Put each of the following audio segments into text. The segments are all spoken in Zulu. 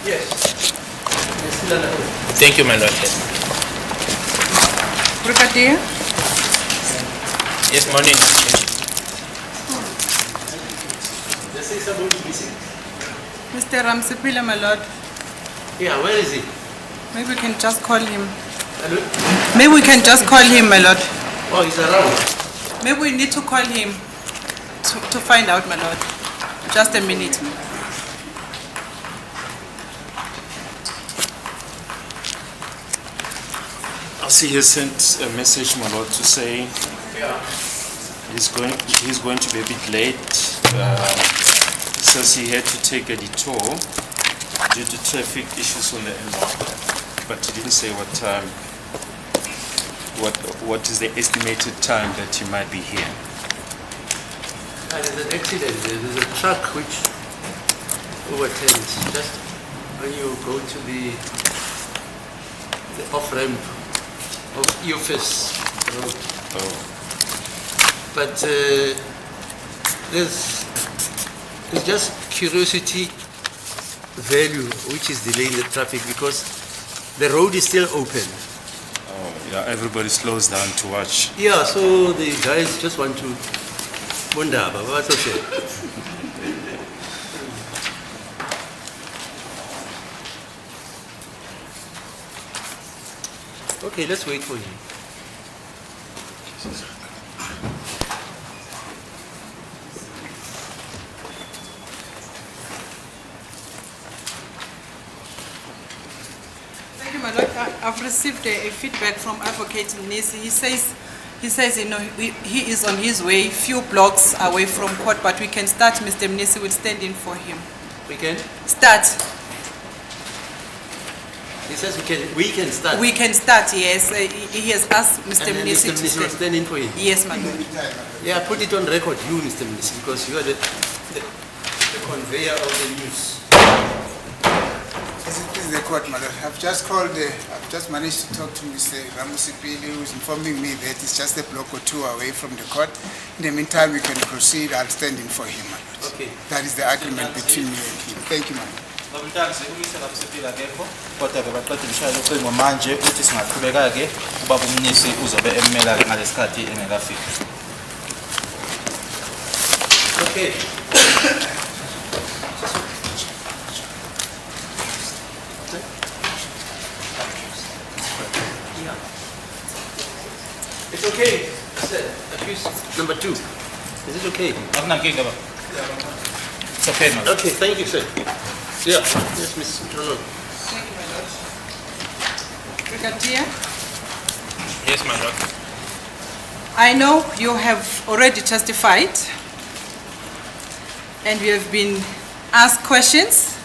Yes. Thank you, my lord. Brigadier, Yes, morning. They say somebody is missing. Mr. Ramsipila, my lord. Yeah, where is he? Maybe we can just call him. Hello? Maybe we can just call him, my lord. Oh, he's around. Maybe we need to call him to find out, my lord. Just a minute. I see he sent a message, my lord, to say he's going to be a bit late. Says he had to take a detour due to traffic issues on the M1, but he didn't say what time. What is the estimated time that he might be here? There's an accident. There's a truck which overturns just when you go to the off-ramp of Eufis Road. Oh, But there's just curiosity value which is delaying the traffic because the road is still open. oh, yeah. Everybody slows down to watch. Yeah, so the guys just want to wonder, but that's okay. Okay, let's wait for him. Thank you, my lord. I've received a feedback from Advocate Mnisi. He says, you know, he is on his way, few blocks away from court, but we can start. Mr. Mnisi will stand in for him. We can? Start. He says we can start. We can start, yes. He has asked Mr. And then Mnisi Mr. to Mnisi will stand. stand in for him. Yes, my lord. Yeah, put it on record, you, Mr. Mnisi, because you are the conveyor of the news. This is the court, madam. I've just managed to talk to Mr. Ramsipila, who is informing me that it's just a block or two away from the court. In the meantime, we can proceed. I'll stand in for him, madam. Okay. That is the agreement between me and him. Thank you, madam. Ngomntanzi uyise kaMsipila akekho kodwa ke baqeda umshayelo ocingo manje uthi singaqhubeka ke ubaba uMnisi uzobe emmela ke ngalesikhathi engekafiki. Okay. It's okay. Accused number 2. Is it okay? Akunankinga baba. It's okay, man. Okay, thank you, sir. Yeah. Yes, Miss Ronald. Thank you, my lord. Brigadier, Yes, my lord. I know you have already testified and you have been asked questions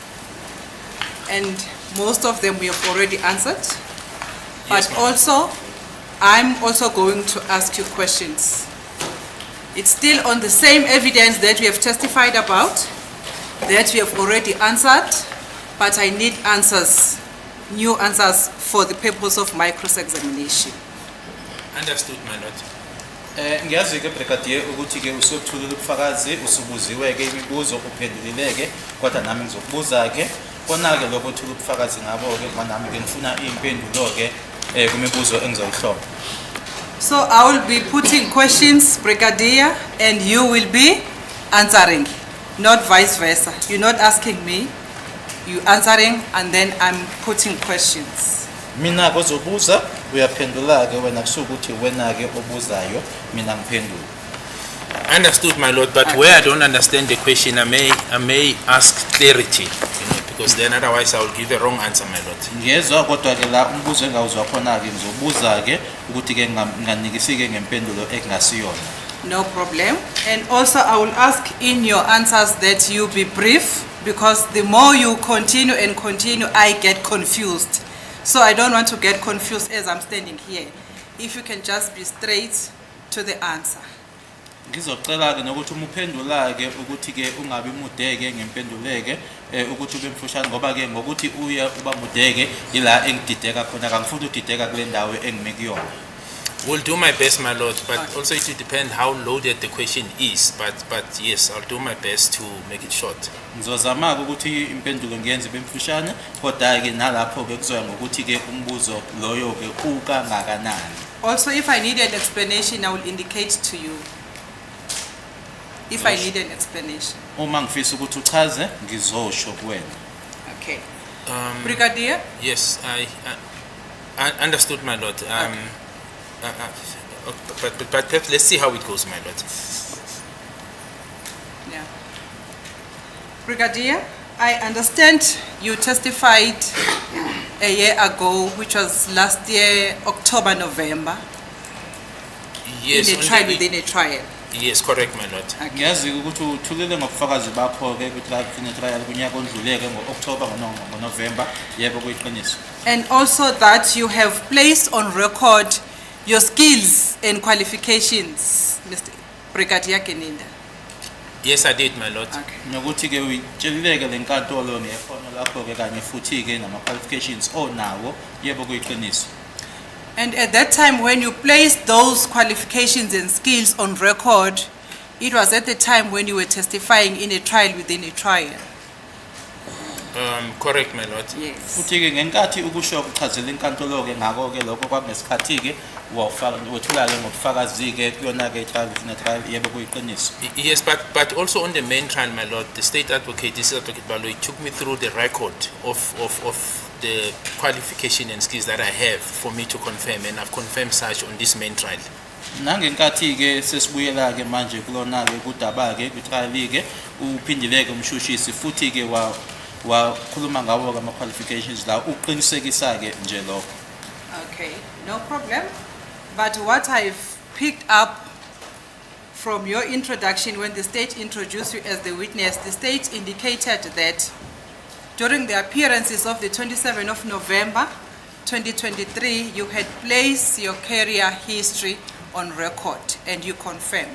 and most of them we have already answered. But Yes, ma'am. also, I'm also going to ask you questions. It's still on the same evidence that we have testified about, that we have already answered, but I need answers, new answers for the purpose of my cross-examination. Understood, my lord. Ngiyazi ke brigadier ukuthi ke usothulula ubufakazi usubuziwe ke imibuzo uphendulileke kodwa nami ngizokubuza ke kona ke lokho uthula ubufakazi ngabo ke nami ke ngifuna impendulo ke kumibuzo engizoyihloma. So I will be putting questions, Brigadier, and you will be answering, not vice versa. You're not asking me, you're answering, and then I'm putting questions. Mina kozobuza uyaphendula ke wena kusukuthi wena ke obuzayo mina ngiphendula. Understood, my lord. But where I don't understand the question, I may ask clarity, because then otherwise I will give the wrong answer, my lord. Ngiyezwa kodwa ke la umbuzo engawuzwa khona ke ngizobuza ke ukuthi ke nginganikisike ngempendulo engasiyona. No problem. And also I will ask in your answers that you be brief, because the more you continue and continue, I get confused. So I don't want to get confused as I'm standing here. If you can just be straight to the answer. Ngizocela ke nokuthi umuphendula ke ukuthi ke ungabi mudeke ngempenduleke ukuthi ube mfushane ngoba ke ngokuthi uya uba mudeke ila engidideka khona kangifuni udideka kule ndawo engime kuyona. Will do my best, my lord, but Okay. also it will depend how loaded the question is. But yes, I'll do my best to make it short. Ngizozama ukuthi impendulo ngiyenze bemfushane kodwa ke nalapho ke kuzoya ngokuthi ke umbuzo loyo ke ukangakanani. Also, if I need an explanation, I will indicate to you. If I need an explanation. Uma ngifisa ukuthi uchaze ngizosho kuwena. Okay. Brigadier? Yes, I understood, my lord. But perhaps let's see how it goes, my lord. Yeah. Brigadier, I understand you testified a year ago, which was last year, October, November, Yes, in a on trial the- within a trial. Yes, correct, my lord. Ngiyazi ukuthi uthulile ngobufakazi bakho ke trial kunyaka ondluleke ngo-October ngoNovember yebo kuyiqiniso. And also that you have placed on record your skills and qualifications, Mr. Brigadier Gininda. Yes, I did, my lord. Okay. Nokuthi ke uyitshelileke lenkantolo ngekhono lakho ke kanye futhi ke nama qualifications onawo yebo kuyiqiniso. And at that time, when you placed those qualifications and skills on record, it was at the time when you were testifying in a trial within a trial. Correct, my lord. Yes. Futhi ke ngenkathi ukusho ukuchazela inkantolo ke ngako ke lokho kwakunesikhathi ke wethula ke ngobufakazi ke kuyona ke trial yebo kuyiqiniso. Yes, but also on the main trial, my lord, the state advocate, this advocate Baloyi, took me through the record of the qualification and skills that I have for me to confirm, and I've confirmed such on this main trial. Nangenkathi ke sesibuyela ke manje kulona ke kudaba ke kwitrial ke uphindile ke umshushisi futhi ke wakhuluma ngawo ke ama qualifications la uqinisekisa ke nje lokho. Okay, no problem. But what I've picked up from your introduction, when the state introduced you as the witness, the state indicated that during the appearances of the 27th of November, 2023, you had placed your career history on record and you confirmed.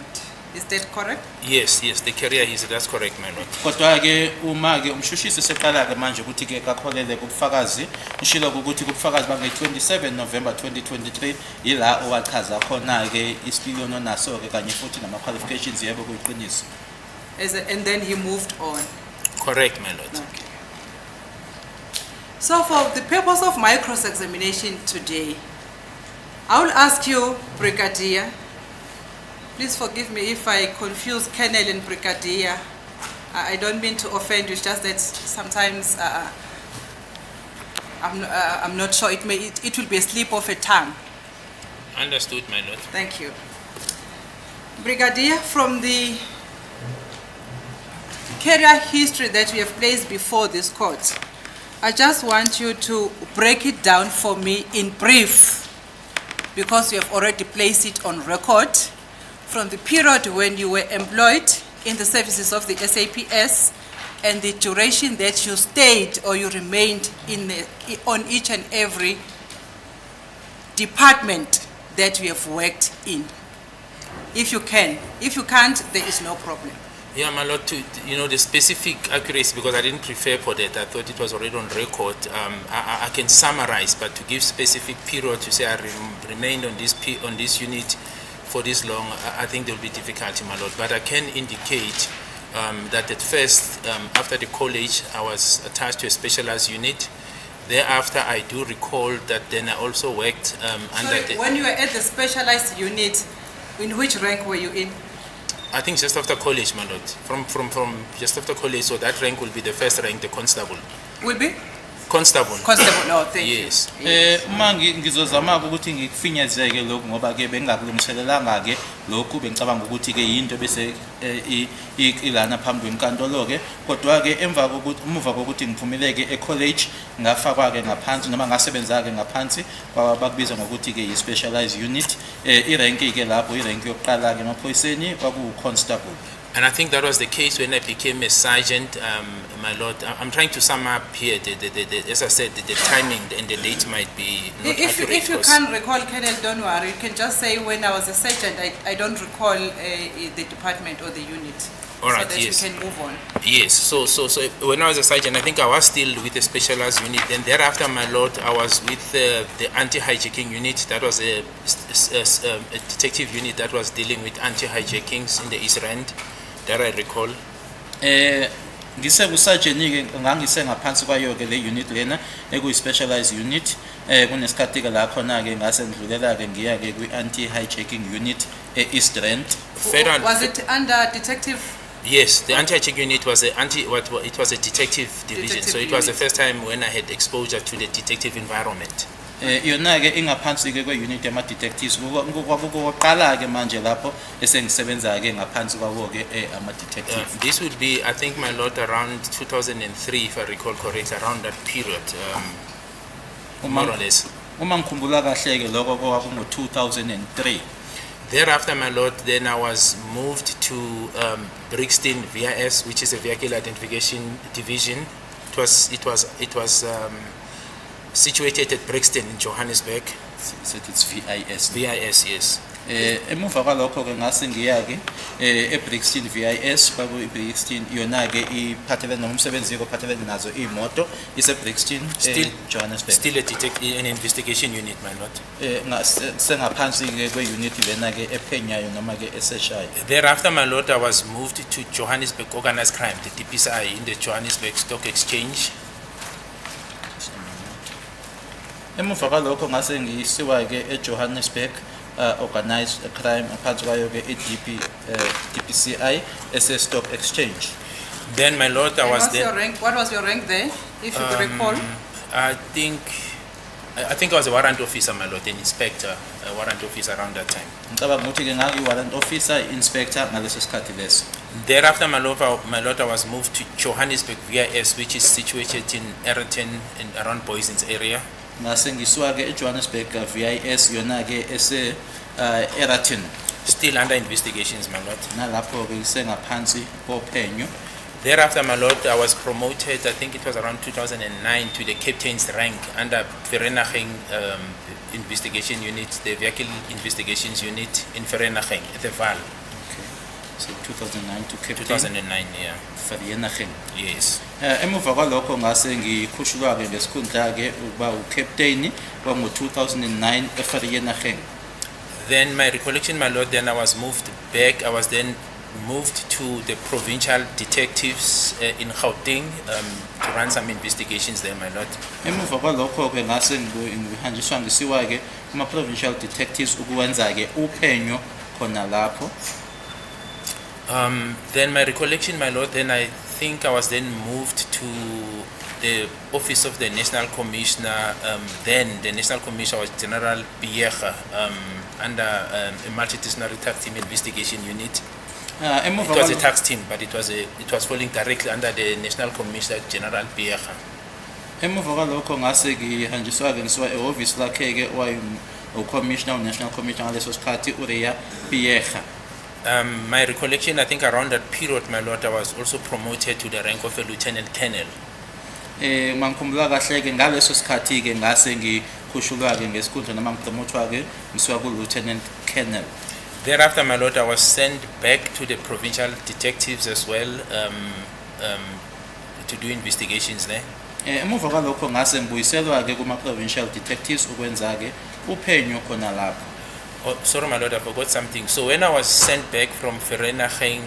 Is that correct? Yes, the career history, that's correct, my lord. Kodwa ke uma ke umshushisi seqala ke manje ukuthi ke kakholele kubufakazi ushilo ukuthi kubufakazi bange 27 November 2023 ila owachaza khona ke isipiliono naso ke kanye futhi nama qualifications yebo kuyiqiniso. And then he moved on. Correct, my lord. Okay. So for the purpose of my cross-examination today, I will ask you, Brigadier, please forgive me if I confuse Colonel and Brigadier. I don't mean to offend you, it's just that sometimes I'm not sure, it will be a slip of a tongue. Understood, my lord. Thank you. Brigadier, from the career history that we have placed before this court, I just want you to break it down for me in brief, because you have already placed it on record, from the period when you were employed in the services of the SAPS and the duration that you stayed or you remained on each and every department that you have worked in. If you can. If you can't, there is no problem. Yeah, my lord, the specific accuracy, because I didn't prepare for that, I thought it was already on record. I can summarize, but to give specific period to say I remained on this unit for this long, I think there will be difficulty, my lord. But I can indicate that at first, after the college, I was attached to a specialized unit. Thereafter, I do recall that then I also worked under the... When you were at the specialized unit, in which rank were you in? I think just after college, my lord. From just after college, so that rank will be the first rank, the constable. Will be? Constable. Constable, no, thank Yes. you. Uma ngizozama ukuthi ngikufinyezeke lokho ngoba ke bengakulungiselelanga ke lokhu bengicabanga ukuthi ke into bese ilana phambi kwenkantolo ke kodwa ke umuva kokuthi ngiphumeleke e-college ngafakwa ke ngaphansi noma ngasebenza ke ngaphansi bakubiza ngokuthi ke i-specialized unit irank ke lapho irank yokuqala ke emaphoyiseni kwaku-constable. And I think that was the case when I became a sergeant, my lord. I'm trying to sum up here, as I said, the timing and the date might be not accurate. If you can't recall, Colonel, don't worry. You can just say when I was a sergeant, I don't recall the department or the unit. All right, so that yes. we can move on. Yes, so when I was a sergeant, I think I was still with the specialized unit. Then thereafter, my lord, I was with the anti-hijacking unit. That was a detective unit that was dealing with anti-hijackings in the East Rand, that I recall. Ngisekusajenike ngangise ngaphansi kwayo ke le unit lena ekuyi specialized unit kunesikhathi ke la khona ke ngase ngidlulela ke ngiya ke kwi anti hijacking unit East Rand. Was it under detective? Yes, the anti-hijacking unit was it was a detective division. So it was the first time when I had exposure to the detective environment. Yona ke ingaphansi ke kwe unit yama detectives kwakuqala ke manje lapho esengisebenza ke ngaphansi kwawo ke ama detectives. This would be, I think, my lord, around 2003, if I recall correctly, around that period, more or less. Uma ngikhumbula kahle ke lokho kwakungo 2003. Thereafter, my lord, then I was moved to Brixton VIS, which is a vehicle identification division. It was situated at Brixton in Johannesburg. So it's VIS. VIS, yes. Emuva kwalokho ke ngase ngiya ke eBrixton VIS kwaku iBrixton yona ke iphathelene nomsebenzi ophathelene nazo imoto iseBrixton Johannesburg. Still an investigation unit, my lord. Sengaphansi ke kwe unit lena ke ephenyayo noma ke eseshayo. Thereafter, my lord, I was moved to Johannesburg Organized Crime, the DPSI, in the Johannesburg Stock Exchange. Emuva kwalokho ngase ngisiwa ke eJohannesburg Organized Crime ngaphansi kwayo ke DPCI Stock Exchange. Then, my lord, I was there. What was your rank there, if you recall? I think I was a warrant officer, my lord, an inspector, a warrant officer around that time. Ngicabanga ukuthi ke ngaki warrant officer, inspector ngaleso sikhathi leso. Thereafter, my lord, I was moved to Johannesburg VIS, which is situated in Ayrton, in around Boyson's area. Ngase ngisiwa ke eJohannesburg VIS yona ke ese Ayrton. Still under investigations, my lord. Nalapho ke sengaphansi kophenyo. Thereafter, my lord, I was promoted, I think it was around 2009, to the captain's rank under Vereeniging investigation unit, the vehicle investigations unit in Vereeniging at the Val. Okay. So 2009 to captain. 2009, yeah. Vereeniging. Yes. Emuva kwalokho ngase ngikhushulwa ke ngesikhundla ke ukuba ucaptain kwango 2009 eVereeniging. Then my recollection, my lord, then I was moved back. I was then moved to the provincial detectives in Gauteng to run some investigations there, my lord. Emuva kwalokho ke ngase ngihanjiswa ngisiwa ke kuma provincial detectives ukwenza ke uphenyo khona lapho. Then my recollection, my lord, then I think I was then moved to the office of the National Commissioner. Then the National Commissioner was General Biyega, under a multidisciplinary tax team investigation unit. It was a tax team, but it was falling directly under the National Commissioner General Biyega. Emuva kwalokho ngase ngihanjiswa ke ngisiwa ehhovisi lakhe ke Commissioner, National Commissioner ngaleso sikhathi uReya Biyega. My recollection, I think around that period, my lord, I was also promoted to the rank of a lieutenant colonel. Mangikhumbula kahle ke ngaleso sikhathi ke ngase ngikhushulwa ke ngesikhundla noma ngipromotwa ke ngisiwa ku lieutenant colonel. Thereafter, my lord, I was sent back to the provincial detectives as well to do investigations there. Emuva kwalokho ngase ngibuyiselwa ke kuma provincial detectives ukwenza ke uphenyo khona lapho. Oh, sorry, my lord, I forgot something. So when I was sent back from Vereeniging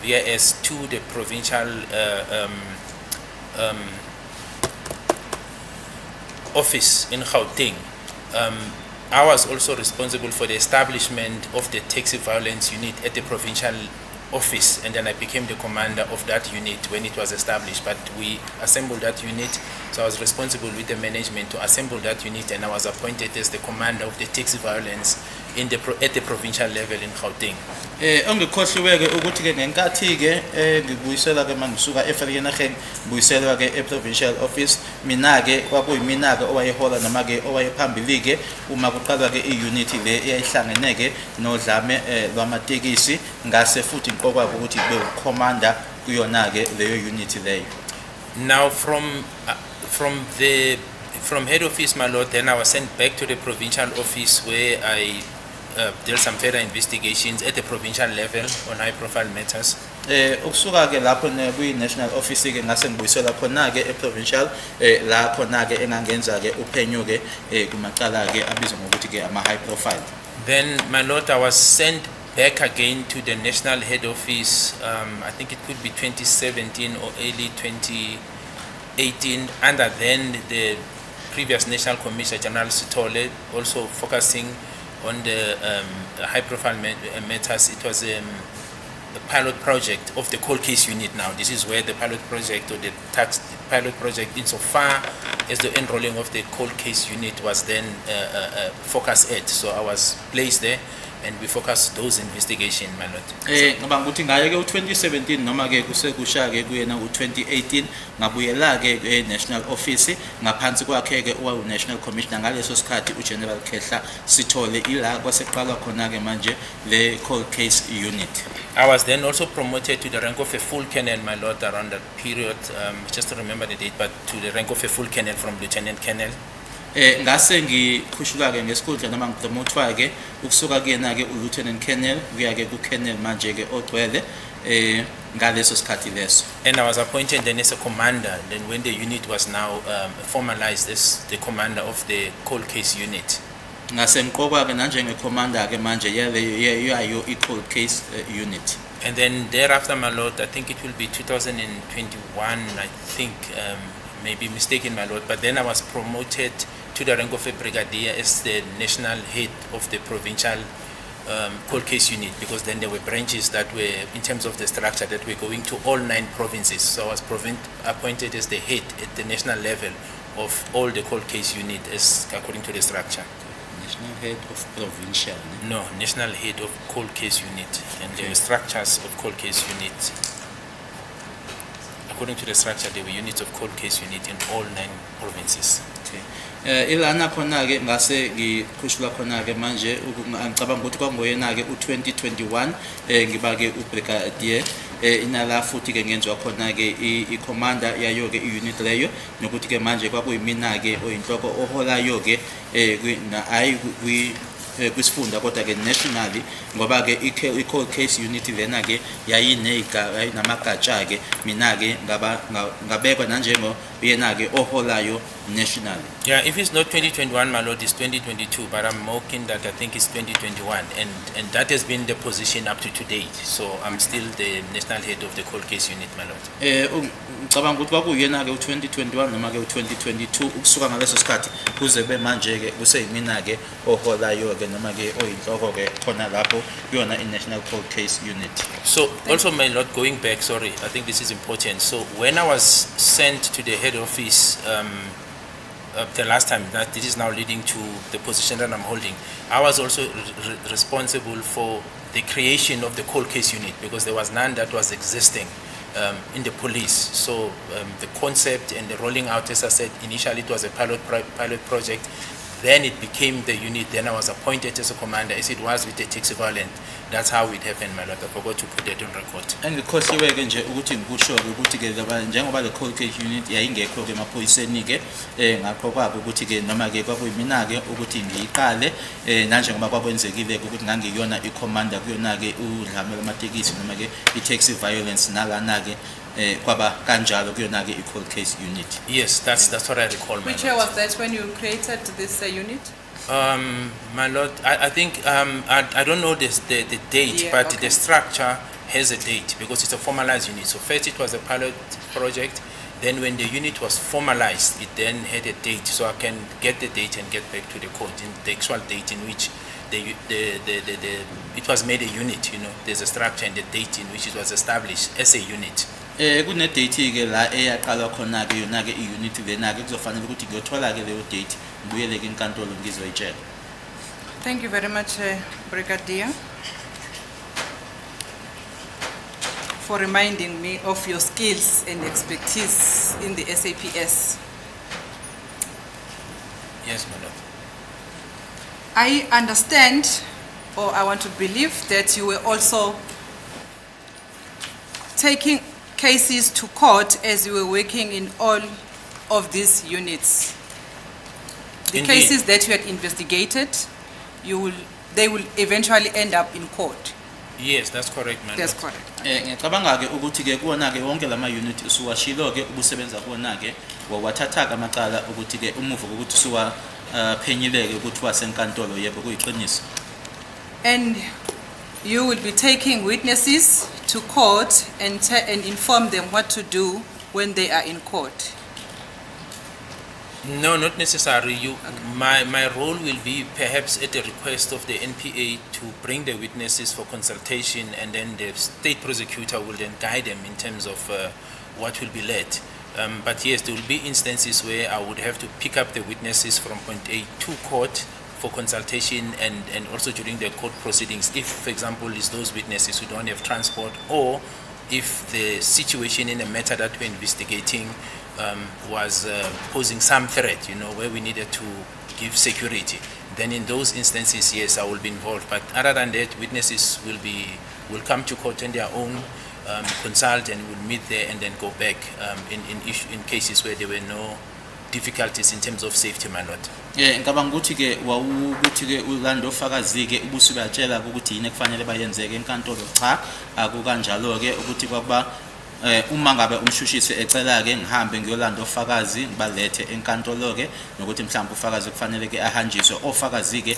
VIS to the provincial office in Gauteng, I was also responsible for the establishment of the taxi violence unit at the provincial office, and then I became the commander of that unit when it was established. But we assembled that unit, so I was responsible with the management to assemble that unit, and I was appointed as the commander of the taxi violence at the provincial level in Gauteng. Ongikhohliwe ke ukuthi ke ngenkathi ke ngibuyisela ke mangisuka eVereeniging buyiselwa ke eprovincial office, mina ke kwakuyimina ke owayehola noma ke owayephambili ke uma kuqalwa ke iunit le eyayihlangene ke nodlame lwamatekisi ngase futhi ngiqokwa ukuthi kube ucommander kuyona ke leyo unit leyo. Now from head office, my lord, then I was sent back to the provincial office where I did some further investigations at the provincial level on high profile matters. Ukusuka ke lapho ne kwi national office ke ngase ngibuyisela khona ke e provincial la khona ke engangenza ke uphenyo ke kumacala ke abizwa ngokuthi ke ama high profile. Then, my lord, I was sent back again to the national head office. I think it could be 2017 or early 2018, under then the previous National Commissioner General Sithole, also focusing on the high-profile matters. It was the pilot project of the cold case unit. Now, this is where the pilot project or the tax pilot project, insofar as the enrolling of the cold case unit was then focused at. So I was placed there, and we focused those investigation, my lord. Ngibanga ukuthi ngaye ke u2017 noma ke kusekusha ke kuyena u2018 ngabuyela ke eNational Office ngaphansi kwakhe ke uNational Commissioner ngaleso sikhathi uGeneral Khehla Sithole ila kwaseqala khona ke manje le cold case unit. I was then also promoted to the rank of a full colonel, my lord, around that period, just to remember the date, but to the rank of a full colonel from lieutenant colonel. Ngase ngikhushula ke ngesikhundla noma ngipromothwa ke ukusuka kuyena ke ulieutenant colonel kuya ke ku colonel manje ke ogcwele ngaleso sikhathi leso. And I was appointed then as a commander, then when the unit was now formalized as the commander of the cold case unit. Ngase ngiqokwa ke njenge commander ke manje yayo i cold case unit. And then thereafter, my lord, I think it will be 2021, I think, may be mistaken, my lord, but then I was promoted to the rank of a brigadier as the national head of the provincial cold case unit, because then there were branches that were, in terms of the structure, that were going to all 9 provinces. So I was appointed as the head at the national level of all the cold case unit, as according to the structure. National head of provincial? No, national head of cold case unit, and there were structures of cold case unit. According to the structure, there were units of cold case unit in all 9 provinces. Ilana khona ke ngase ngikhushula khona ke manje ngicabanga ukuthi kwanguyena ke u2021 ngiba ke ubrigadier inala futhi ke ngenzwa khona ke I commander yayo ke unit leyo nokuthi ke manje kwakuyimina ke oyinhloko oholayo ke kwisifunda kodwa ke nationally ngoba ke I cold case unit lena ke yayinamagatsha ke mina ke ngabekwa nanjengo yena ke oholayo nationally. Yeah, if it's not 2021, my lord, it's 2022, but I'm more keen that I think it's 2021, and that has been the position up to today. So I'm still the national head of the cold case unit, my lord. Ngicabanga ukuthi kwakuyena ke u2021 noma ke u2022 ukusuka ngaleso sikhathi kuze be manje ke kuseyimina ke oholayo ke noma ke oyinhloko ke khona lapho kuyona I-national cold case unit. So also, my lord, going back, sorry, I think this is important. So when I was sent to the head office the last time, that this is now leading to the position that I'm holding, I was also responsible for the creation of the cold case unit, because there was none that was existing in the police. So the concept and the rolling out, as I said, initially it was a pilot project, then it became the unit, then I was appointed as a commander, as it was with the taxi violent. That's how it happened, my lord. I forgot to put that on record. And ngikhohliwe ke nje ukuthi ngikusho ukuthi ke njengoba le cold case unit yayingekho ke emaphoyiseni ke ngakho kwabo ukuthi ke noma ke kwakuyimina ke ukuthi ngiyiqale nanjengoba kwakwenzekile ukuthi ngangiyona I-commander kuyona ke udlame lamatekisi noma ke I-taxi violence nalana ke kwaba kanjalo kuyona ke I-cold case unit. Yes, that's what I recall, my Which lord. year was that when you created this unit? My lord, I think I don't know the date, Yeah, but okay. the structure has a date, because it's a formalized unit. So first it was a pilot project, then when the unit was formalized, it then had a date. So I can get the date and get back to the court in the actual date in which it was made a unit. You know, there's a structure and the date in which it was established as a unit. Kune date ke la eyaqala khona ke yona ke I-unit lena ke kuzofanele ukuthi ngiyothola ke leyo date ngibuyele ke inkantolo ngizoyitshela. Thank you very much, Brigadier, for reminding me of your skills and expertise in the SAPS. Yes, my lord. I understand, or I want to believe, that you were also taking cases to court as you were working in all of these units. The Indeed. cases that you had investigated, they will eventually end up in court. Yes, that's correct, my That's lord. correct. Ngicabanga ke ukuthi ke kuwona ke wonke lama unit usuwashilo ke ubusebenza kuwona ke wawathatha ke amaqala ukuthi ke umuva ukuthi suwa phenyileke ukuthi wasenkantolo yebo kuyiqiniso. And you will be taking witnesses to court and inform them what to do when they are in court. No, not necessarily. My role will be perhaps at the request of the NPA to bring the witnesses for consultation, and then the state prosecutor will then guide them in terms of what will be led. But yes, there will be instances where I would have to pick up the witnesses from point A to court for consultation and also during the court proceedings. If, for example, it's those witnesses who don't have transport, or if the situation in a matter that we're investigating was posing some threat, where we needed to give security, then in those instances, yes, I will be involved. But other than that, witnesses will come to court on their own, consult, and will meet there and then go back in cases where there were no difficulties in terms of safety, my lord. Ngicabanga ukuthi ke wawukuthi ke ulando ofakazi ke ubusubatshela ukuthi yini kufanele bayenzeke enkantolo. Cha, akukanjalo ke ukuthi kwakuba uma ngabe umshushisi ecela ke ngihambe ngiyolanda ofakazi ngibalethe enkantolo ke nokuthi mhlawumbe ufakazi kufanele ke ahanjiswe ofakazi ke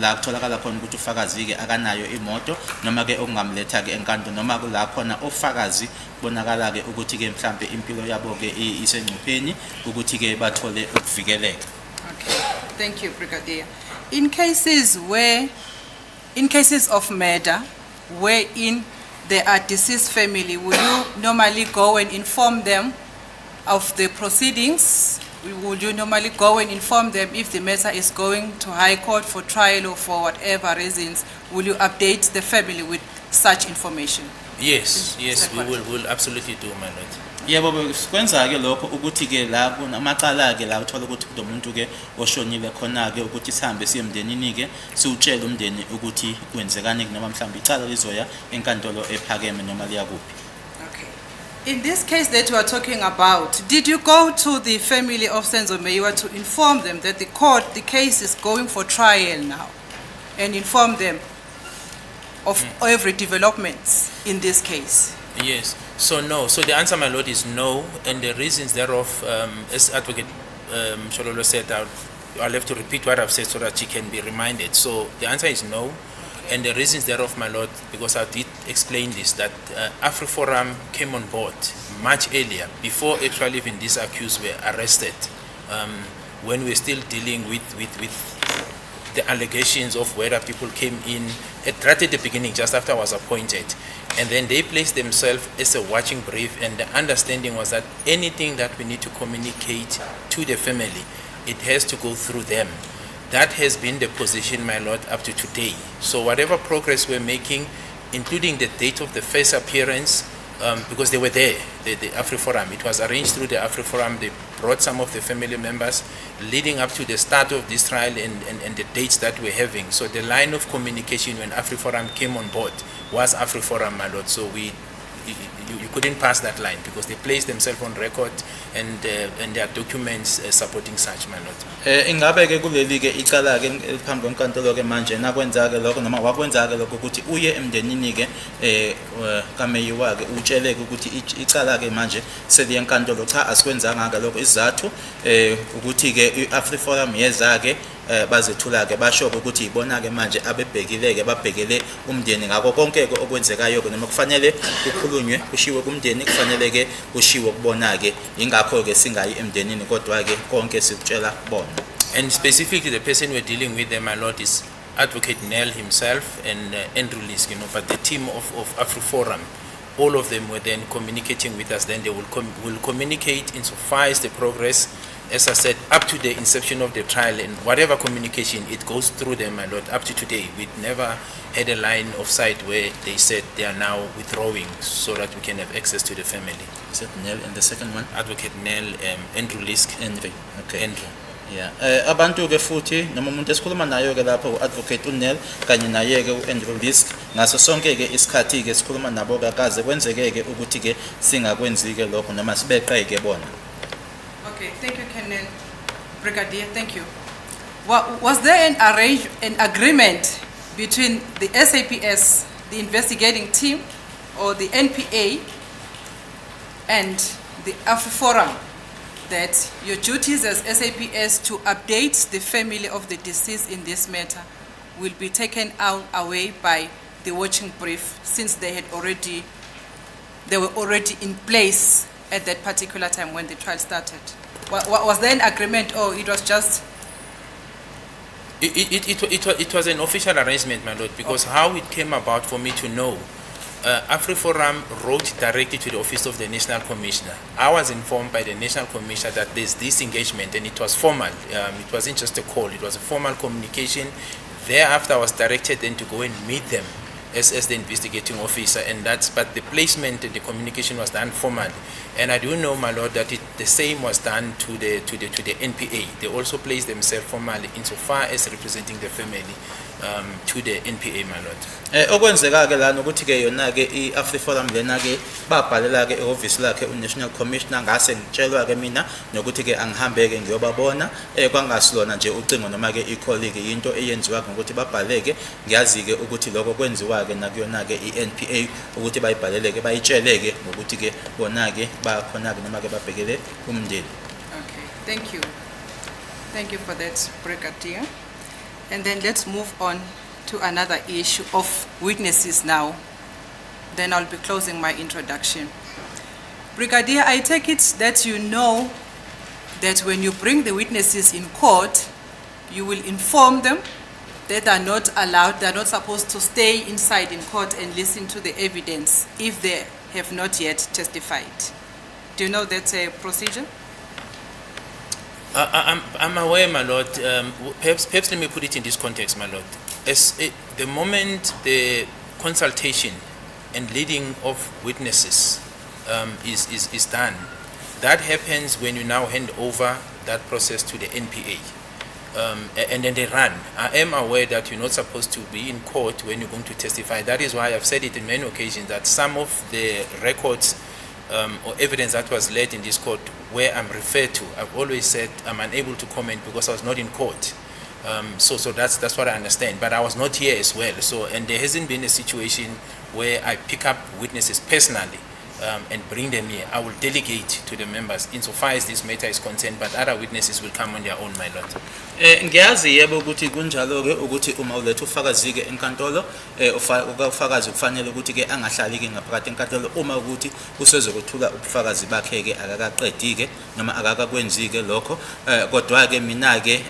la kutholakala khona ukuthi ufakazi ke akanayo imoto noma ke okungamletha ke enkantolo noma la khona ofakazi bonakala ke ukuthi ke mhlawumbe impilo yabo ke isengcupheni ukuthi ke bathole ukuvikeleka. Okay, thank you, Brigadier. In cases of murder, wherein they are deceased family, will you normally go and inform them of the proceedings? Would you normally go and inform them if the matter is going to High Court for trial or for whatever reasons? Will you update the family with such information? Yes, we will absolutely do, my lord. Yebo kwenza ke lokho ukuthi ke la kunamaqala ke la uthola ukuthi kumuntu ke oshonile khona ke ukuthi sihambe siye emndenini ke siutshela umndeni ukuthi kwenzekani noma mhlawumbe icala lizoya enkantolo ephakeme noma liyakuphi. Okay. In this case that you are talking about, did you go to the family of Senzo Meyiwa to inform them that the case is going for trial now, and inform them of every developments in this case? Yes. So no. So the answer, my lord, is no, and the reasons thereof, as Advocate Shololo said, I'll have to repeat what I've said so that she can be reminded. So the answer is no, and the reasons thereof, my lord, because I did explain this, that AfriForum came on board much earlier, before actually even these accused were arrested, when we're still dealing with the allegations of whether people came in right at the beginning, just after I was appointed. And then they placed themselves as a watching brief, and the understanding was that anything that we need to communicate to the family, it has to go through them. That has been the position, my lord, up to today. So whatever progress we're making, including the date of the first appearance, because they were there, the AfriForum. It was arranged through the AfriForum. They brought some of the family members leading up to the start of this trial and the dates that we're having. So the line of communication when AfriForum came on board was AfriForum, my lord. So you couldn't pass that line because they placed themselves on record and their documents supporting such, my lord. Ingabe ke kuleli ke icala ke phambi kwenkantolo ke manje nakwenza ke lokho noma wakwenza ke lokho ukuthi uye emndenini ke kaMeyiwa ke utshele ukuthi icala ke manje seliye enkantolo. Cha, asikwenzanga ke lokho. Isizathu ukuthi ke iAfriForum yeza ke bazethula ke basho ukuthi ibona ke manje abebhekile ke babhekele umndeni ngakho konke ke okwenzekayo ke noma kufanele kukhulunywe kushiwe kumndeni kufanele ke kushiwe kubona ke ingakho ke singayi emndenini kodwa ke konke sikutshela bona. And specifically the person we're dealing with, my lord, is Advocate Nell himself and Andrew Lisk, but the team of AfriForum, all of them were then communicating with us. Then they will communicate insofar as the progress, as I said, up to the inception of the trial, and whatever communication, it goes through them, my lord, up to today. We never had a line of sight where they said they are now withdrawing so that we can have access to the family. Is it Nell and the second one? Advocate Nell, Andrew Lisk. Andrew. Okay. Andrew. Yeah. Abantu ke futhi noma umuntu esikhuluma nayo ke lapho uAdvocate uNell kanye naye ke uAndrew Lisk ngaso sonke ke isikhathi ke sikhuluma nabo kaze kwenzeke ke ukuthi ke singakwenzi ke lokho noma sibeqeke bona. Okay, thank you, Colonel. Brigadier, thank you. Was there an agreement between the SAPS the investigating team or the NPA and the AfriForum that your duties as SAPS to update the family of the deceased in this matter will be taken away by the watching brief, since they were already in place at that particular time when the trial started. Was there an agreement, or it was just? It was an official arrangement, my lord, because how it came about for me to know, AfriForum wrote directly to the Office of the National Commissioner. I was informed by the National Commissioner that there's this engagement, and it was formal. It wasn't just a call, it was a formal communication. Thereafter, I was directed then to go and meet them as the investigating officer, and but the placement and the communication was done formally. And I do know, my lord, that the same was done to the NPA. They also placed themselves formally insofar as representing the family to the NPA, my lord. Okwenzeka ke lana ukuthi ke yona ke iAfriForum lena ke babhalela ke ehhovisi lakhe uNational Commissioner, ngase ngitshelwa ke mina nokuthi ke angihambe ke ngiyobabona kwangasilona nje ucingo noma ke icolleague into eyenziwa ngokuthi babhaleke. Ngiyazi ke ukuthi lokho kwenziwa ke nakuyona ke iNPA ukuthi bayibhalele ke bayitsheleke ngokuthi ke bona ke bakhona ke noma ke babhekele umndeni. Okay, thank you for that, Brigadier. And then let's move on to another issue of witnesses now. Then I'll be closing my introduction. Brigadier, I take it that you know that when you bring the witnesses in court, you will inform them that they are not allowed, they are not supposed to stay inside in court and listen to the evidence if they have not yet testified. Do you know that's a procedure? I'm aware, my lord. Perhaps let me put it in this context, my lord. The moment the consultation and leading of witnesses is done, that happens when you now hand over that process to the NPA. And then they run. I am aware that you're not supposed to be in court when you're going to testify. That is why I've said it in many occasions that some of the records or evidence that was led in this court where I'm referred to, I've always said I'm unable to comment because I was not in court. So that's what I understand. But I was not here as well. And there hasn't been a situation where I pick up witnesses personally and bring them here. I will delegate to the members insofar as this matter is concerned, but other witnesses will come on their own, my lord. Ngiyazi yebo ukuthi kunjalo ke ukuthi uma uletha ufakazi ke enkantolo ufakazi kufanele ukuthi ke angahlali ke ngaphakathi enkantolo uma ukuthi usezokuthula ubufakazi bakhe ke akakaqedi ke noma akakakwenzi ke lokho. Kodwa ke mina ke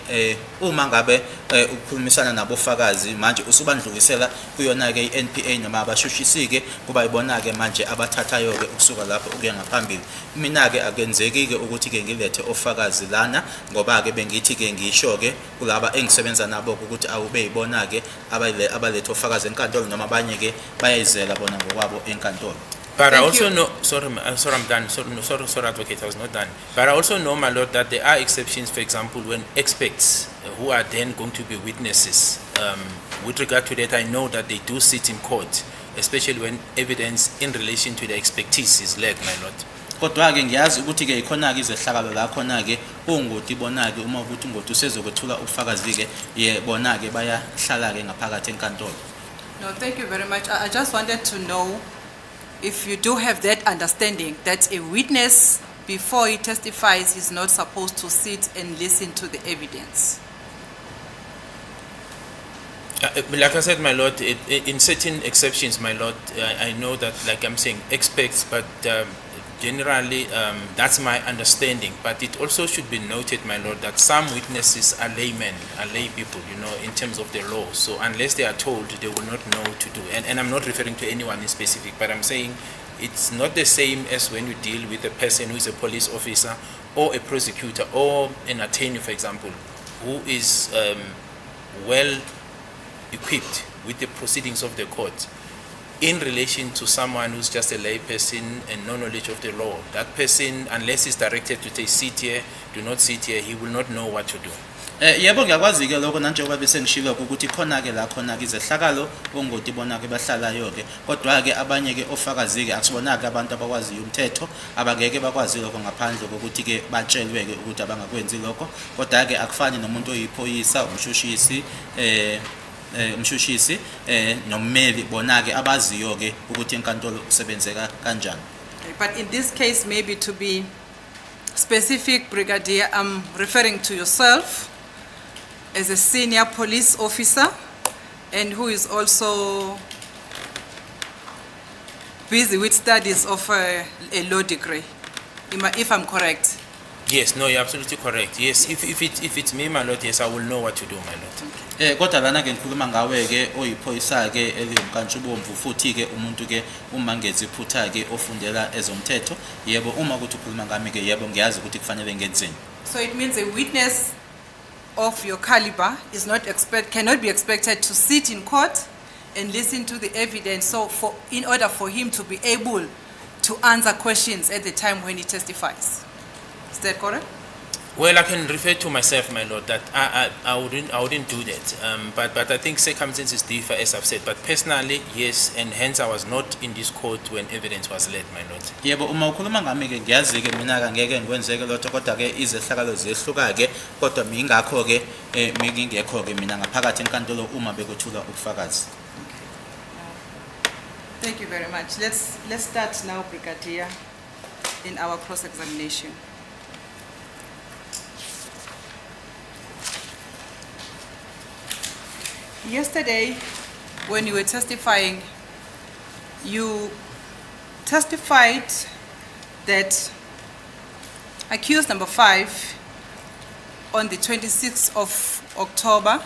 uma ngabe ukukhulumisana nabofakazi manje usubandlulisela kuyona ke iNPA noma abashushisi ke kuba ibona ke manje abathathayo ke ukusuka lapho ukuya ngaphambili. Mina ke akenzeki ke ukuthi ke ngilethe ofakazi lana ngoba ke bengithi ke ngisho ke kulaba engisebenza nabo ukuthi awube ibona ke abalethe ofakazi enkantolo noma abanye ke bayayizela bona ngokwabo enkantolo. But I also know, sorry, I'm done. Sorry, advocate, I was not done. But I also know, my lord, that there are exceptions, for example, when experts who are then going to be witnesses. With regard to that, I know that they do sit in court, especially when evidence in relation to the expertise is led, my lord. Kodwa ke ngiyazi ukuthi ke ikhona ke izehlakalo la khona ke ungoti bona ke uma ukuthi ungoti usezokwethula ubufakazi ke yebona ke bayahlala ke ngaphakathi enkantolo. No, thank you very much. I just wanted to know if you do have that understanding that a witness before he testifies is not supposed to sit and listen to the evidence. Like I said, my lord, in certain exceptions, my lord, I know that, like I'm saying, experts, but generally that's my understanding. But it also should be noted, my lord, that some witnesses are laymen, are lay people, you know, in terms of the law. So unless they are told, they will not know to do. And I'm not referring to anyone in specific, but I'm saying it's not the same as when you deal with a person who is a police officer or a prosecutor or an attorney, for example, who is well equipped with the proceedings of the court in relation to someone who's just a lay person and no knowledge of the law. That person, unless he's directed to say sit here, do not sit here, he will not know what to do. Yebo ngiyakwazi ke lokho nanjengoba bese ngishilo ukuthi khona ke la khona ke izehlakalo ongoti bona ke bahlalayo ke kodwa ke abanye ke ofakazi ke akusibona ke abantu abakwazi umthetho abangeke bakwazi lokho ngaphandle kokuthi ke batshelwe ke ukuthi abangakwenzi lokho kodwa ke akufani nomuntu oyiphoyisa umshushisi umshushisi nommeli bona-ke abaziyo-ke ukuthi enkantolo kusebenzeka kanjani. But in this case, maybe to be specific, Brigadier, I'm referring to yourself as a senior police officer and who is also busy with studies of a law degree, if I'm correct. Yes, no, you're absolutely correct. Yes, if it's me, my lord, yes, I will know what to do, my lord. Kodwa lana ke ngikhuluma ngawe-ke oyiphoyisa-ke eliwumkantshubomvu futhi-ke umuntu-ke uma ngeziphutha-ke ofundela ezomthetho, yebo uma kuthi ukhuluma ngami-ke yebo ngiyazi ukuthi kufanele ngenzeni. So it means a witness of your caliber is cannot be expected to sit in court and listen to the evidence. So in order for him to be able to answer questions at the time when he testifies. Is that correct? Well, I can refer to myself, my lord, that I wouldn't do that. But I think circumstances differ, as I've said. But personally, yes, and hence I was not in this court when evidence was led, my lord. Yebo uma ukhuluma ngami-ke ngiyazi-ke mina-ke ngeke ngikwenzeke lotho kodwa-ke izehlakalo ziyehluka-ke kodwa mingakho-ke mingingekho-ke mina ngaphakathi enkantolo uma bekuthula ubufakazi. Thank you very much. Let's start now, Brigadier, in our cross-examination. Yesterday, when you were testifying, you testified that accused number 5 on the 26th of October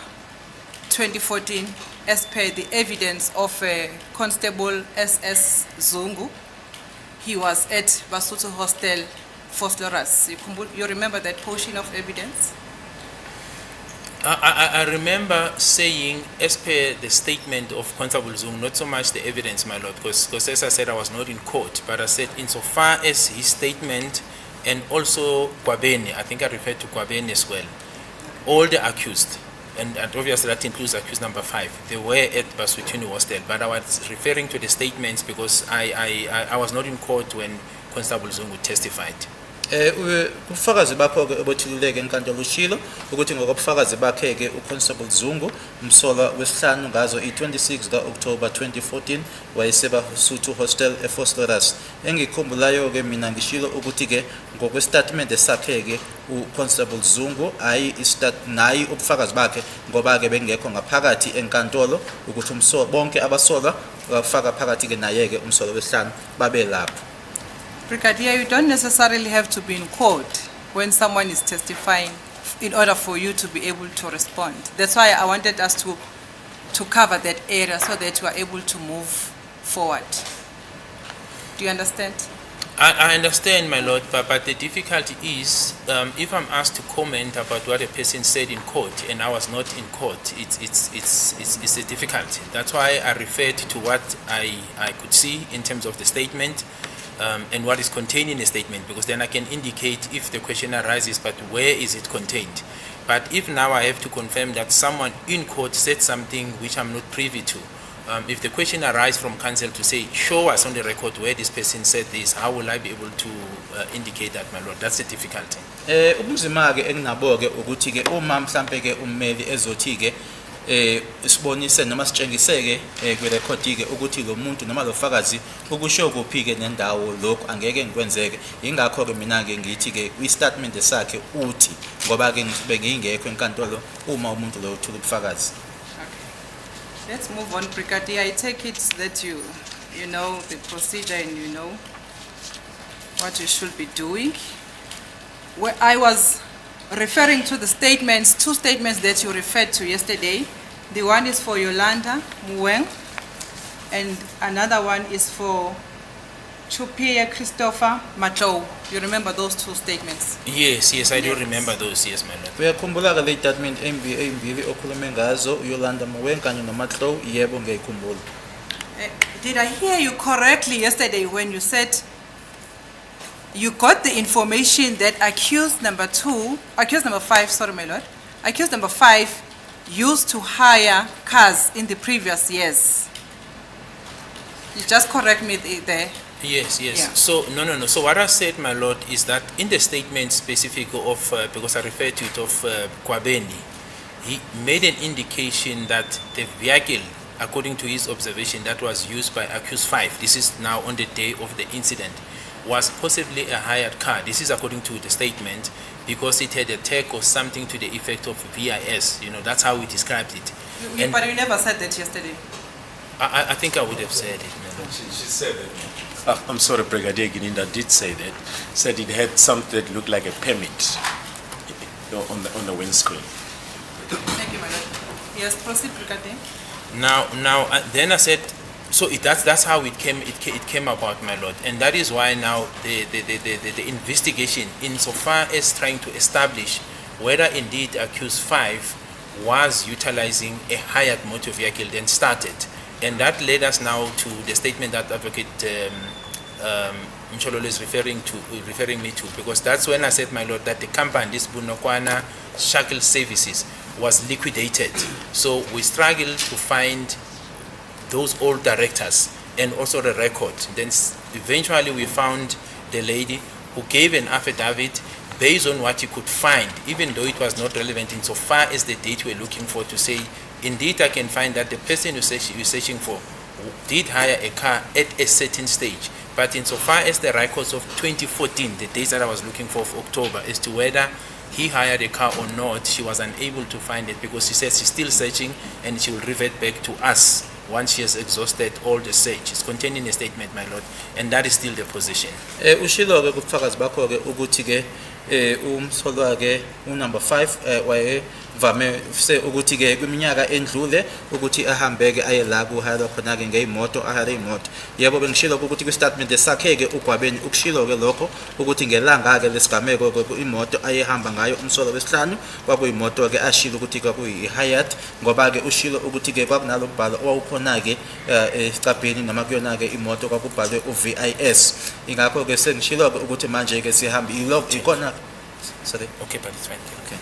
2014, as per the evidence of Constable SS Zungu, he was at Basotho Hostel, Vosloorus. You remember that portion of evidence? I remember saying, as per the statement of Constable Zungu, not so much the evidence, my lord, because as I said, I was not in court, but I said insofar as his statement and also Kwabene, I think I referred to Kwabene as well, all the accused, and obviously that includes accused number 5, they were at Basotho Hostel, but I was referring to the statements because I was not in court when Constable Zungu testified. Ubufakazi bakho-ke obuthululeke enkantolo ushilo ukuthi ngokobufakazi bakhe-ke uConstable Zungu umsolwa wesihlanu ngazo i-26 ka-October 2014 wayeseba-Basotho Hostel eVosloorus. Engikhumbulayo-ke mina ngishilo ukuthi-ke ngokwesitatimende sakhe-ke uConstable Zungu nayi ubufakazi bakhe ngoba-ke bengekho ngaphakathi enkantolo ukuthi bonke abasolwa bafaka phakathi-ke naye-ke umsolwa wesihlanu babe lapho. Brigadier, you don't necessarily have to be in court when someone is testifying in order for you to be able to respond. That's why I wanted us to cover that area so that we are able to move forward. Do you understand? I understand, my lord, but the difficulty is if I'm asked to comment about what a person said in court and I was not in court, it's a difficulty. That's why I referred to what I could see in terms of the statement. And what is contained in the statement, because then I can indicate if the question arises, but where is it contained? But if now I have to confirm that someone in court said something which I'm not privy to, if the question arises from counsel to say, show us on the record where this person said this, how will I be able to indicate that, my lord? That's the difficulty. Ubunzima-ke enginabo-ke ukuthi-ke uma mhlampe-ke ummeli ezothi-ke isibonise noma sitshengiseke kwirekhodi-ke ukuthi lo muntu noma lo fakazi ukusho kuphi-ke nendawo lokhu angeke ngikwenzeke ingakho-ke mina-ke ngithi-ke kwi-statement sakhe uthi ngoba-ke bengingekho enkantolo uma umuntu lo uthula ubufakazi. Okay. Let's move on, Brigadier. I take it that you know the procedure and you know what you should be doing. Where I was referring to the statements, 2 statements that you referred to yesterday. The one is for Yolanda Muweng, and another one is for Chupia Christopher Matou. You remember those 2 statements? Yes, I do remember those, yes, my lord. Uyakhumbula-ke le statement ezimbili okhulume ngazo Yolanda Muweng kanye noMatou? Yebo ngiyayikhumbula. Did I hear you correctly yesterday when you said you got the information that accused number 5, sorry my lord, accused number 5 used to hire cars in the previous years? You just correct me there. Yes. Yeah. So, no. So what I said, my lord, is that in the statement specific of, because I referred to it of Kwabeni, he made an indication that the vehicle, according to his observation, that was used by accused 5, this is now on the day of the incident, was possibly a hired car. This is according to the statement, because it had a tag or something to the effect of VIS. That's how we described it. And But you never said that yesterday. I think I would have said it. She said that. I'm sorry, Brigadier Gininda did say that. Said it had something that looked like a permit on the windscreen. Thank you, my lord. Yes, proceed, Brigadier. Then I said, so that's how it came about, my lord, and that is why now the investigation, insofar as trying to establish whether indeed accused 5 was utilizing a hired motor vehicle, then started, and that led us now to the statement that Advocate Mchololo is referring me to, because that's when I said, my lord, that the company, this Bunokwana Shuttle Services, was liquidated. So we struggled to find those old directors and also the record. Then eventually we found the lady who gave an affidavit based on what you could find, even though it was not relevant insofar as the date we're looking for, to say, indeed I can find that the person you're searching for did hire a car at a certain stage. But insofar as the records of 2014, the dates that I was looking for of October, as to whether he hired a car or not, she was unable to find it, because she says she's still searching and she will revert back to us once she has exhausted all the search. It's contained in a statement, my lord, and that is still the position. Ushilo ke kubufakazi bakho ke ukuthi ke umsolwa ke number 5 waye vame ukuthi ke kwiminyaka endlule ukuthi ahambe ke aye la kuhayela khona ke ngeimoto ahayela imoto. Yebo bengishilo ukuthi kwi statement sakhe ke ugwabeni ukushilo ke lokho ukuthi ngelanga ke lesigameko ke imoto ayehamba ngayo umsolwa wesihlanu kwakuyimoto ke ashilo ukuthi kwakuyi hired, ngoba ke ushilo ukuthi ke kwakunalo mbhalo owawukhona ke esicabheni noma kuyona ke imoto kwakubhalwe uVIS. Ingakho ke sengishilo ukuthi manje ke sihamba ikona. Sorry. Okay, but it's fine. Okay.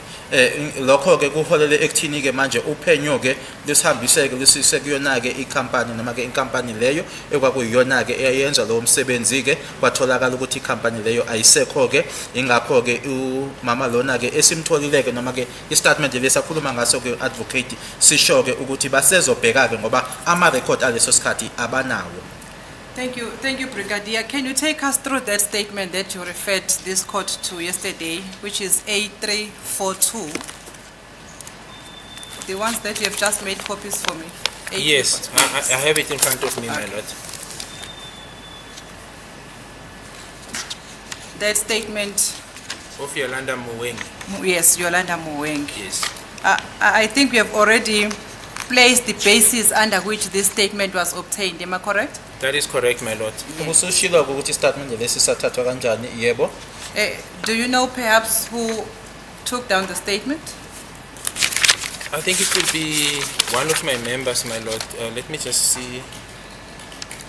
Lokho ke kuholele ekuthini ke manje uphenyo ke lesihambiseke lesise kuyona ke icompany noma ke inkampani leyo ekwakuyiyona ke eyenza lo msebenzi ke kwatholakala ukuthi icompany leyo ayisekho ke. Ingakho ke umama lona ke esimtholile ke noma ke istatement lesakhuluma ngaso ke advocate sisho ke ukuthi basezobheka ke ngoba ama record aleso sikhathi abanawo. Thank you, Brigadier. Can you take us through that statement that you referred this court to yesterday, which is A342? The ones that you have just made copies for me. Yes, I have it in front of me, my lord. That statement, Of Yolanda Muweng. yes, Yolanda Muweng. Yes. I think we have already placed the basis under which this statement was obtained. Am I correct? That is correct, my lord. Ukusushilo ukuthi statement lesi sathathwa kanjani? Yebo. Do you know perhaps who took down the statement? I think it could be one of my members, my lord. Let me just see.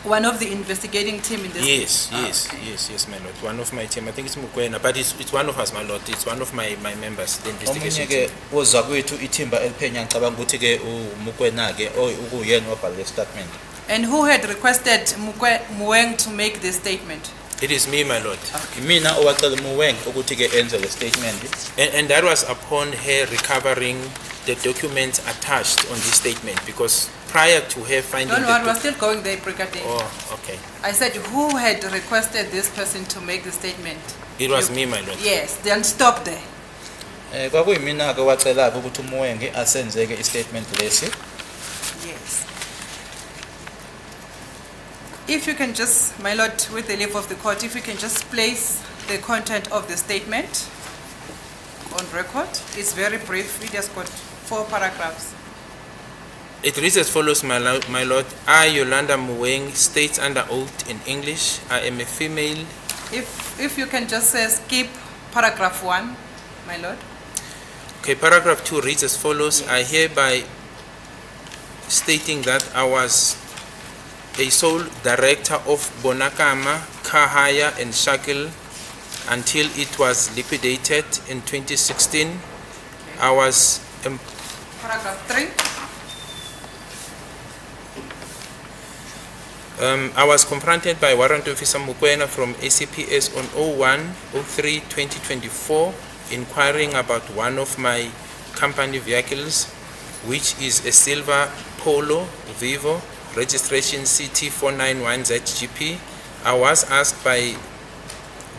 One of the investigating team in this Yes, case? yes, my lord. One of my team. I think it's Mukwena, but it's one of us, my lord. It's one of my members, the investigation Omunye ke team. woza kwethu ithimba eliphenya ngicabanga ukuthi ke umukwena ke ukuyena wabhala statement. And who had requested Muweng to make this statement? It is me, my lord. Mina owacela Muweng ukuthi ke enze le statement. And that was upon her recovering the documents attached on this statement, because prior to her finding Don't worry, we're still going there, Brigadier. Oh, okay. I said, who had requested this person to make the statement? It was me, my lord. Yes, then stop there. Kwakuyimina ke wacela ukuthi uMuweng asenze ke istatement lesi. Yes. If you can just, my lord, with the leave of the court, if you can just place the content of the statement on record. It's very brief. We just got 4 paragraphs. It reads as follows, my lord. I, Yolanda Muweng, states under oath in English, I am a female. If you can just skip paragraph 1, my lord. Okay, paragraph 2 reads as follows. I hereby stating that I was a sole director of Bonakama, Car Hire and Shackle until it was liquidated in 2016. I was... Paragraph 3. I was confronted by Warrant Officer Mukwena from ACPS on 01/03/2024, inquiring about one of my company vehicles, which is a silver Polo Vivo, registration CT491ZGP. I was asked by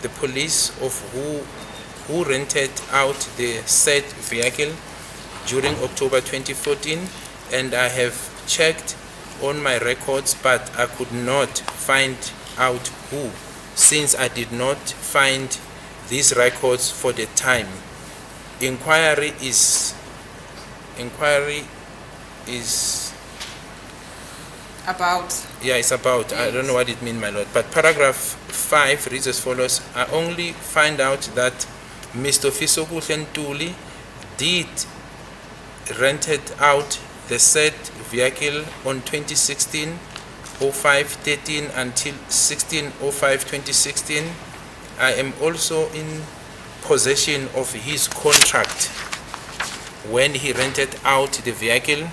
the police of who rented out the said vehicle during October 2014, and I have checked on my records, but I could not find out who, since I did not find these records for the time. Inquiry is About, yeah, it's about, I don't know what it means, my lord, but paragraph 5 reads as follows. I only find out that Mr. Fisokuhle Ntuli did rented out the said vehicle on 2016-05-13 until 16-05-2016. I am also in possession of his contract when he rented out the vehicle,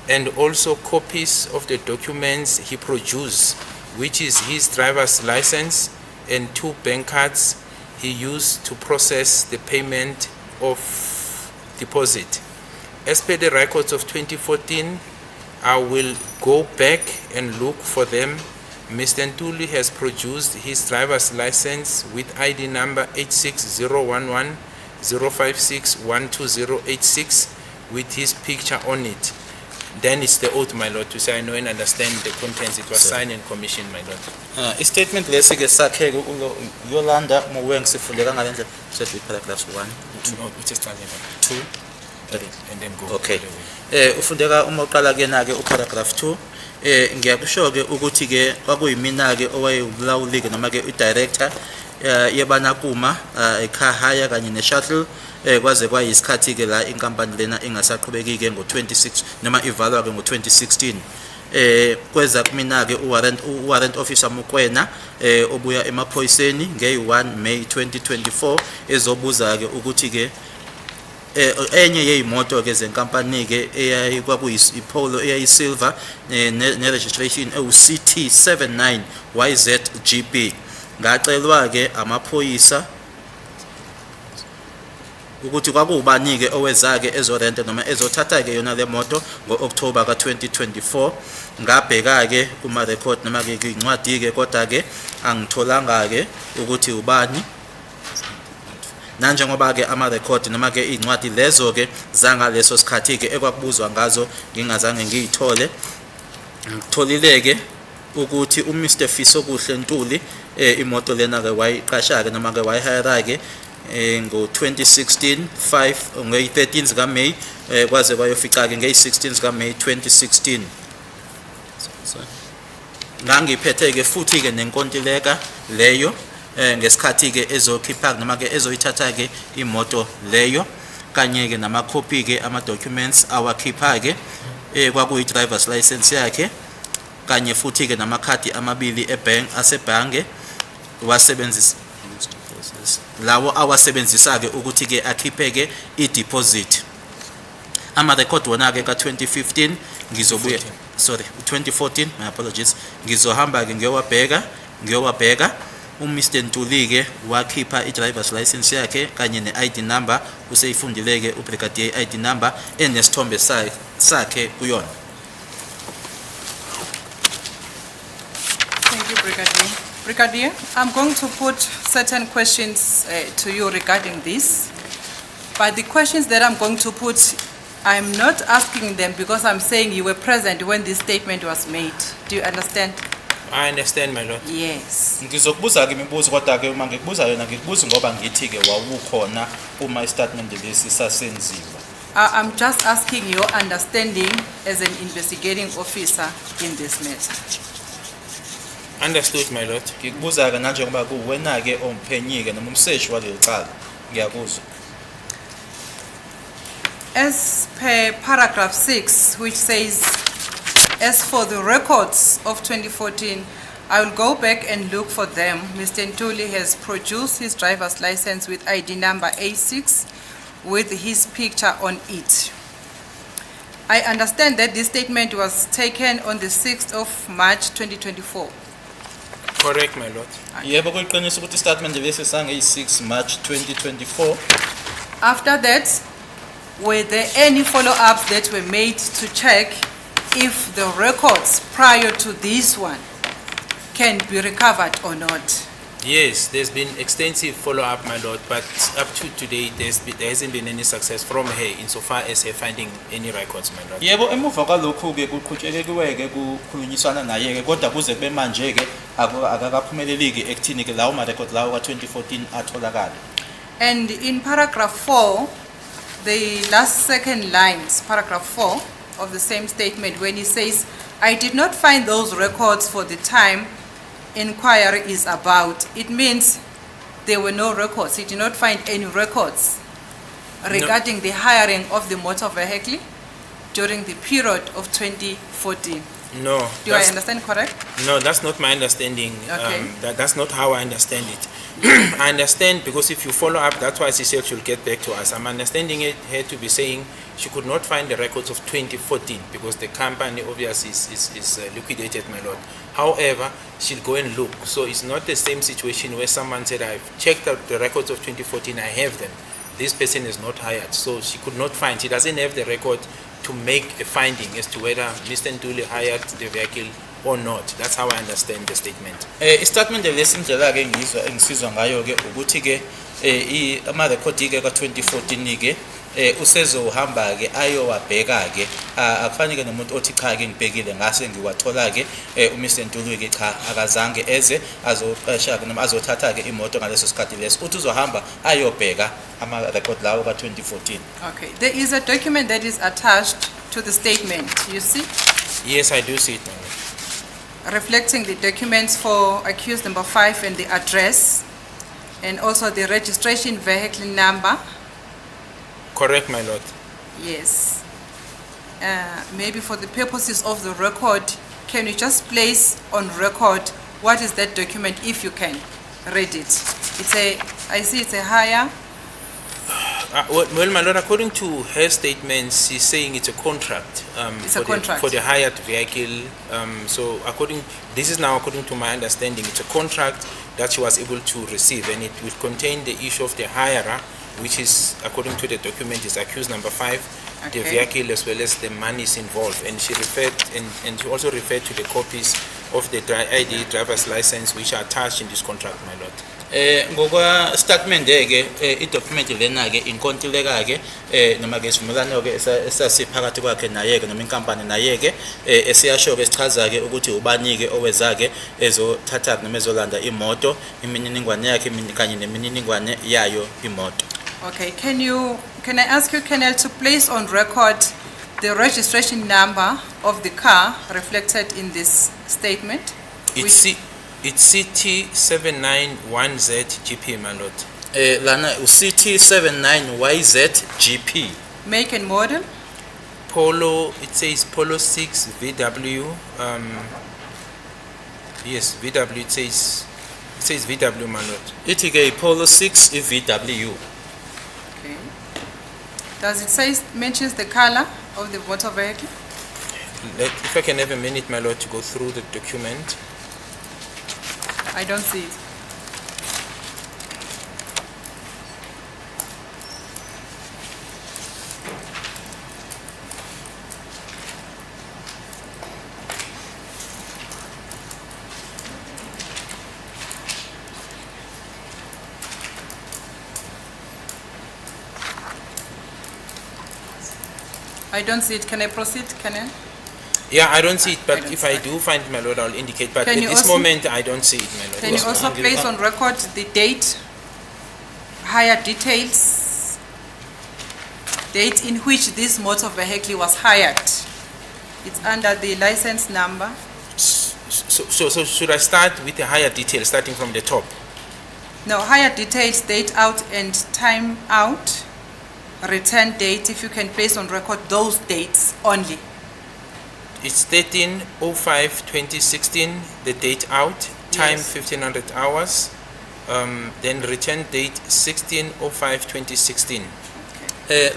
and also copies of the documents he produced, which is his driver's license and 2 bank cards he used to process the payment of deposit. As per the records of 2014, I will go back and look for them. Mr. Ntuli has produced his driver's license with ID number 86011-056-12086 with his picture on it. Then it's the oath, my lord, to say I know and understand the contents. It was signed and commissioned, my lord. I-statement lesi ke sakhe Yolanda Mowen sifundeka ngalendlela sethi paragraph 1 No, it is 2 and then go. Okay. Ufundeka uma uqala ke na ke paragraph 2 ngiyakusho ke ukuthi ke kwakuyimina ke owayebulawuli ke noma ke i-director yebanakuma ecar hire kanye ne-shuttle kwaze kwayisikhathi ke la inkampani lena ingasaqhubeki ke ngo-26 noma ivalwa ke ngo-2016 kweza kumina ke warrant officer Mukwena obuya emaphoyiseni nge-1 May 2024 ezobuza ke ukuthi ke enye yeyimoto ke zenkampani ke eyayikwakuyi-Polo eyayisilver ne-registration ewu-CT79 YZGP. Ngacelwa ke amaphoyisa ukuthi kwakuwubani ke oweza ke ezorente noma ezothatha ke yona le moto ngo-October ka-2024. Ngabheka ke kuma record noma ke incwadi ke kodwa ke angitholanga ke ukuthi ubani, nanjengoba ke ama record noma ke incwadi lezo ke zangaleso sikhathi ke ekwakubuzwa ngazo ngingazange ngiyithole. Ngitholile ke ukuthi uMr Fisokuhle Ntuli imoto lena ke wayiqasha ke noma ke wayihire ke ngo-2016 nge-13 zika May kwaze kwayofica ke nge-16 zika May 2016. Ngangiphethe ke futhi ke nenkontileka leyo ngesikhathi ke ezokhipha noma ke ezoyithatha ke imoto leyo kanye ke namakhophi ke ama-documents awakhipha ke kwakuyi driver's license yakhe kanye futhi ke namakhadi amabili asebhange wasebenzisa lawo awasebenzisa ke ukuthi ke akhiphe ke i-deposit. Ama record wona ke ka-2015 ngizobuye 2014, my apologies, ngizohamba ke ngiyowabheka uMr Ntuli ke wakhipha i-driver's license yakhe kanye ne-ID number useyifundile ke ubrigadier ID number enesithombe sakhe kuyona. thank you, Brigadier. Brigadier, I'm going to put certain questions to you regarding this, but the questions that I'm going to put, I'm not asking them because I'm saying you were present when this statement was made. Do you understand? I understand, my lord. Yes. Ngizokubuza ke imibuzo kodwa ke uma ngikubuza yona ngikubuza ngoba ngithi ke wawukhona uma i-statement lesi sasenziwa. I'm just asking your understanding as an investigating officer in this matter. Understood, my lord. Ngikubuza ke nanjengoba kuwena ke omphenyi ke noma umseshi waleli cala. Ngiyakuzwa. As per paragraph 6, which says, as for the records of 2014, I will go back and look for them. Mr. Ntuli has produced his driver's license with ID number A6 with his picture on it. I understand that this statement was taken on the 6th of March 2024. Correct, my lord. Yebo kuyiqinisa ukuthi i-statement lesi sange yi-6 March 2024. After that, were there any follow-ups that were made to check if the records prior to this one can be recovered or not? Yes, there's been extensive follow-up, my lord, but up to today, there hasn't been any success from her insofar as her finding any records, my lord. Yebo emuva kwalokhu-ke kuqhutshekiwe-ke kukhulunyiswana naye-ke kodwa kuze kube manje-ke akakaphumeleliki ekuthini-ke lawo ma-record lawo ka-2014 atholakala. And in paragraph 4, the last second lines, paragraph 4 of the same statement, when he says, I did not find those records for the time inquiry is about, it means there were no records. He did not find any records regarding the hiring of the motor vehicle during the period of 2014. No. Do I understand correct? No, that's not my understanding. Okay. That's not how I understand it. I understand because if you follow up, that's why she said she'll get back to us. I'm understanding it her to be saying she could not find the records of 2014 because the company obviously is liquidated, my lord. However, she'll go and look. So it's not the same situation where someone said, I've checked out the records of 2014, I have them. This person is not hired. So she could not find, she doesn't have the record to make a finding as to whether Mr. Ntuli hired the vehicle or not. That's how I understand the statement. Istatement lesindlela-ke engisizwa ngayo-ke ukuthi-ke ama-record-ke ka-2014-ke usezohamba-ke ayowabheka-ke akufanele nomuntu othi cha-ke ngibhekile ngase ngiwathola-ke uMr. Ntuli-ke cha akazange eze azoqesha-ke noma azothatha-ke imoto ngaleso sikhathi leso uthi uzohamba ayobheka ama-record lawo ka-2014. Okay, there is a document that is attached to the statement, you see? Yes, I do see it, my lord. Reflecting the documents for accused number 5 and the address, and also the registration vehicle number. Correct, my lord. Yes. Maybe for the purposes of the record, can you just place on record what is that document if you can read it? I see it's a hire. Well, my lord, according to her statements, she's saying it's a contract. It's a contract. For the hired vehicle. So this is now according to my understanding, it's a contract that she was able to receive, and it will contain the issue of the hirer, which is, according to the document, is accused number 5, the vehicle as well as the monies involved. And she referred, and she also referred to the copies of the ID driver's license, which are attached in this contract, my lord. Ngokwa statement-ke i-document lena-ke inkontileka-ke noma-ke isivumelwano-ke esasiphakathi kwakhe naye-ke noma inkampani naye-ke esiyasho-ke sichaza-ke ukuthi ubani-ke oweza-ke ezothatha noma ezolanda imoto imininingwane yakhe kanye nemininingwane yayo imoto. Okay, can I ask you, Colonel, to place on record the registration number of the car reflected in this statement? It's CT79YZ GP, my lord. Lana CT79YZ GP. Make and model? Polo, it says Polo 6 VW. Yes, VW, it says VW, my lord. Itige Polo 6 VW. Okay. Does it say, mentions the color of the motor vehicle? If I can have a minute, my lord, to go through the document. I don't see it. I don't see it. Can I proceed, Colonel? Yeah, I don't see it, but if I do find it, my lord, I'll indicate. But at this moment, I don't see it, my lord. Can you also place on record the date, hire details, date in which this motor vehicle was hired? It's under the license number. So should I start with the higher detail, starting from the top? No, hire details, date out and time out, return date, if you can place on record those dates only. It's 13/05/2016, the date out, time 1500 hours, then return date 16/05/2016.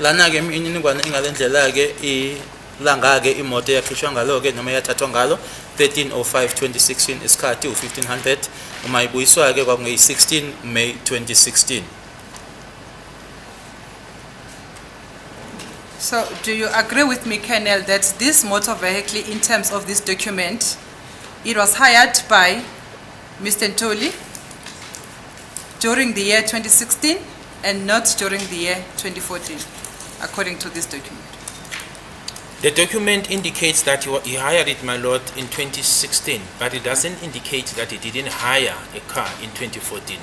Lana ke imininingwane ingalendlela ke ilanga ke imoto yakhishwa ngalo ke noma yathathwa ngalo 13/05/2016 isikhathi u1500 uma ibuyiswa ke kwakunge 16 May 2016. So do you agree with me, Colonel, that this motor vehicle, in terms of this document, it was hired by Mr. Ntuli during the year 2016 and not during the year 2014, according to this document? The document indicates that he hired it, my lord, in 2016, but it doesn't indicate that he didn't hire a car in 2014.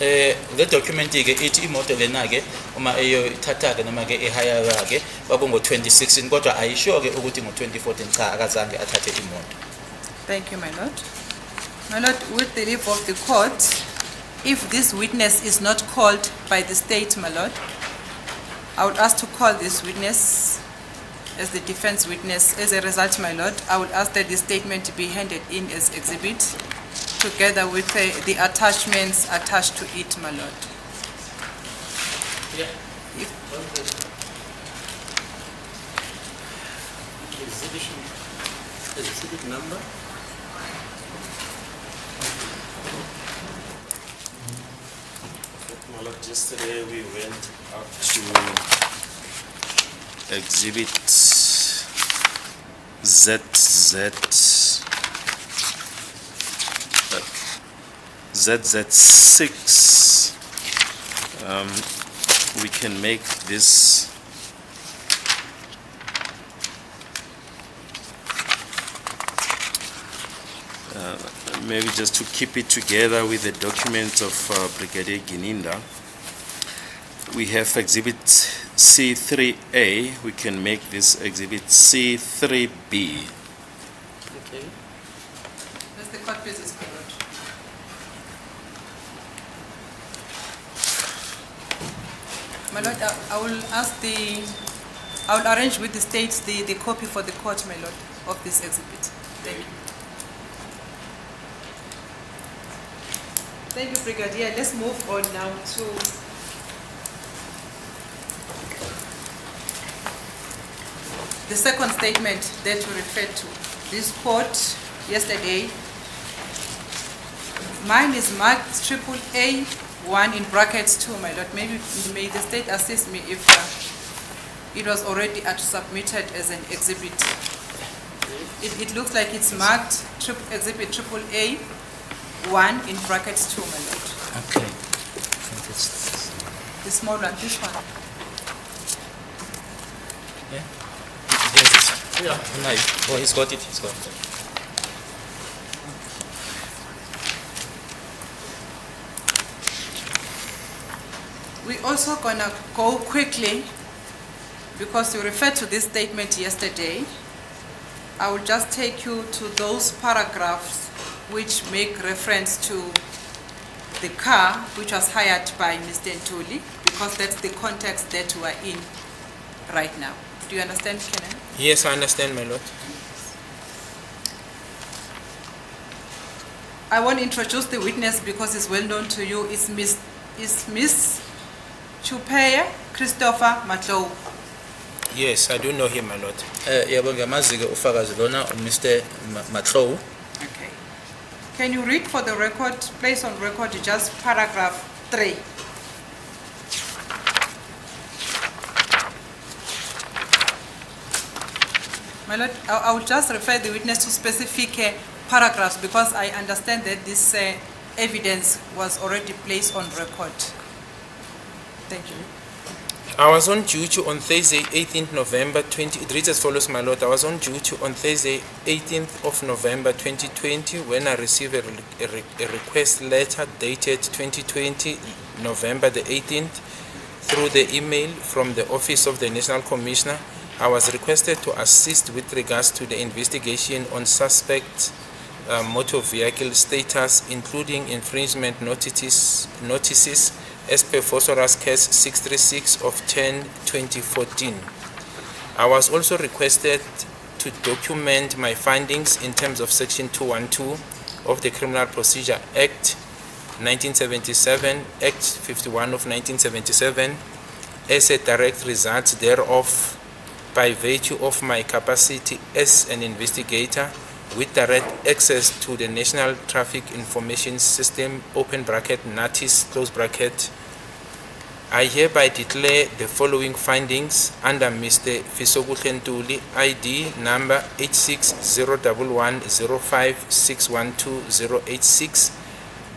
Le document ke ithi imoto lena ke uma eyothatha ke noma ke ehire ke bakungo 2016 kodwa ayisho ke ukuthi ngo 2014 cha akazange athathe imoto. Thank you, my lord. My lord, with the leave of the court, if this witness is not called by the state, my lord, I would ask to call this witness as the defense witness. As a result, my lord, I would ask that the statement be handed in as exhibit, together with the attachments attached to it, my lord. Yeah. One question. Exhibit number? Well, yesterday we went up to exhibit ZZ6. We can make this maybe just to keep it together with the document of Brigadier Gininda. We have exhibit C3A. We can make this exhibit C3B. Okay. That's the court business, my lord. My lord, I will arrange with the state the copy for the court, my lord, of this exhibit. Thank you. Thank you, Brigadier. Let's move on now to the second statement that you referred to. This court yesterday, mine is marked AAA1 in brackets 2, my lord. Maybe may the state assist me if it was already submitted as an exhibit. It looks like it's marked exhibit AAA1 in brackets 2, my lord. Okay. The small one, this one. Yeah. Yeah. Nice. Oh, he's got it. He's got it. We're also gonna go quickly because you referred to this statement yesterday. I will just take you to those paragraphs which make reference to the car which was hired by Mr. Ntuli, because that's the context that we are in right now. Do you understand, Kenan? Yes, I understand, my lord. I want to introduce the witness because it's well known to you. It's Miss Chupeya Christopher Matlow. Yes, I do know him, my lord. Yebo ngiyamazi ke ufakazi lona Mr. Matlow. Okay. Can you read for the record, place on record, just paragraph 3? My lord, I will just refer the witness to specific paragraphs because I understand that this evidence was already placed on record. Thank you. I was on duty on Thursday, 18th November 20. It reads as follows, my lord. I was on duty on Thursday, 18th of November 2020, when I received a request letter dated 2020, November the 18th, through the email from the Office of the National Commissioner. I was requested to assist with regards to the investigation on suspect motor vehicle status, including infringement notices as per Phosphorus Case 636 of 10/2014. I was also requested to document my findings in terms of Section 212 of the Criminal Procedure Act 1977, Act 51 of 1977, as a direct result thereof, by virtue of my capacity as an investigator with direct access to the National Traffic Information System, open bracket, NATIS, close bracket, I hereby declare the following findings under Mr. Fisokuhle Ntuli, ID number 8601105612086,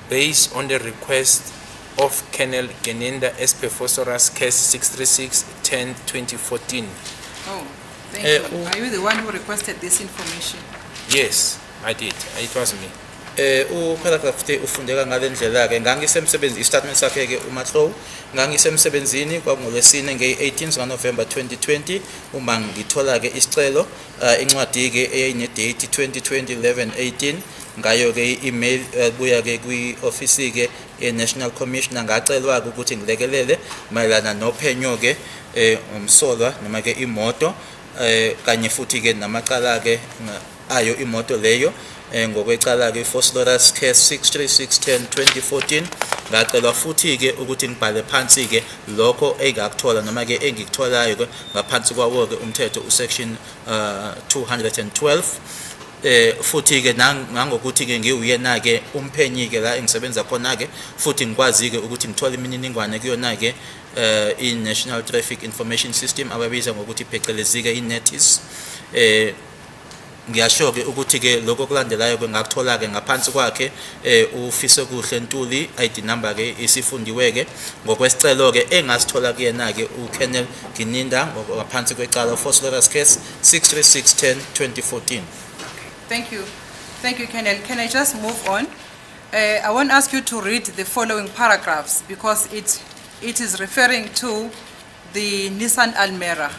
based on the request of Colonel Gininda as per Phosphorus case 636-10-2014. Oh, thank you. Are you the one who requested this information? Yes, I did. It was me. Paragraph 3 ufundeka ngalendlela ke ngangisemsebenzi statement sakhe ke uMahlow ngangisemsebenzini kwangolwesine nge-18 November 2020 uma ngithola ke isicelo incwadi ke eyine date 2020-11-18 ngayo ke email buya ke kwi-office ke National Commissioner ngacelwa ukuthi ngilekelele mayelana nophenyo ke umsolwa noma ke imoto kanye futhi ke namacala ke ayo imoto leyo ngokwecala ke Phosphorus case 636-10-2014 ngacelwa futhi ke ukuthi ngibhale phansi ke lokho engakuthola noma ke engikutholayo ke ngaphansi kwawo ke umthetho usection 212 futhi ke nangokuthi ke ngiwuyena ke umphenyi ke la engisebenza khona ke futhi ngikwazi ke ukuthi ngithola imininingwane kuyona ke i-National Traffic Information System ababiza ngokuthi phecelezi ke i-NETIS ngiyasho ke ukuthi ke lokho kulandelayo ke ngakuthola ke ngaphansi kwakhe uFisokuhle Ntuli ID number ke isifundiwe ke ngokwesicelo ke engasithola kuyena ke uColonel Gininda ngaphansi kwecala Phosphorus case 636-10-2014. Thank you. Thank you, Colonel. Can I just move on? I want to ask you to read the following paragraphs because it is referring to the Nissan Almera.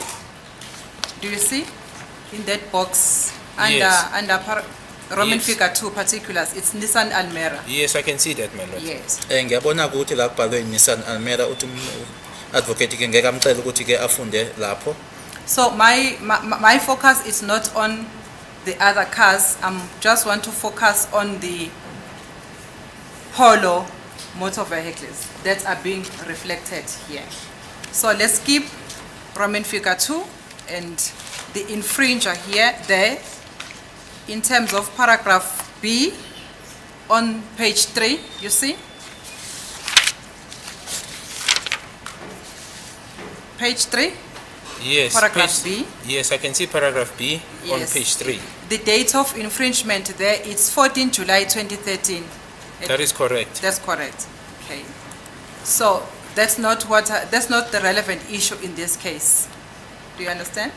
Do you see in that box under Yes. Roman Yes. figure 2 particulars? It's Nissan Almera. Yes, I can see that, my lord. Yes. Ngiyabona ukuthi la kubhalwe Nissan Almera uthi advocate ke ngeke amcela ukuthi ke afunde lapho. So my focus is not on the other cars. Just want to focus on the Polo motor vehicles that are being reflected here. So let's keep Roman figure 2 and the infringer there in terms of paragraph B on page 3, you see? Page 3? Yes. Paragraph page- B. Yes, I can see paragraph B on Yes. page 3. The date of infringement there is 14 July 2013. That is correct. That's correct. Okay. So that's not the relevant issue in this case. Do you understand?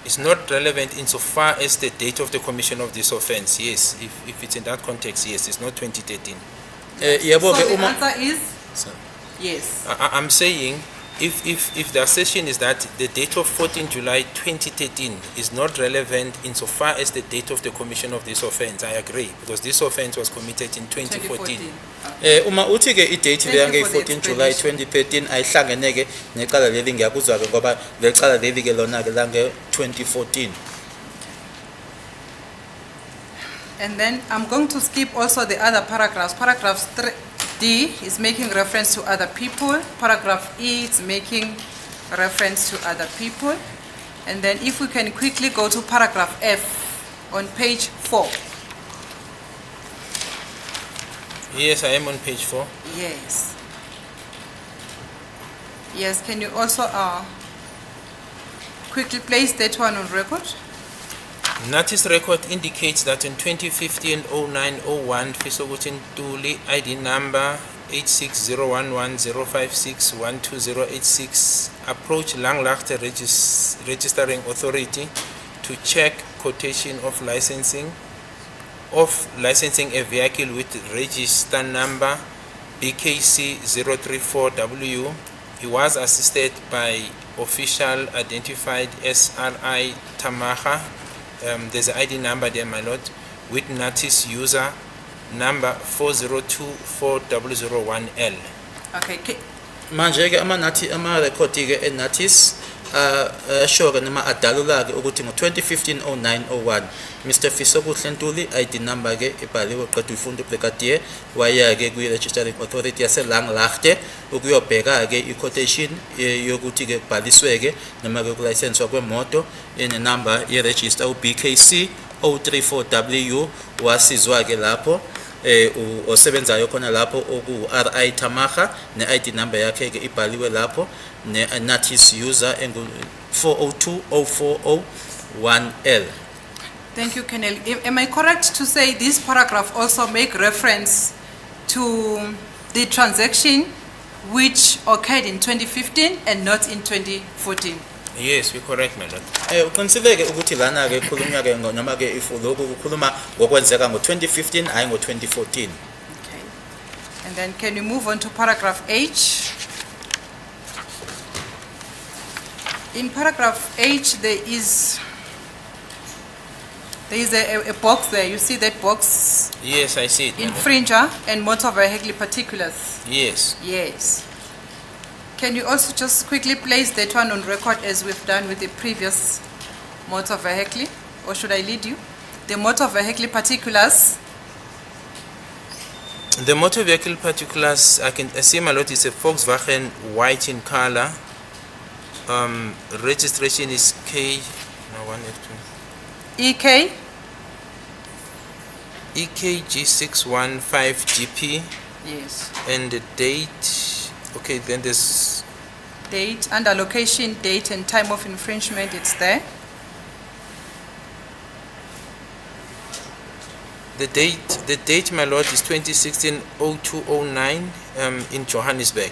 It's not relevant insofar as the date of the commission of this offense. Yes, if it's in that context, yes, it's not 2013. Yebo So ke the uma answer is So- yes. I'm saying if the assertion is that the date of 14 July 2013 is not relevant insofar as the date of the commission of this offense, I agree, because this offense was committed in 2014. 2014. uma uthi ke i-date Thank leya you for the nge-14 July explanation. 2013 ayihlangene ke necala leli ngiyakuzwa ke ngoba lecala leli ke lona ke la nge-2014. And then I'm going to skip also the other paragraphs. Paragraph D is making reference to other people. Paragraph E is making reference to other people. And then if we can quickly go to paragraph F on page 4. Yes, I am on page 4. Yes. Yes, can you also quickly place that one on record? Natis record indicates that in 2015-09-01, Fisokuhle Ntuli, ID number 8601105612086, approached Langlaagte Registering Authority to check quotation of licensing a vehicle with register number BKC 034W. He was assisted by official identified SRI Tamaha. There's an ID number there, my lord, with notice user number 4024001L. Okay. Manje ke ama-record ke e-notice asho ke noma adalula ke ukuthi ngo-2015-09-01 Mr. Fisokuhle Ntuli ID number ke ibhaliwe qeda uyifundo brigadier waya ke kwi-registering authority yaselanglaagte ukuyobheka ke i-quotation yokuthi ke kubhaliswe ke noma ke kulayisenswa kwemoto enenumber ye-register u-BKC 034W wasizwa ke lapho osebenzayo khona lapho oku RI Tamaga ne-ID number yakhe ke ibhaliwe lapho nathi user engu 4020401L. Thank you, Colonel. Am I correct to say this paragraph also make reference to the transaction which occurred in 2015 and not in 2014? Yes, we're correct, my lord. Uqiniseke ukuthi lana ke khulunywa ke noma ke if lokho kukhuluma ngokwenzeka ngo2015 hayi ngo2014. Okay. And then can you move on to paragraph H? In paragraph H, there is a box there. You see that box? Yes, I see it, my lord. Infringer and motor vehicle particulars. Yes. Yes. Can you also just quickly place that one on record as we've done with the previous motor vehicle? Or should I lead you? The motor vehicle particulars. The motor vehicle particulars, I see, my lord, is a Volkswagen white in color. Registration is K. No, 182. EK. EKG615GP. Yes. And the date. Okay, then there's Date, under location, date and time of infringement, it's there. the date, my lord, is 2016-0209 in Johannesburg,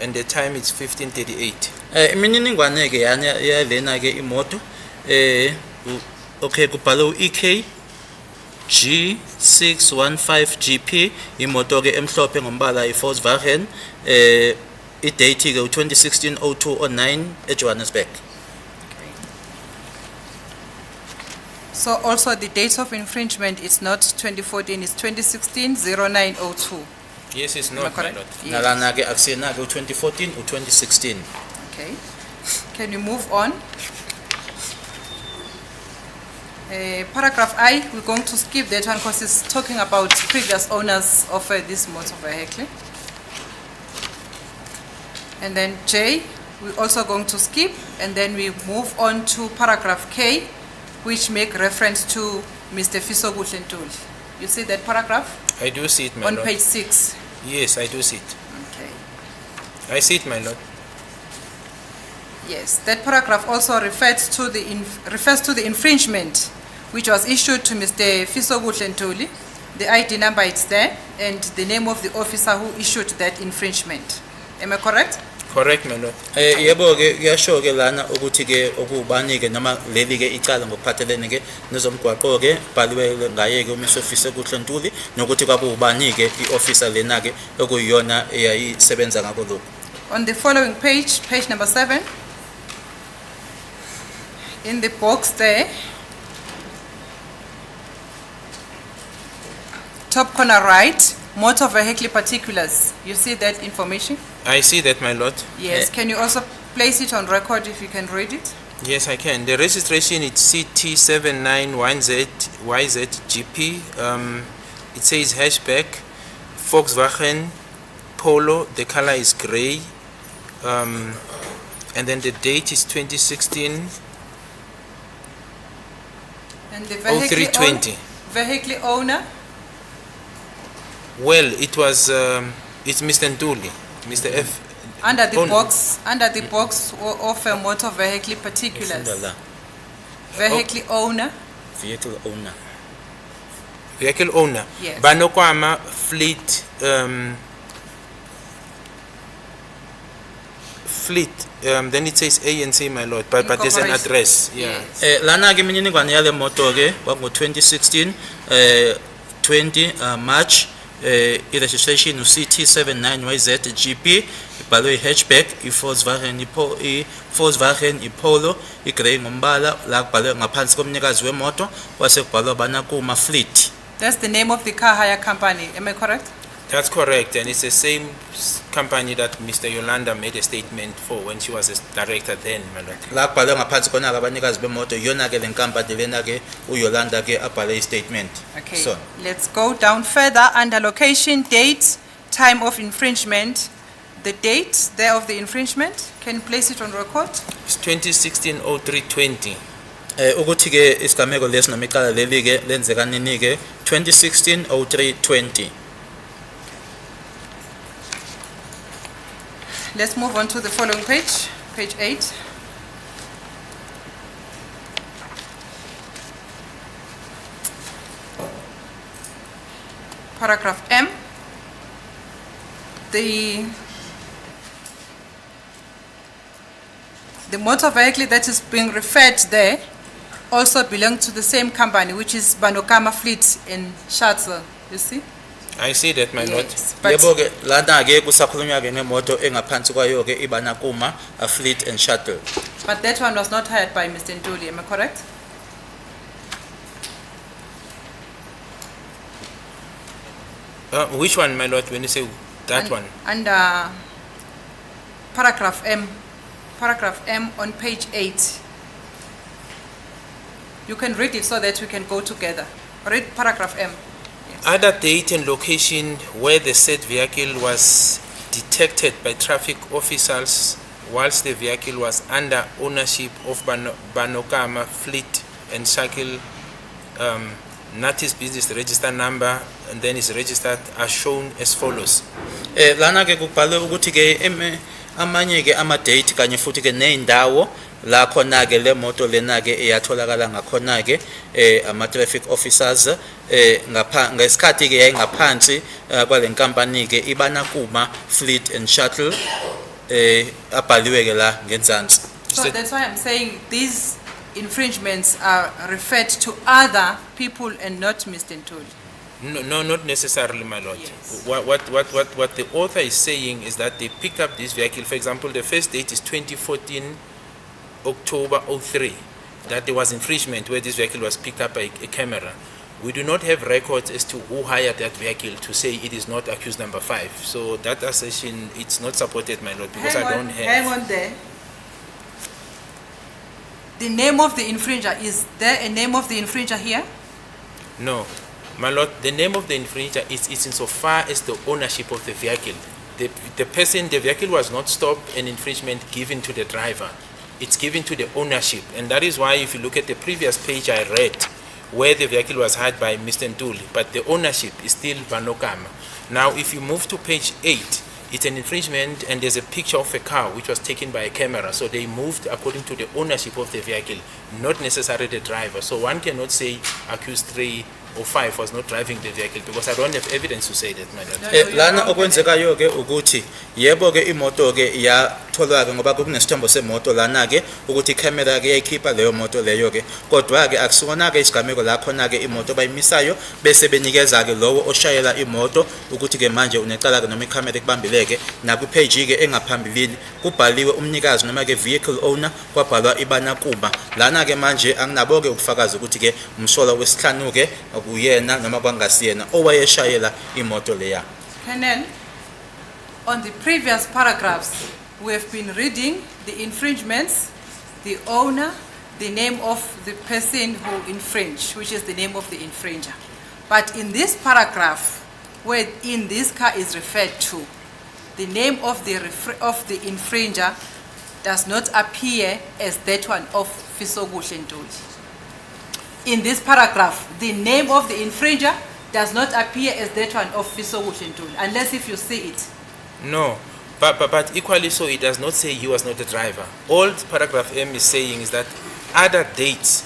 and the time is 15:38. Imininingwane ke yana ya lena ke imoto okay kubhalwe EK G615GP imoto ke emhlophe ngombala iVolkswagen idate ke 2016-0209 eJohannesburg. So also the date of infringement is not 2014, it's 2016-0902. Yes, it's Am I not, my correct? lord. Yes. Nalana ke akusena ke 2014 or 2016. Okay. Can you move on? Paragraph I, we're going to skip that one because it's talking about previous owners of this motor vehicle. And then J, we're also going to skip, and then we move on to paragraph K, which make reference to Mr. Fiso Gutlentuli. You see that paragraph? I do see it, my On lord. page 6. Yes, I do see it. Okay. I see it, my lord. Yes, that paragraph also refers to the infringement which was issued to Mr. Fiso Gutlentuli. The ID number is there, and the name of the officer who issued that infringement. Am I correct? Correct, my lord. Yebo ke kuyasho ke lana ukuthi ke okubani ke noma leli ke icala ngokuphathelene ke nezomgwaqo ke bhaliwe ngaye ke uMr. Fiso Gutlentuli nokuthi kwakubani ke iofficer lena ke okuyiyona eyayisebenza ngako lokho. On the following page, page number 7, in the box there, top corner right, motor vehicle particulars. You see that information? I see that, my lord. Yes. Can you also place it on record if you can read it? Yes, I can. The registration is CT79YZGP. It says hatchback, Volkswagen Polo. The color is gray. And then the date is 2016. And the 0320. vehicle owner? Well, it was it's Mr. Ntuli, Mr. F. Under the Owner. box of a motor vehicle particulars. Ufunda la, Vehicle owner? vehicle owner. Vehicle owner. Yes. Banokwama fleet then it says ANC, my lord, but there's an Incorporation. address. Yeah. Yes. Lana ke imininingwane yale moto ke wango 2016 20 March i-registration CT79YZGP ibhalwe hatchback i-Volkswagen Polo i-grey ngombala la kubhalwe ngaphansi komnikazi wemoto wase kubhalwa bana kuma fleet. That's the name of the car hire company. Am I correct? That's correct, and it's the same company that Mr. Yolanda made a statement for when she was a director then, my lord. La kubhalwe ngaphansi kona abanikazi bemoto yona ke lenkampani lena ke uYolanda ke abhale statement. Okay. So Let's go down further under location, date, time of infringement. The date there of the infringement, can you place it on record? It's 2016-0320. Ukuthi ke isigameko lesi noma icala leli ke lenzeka nini ke 2016-03-20. Let's move on to the following page, page 8. Paragraph M. The motor vehicle that is being referred there also belongs to the same company, which is Banokama Fleet and Shuttle, you see? I see that, my lord. Yes, but Yebo ke lana ke kusakhulunywa ke nemoto engaphansi kwayo ke iBanakuma a Fleet and Shuttle. that one was not hired by Mr. Ntuli, am I correct? Which one, my lord, when you say that one? Under paragraph M on page 8. You can read it so that we can go together. Read paragraph M. Other date and location where the said vehicle was detected by traffic officers whilst the vehicle was under ownership of Banokama Fleet and Shuttle, Natis business register number, and then is registered as shown as follows. Lana ke kubhalwe ukuthi ke amanye ke ama date kanye futhi ke neindawo la khona ke le moto lena ke eyatholakala ngakhona ke ama traffic officers ngesikhathi ke yayingaphansi kwale nkampani ke iBanakuma Fleet and Shuttle abhaliwe ke la ngenzansi. So that's why I'm saying these infringements are referred to other people and not Mr. Ntuli. No, not necessarily, my lord. Yes. What the author is saying is that they picked up this vehicle. For example, the first date is 2014 October 03. That there was infringement where this vehicle was picked up by a camera. We do not have records as to who hired that vehicle to say it is not accused number 5. So that assertion, it's not supported, my lord, because I don't have. Hang on there. The name of the infringer, is there a name of the infringer here? No. My lord, the name of the infringer is insofar as the ownership of the vehicle. The vehicle was not stopped and infringement given to the driver. It's given to the ownership. And that is why if you look at the previous page I read, where the vehicle was hired by Mr. Ntuli, but the ownership is still Banokama. Now, if you move to page 8, it's an infringement and there's a picture of a car which was taken by a camera. So they moved according to the ownership of the vehicle, not necessarily the driver. So one cannot say accused 3 or 5 was not driving the vehicle because I don't have evidence to say that, madam. Lana okwenzekayo ke ukuthi yebo ke imoto ke iyatholwa ke ngoba kunesithombo semoto lana ke ukuthi camera ke yayikhipha leyo moto leyo ke kodwa ke akusona ke isigameko la khona ke imoto bayimisayo bese benikeza ke lowo oshayela imoto ukuthi ke manje unecala ke noma icamera ekubambileke na ku page ke engaphambilini kubhaliwe umnikazi noma ke vehicle owner kwabhalwa iBanakuma lana ke manje anginabo ke ubufakazi ukuthi ke umsola wesihlanu ke uyena noma kwangasiyena owayeshayela imoto leya. Colonel, on the previous paragraphs, we have been reading the infringements, the owner, the name of the person who infringed, which is the name of the infringer. But in this paragraph, where in this car is referred to, the name of the infringer does not appear as that one of Fisoguhle Ntuli. In this paragraph, the name of the infringer does not appear as that one of Fisoguhle Ntuli, unless if you see it. No, but equally so, it does not say he was not the driver. All paragraph M is saying is that other dates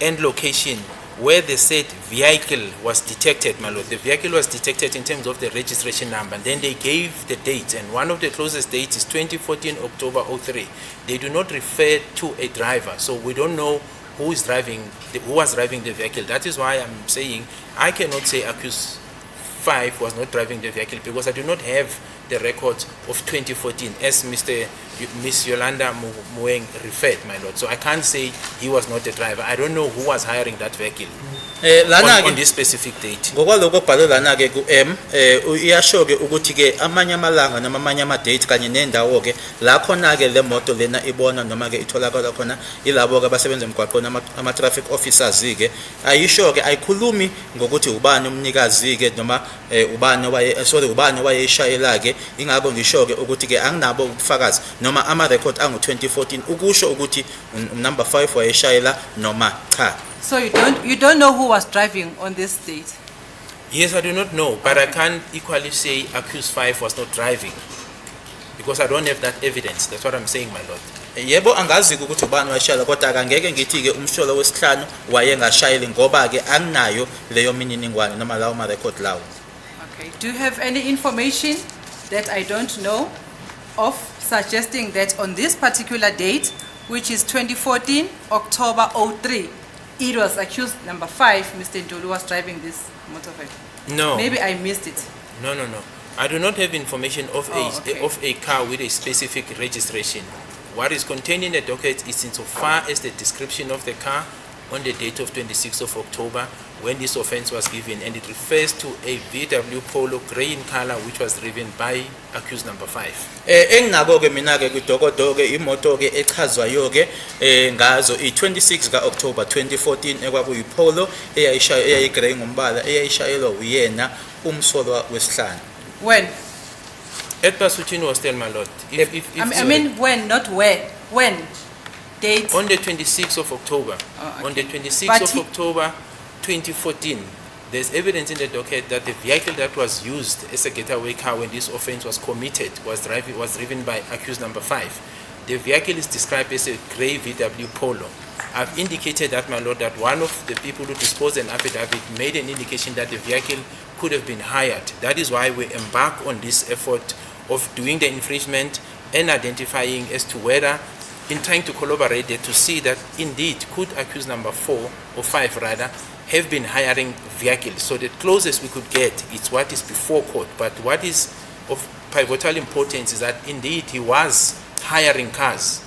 and location where the said vehicle was detected, my lord. The vehicle was detected in terms of the registration number, and then they gave the date, and one of the closest dates is 2014 October 03. They do not refer to a driver, so we don't know who was driving the vehicle. That is why I'm saying I cannot say accused 5 was not driving the vehicle because I do not have the record of 2014 as Miss Yolanda Mueng referred, my lord. So I can't say he was not the driver. I don't know who was hiring that vehicle. lana on this specific date. ngokwaloko okubhalwe lana ke ku M iyasho ke ukuthi ke amanye amalanga noma amanye ama date kanye nendawo ke la khona ke le moto lena ibona noma ke itholakala khona ilabo ke abasebenza emgwaqweni ama traffic officers ke ayisho ke ayikhulumi ngokuthi ubani umnikazi ke noma ubani wayeshayela ke ingakho ngisho ke ukuthi ke anginabo ubufakazi noma ama record angu 2014 ukusho ukuthi number 5 wayeshayela noma cha. So you don't know who was driving on this date? Yes, I do not know, but I can't equally say accused 5 was not driving because I don't have that evidence. That's what I'm saying, my lord. Yebo angazi ukuthi ubani washayela kodwa akangeke ngithi ke umsholo wesihlanu wayengashayeli ngoba ke anginayo leyo mininingwane noma lawo ma record lawo. Okay. Do you have any information that I don't know of suggesting that on this particular date, which is 2014 October 03, it was accused number 5, Mr. Ntuli was driving this motorcycle? No. Maybe I missed it. No. I do not have information of okay. of a car with a specific registration. What is contained in the docket is insofar as the description of the car on the date of 26th of October when this offense was given, and it refers to a VW Polo grey in color which was driven by accused number 5. Enginako ke mina ke kwidokodo ke imoto ke echazwayo ke ngazo i26 ka October 2014 ekwakuyi Polo eyayigrey ngombala eyayishayelwa uyena umsolwa wesihlanu. When? At Basutin was still, my lord. I mean when, not where. When? Date? On the 26th of October. Oh, okay. On the 26th But of October 2014, there's evidence in the docket that the vehicle that was used as a getaway car when this offense was committed was driven by accused number 5. The vehicle is described as a grey VW Polo. I've indicated that, my lord, that one of the people who disposed an affidavit made an indication that the vehicle could have been hired. That is why we embark on this effort of doing the infringement and identifying as to whether, in trying to collaborate there to see that indeed could accused number 4 or 5 rather have been hiring vehicles. So the closest we could get is what is before court, but what is of pivotal importance is that indeed he was hiring cars.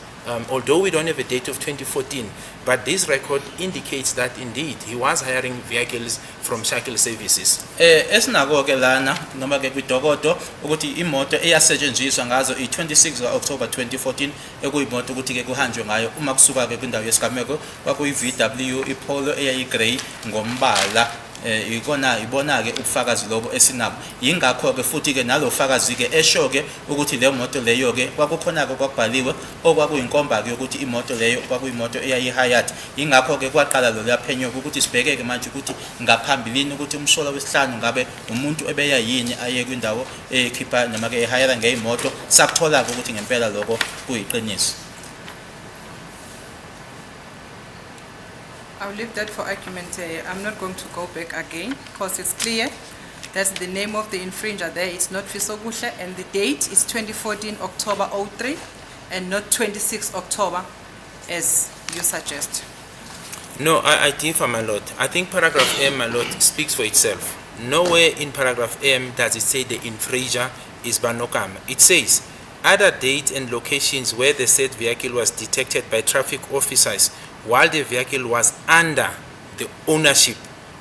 Although we don't have a date of 2014, but this record indicates that indeed he was hiring vehicles from Shuttle Services. Esinako ke lana noma ke kwidokodo ukuthi imoto eyasetshenziswa ngazo i26 ka October 2014 ekuyimoto ukuthi ke kuhanjwe ngayo uma kusuka ke kwindawo yesigameko kwakuyi VW iPolo eyayigrey ngombala ibona ke ubufakazi lobo esinabo yingakho ke futhi ke nalofakazi ke esho ke ukuthi le moto leyo ke kwakukhona ke kwabhaliwe okwakuyinkomba ke ukuthi imoto leyo kwakuyimoto eyayihired yingakho ke kwaqala lo laphenyo ukuthi sibheke ke manje ukuthi ngaphambilini ukuthi umsholo wesihlanu ngabe umuntu ebeya yini aye kwindawo ekhipha noma ke ehire ngeimoto sakuthola ukuthi ngempela lokho kuyiqiniso. I'll leave that for argument. I'm not going to go back again because it's clear that's the name of the infringer there. It's not Fisoguhle, and the date is 2014 October 03 and not 26 October as you suggest. No, I differ, my lord. I think paragraph M, my lord, speaks for itself. Nowhere in paragraph M does it say the infringer is Banokam. It says other dates and locations where the said vehicle was detected by traffic officers while the vehicle was under the ownership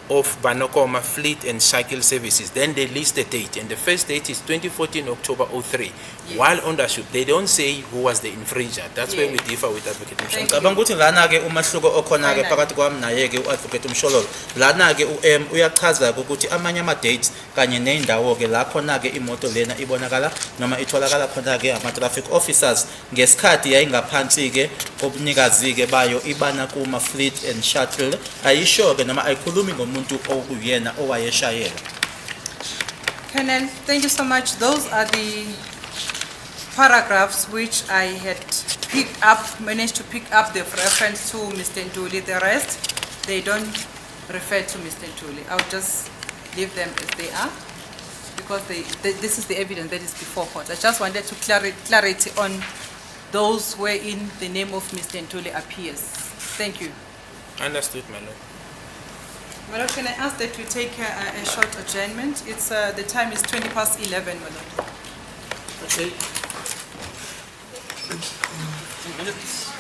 of Banokoma Fleet and Cycle Services. Then they list the date, and the first date is 2014 October 03. Yeah. While ownership, they don't say who was the infringer. That's where we differ with Advocate Mshololo. Ngicabanga ukuthi lana ke umahluko okhona ke phakathi kwami naye ke uAdvocate Mshololo lana ke uM uyachaza ukuthi amanye ama dates kanye nendawo ke la khona ke imoto lena ibonakala noma itholakala khona ke ama traffic officers ngesikhathi yayingaphansi ke obunikazi ke bayo ibana kuma Fleet and Shuttle ayisho ke noma ayikhulumi ngomuntu okuyena owayeshayela. Colonel, thank you so much. Those are the paragraphs which I had managed to pick up the reference to Mr. Ntuli. The rest, they don't refer to Mr. Ntuli. I'll just leave them as they are because this is the evidence that is before court. I just wanted to clarity on those wherein the name of Mr. Ntuli appears. Thank you. Understood, my lord. My lord, can I ask that we take a short adjournment? It's the time is 11:20, my lord. Okay. 2 minutes.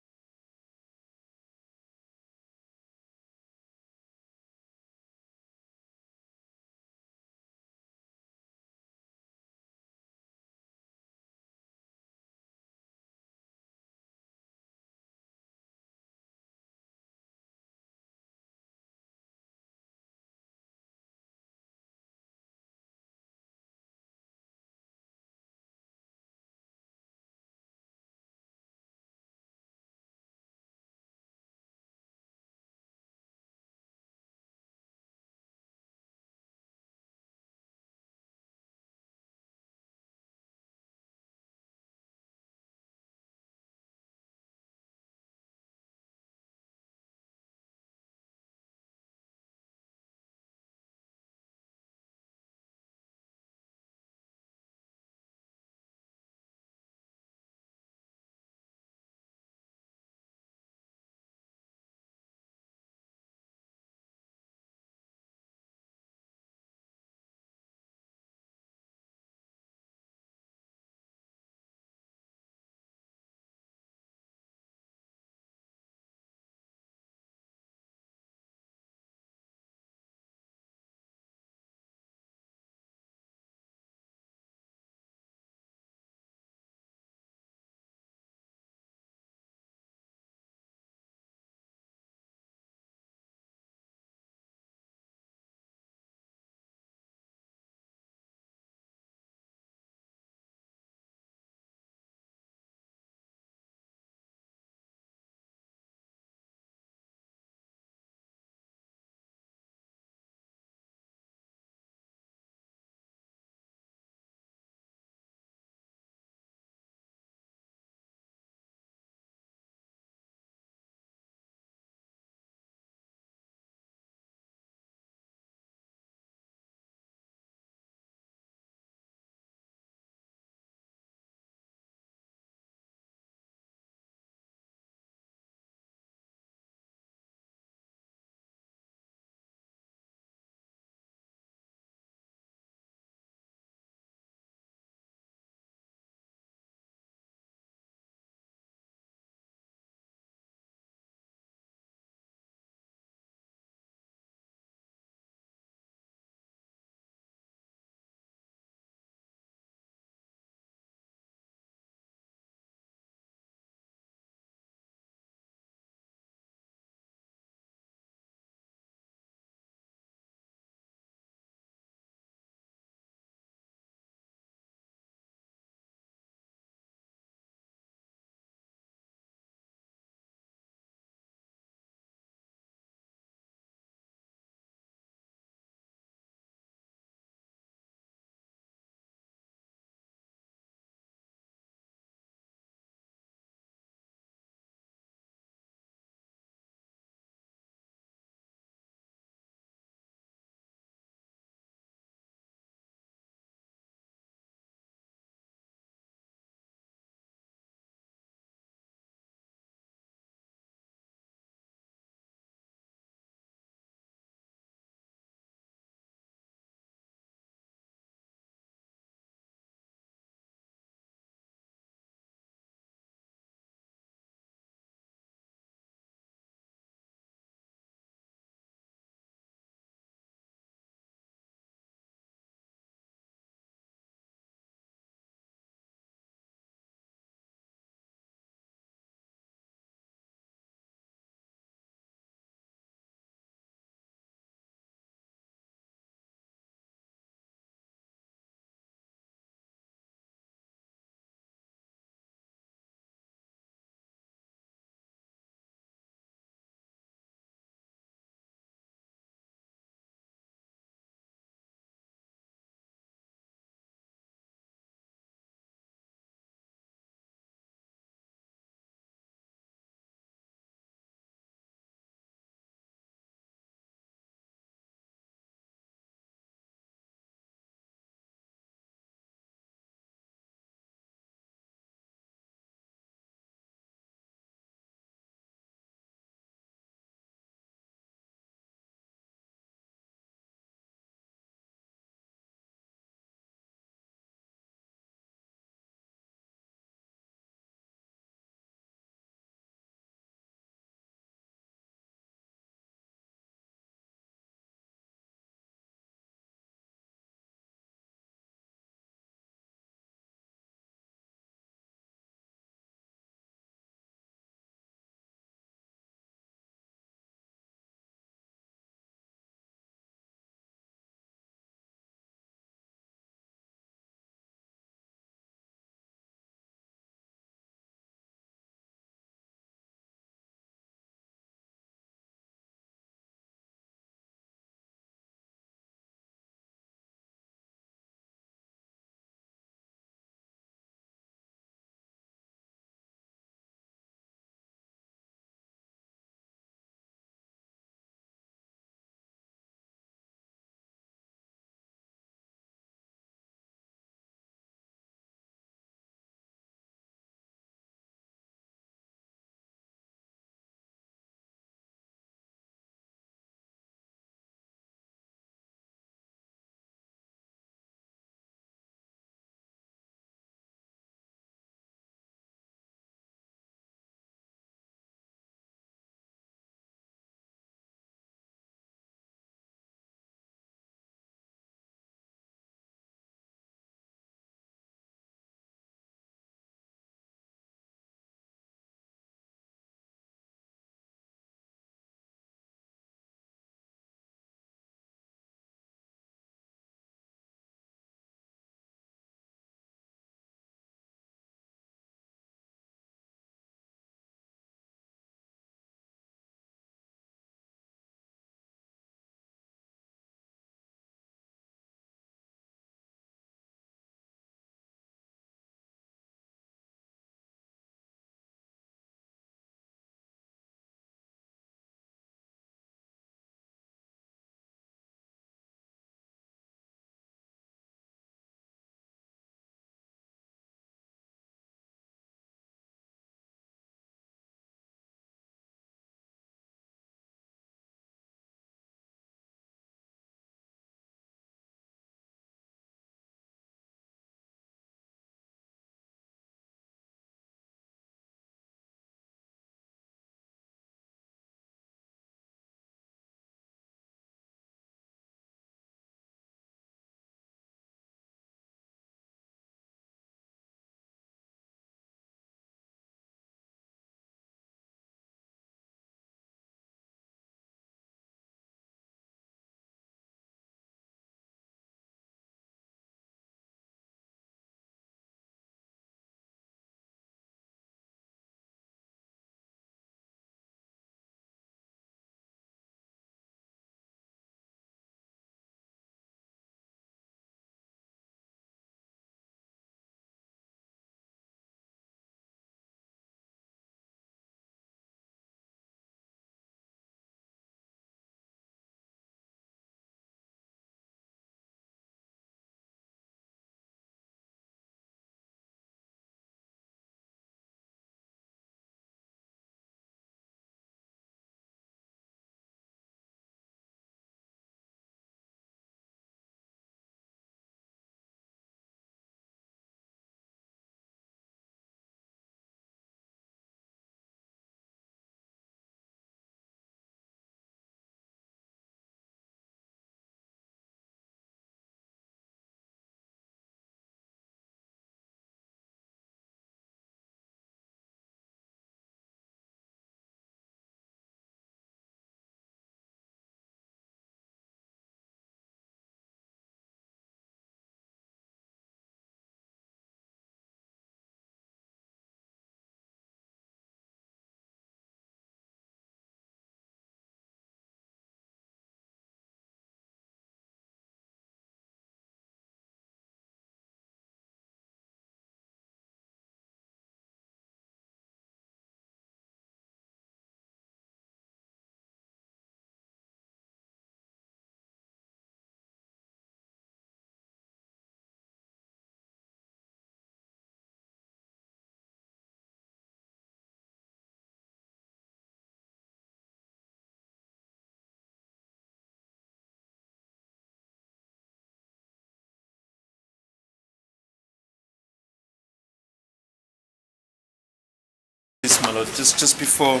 my lord, just before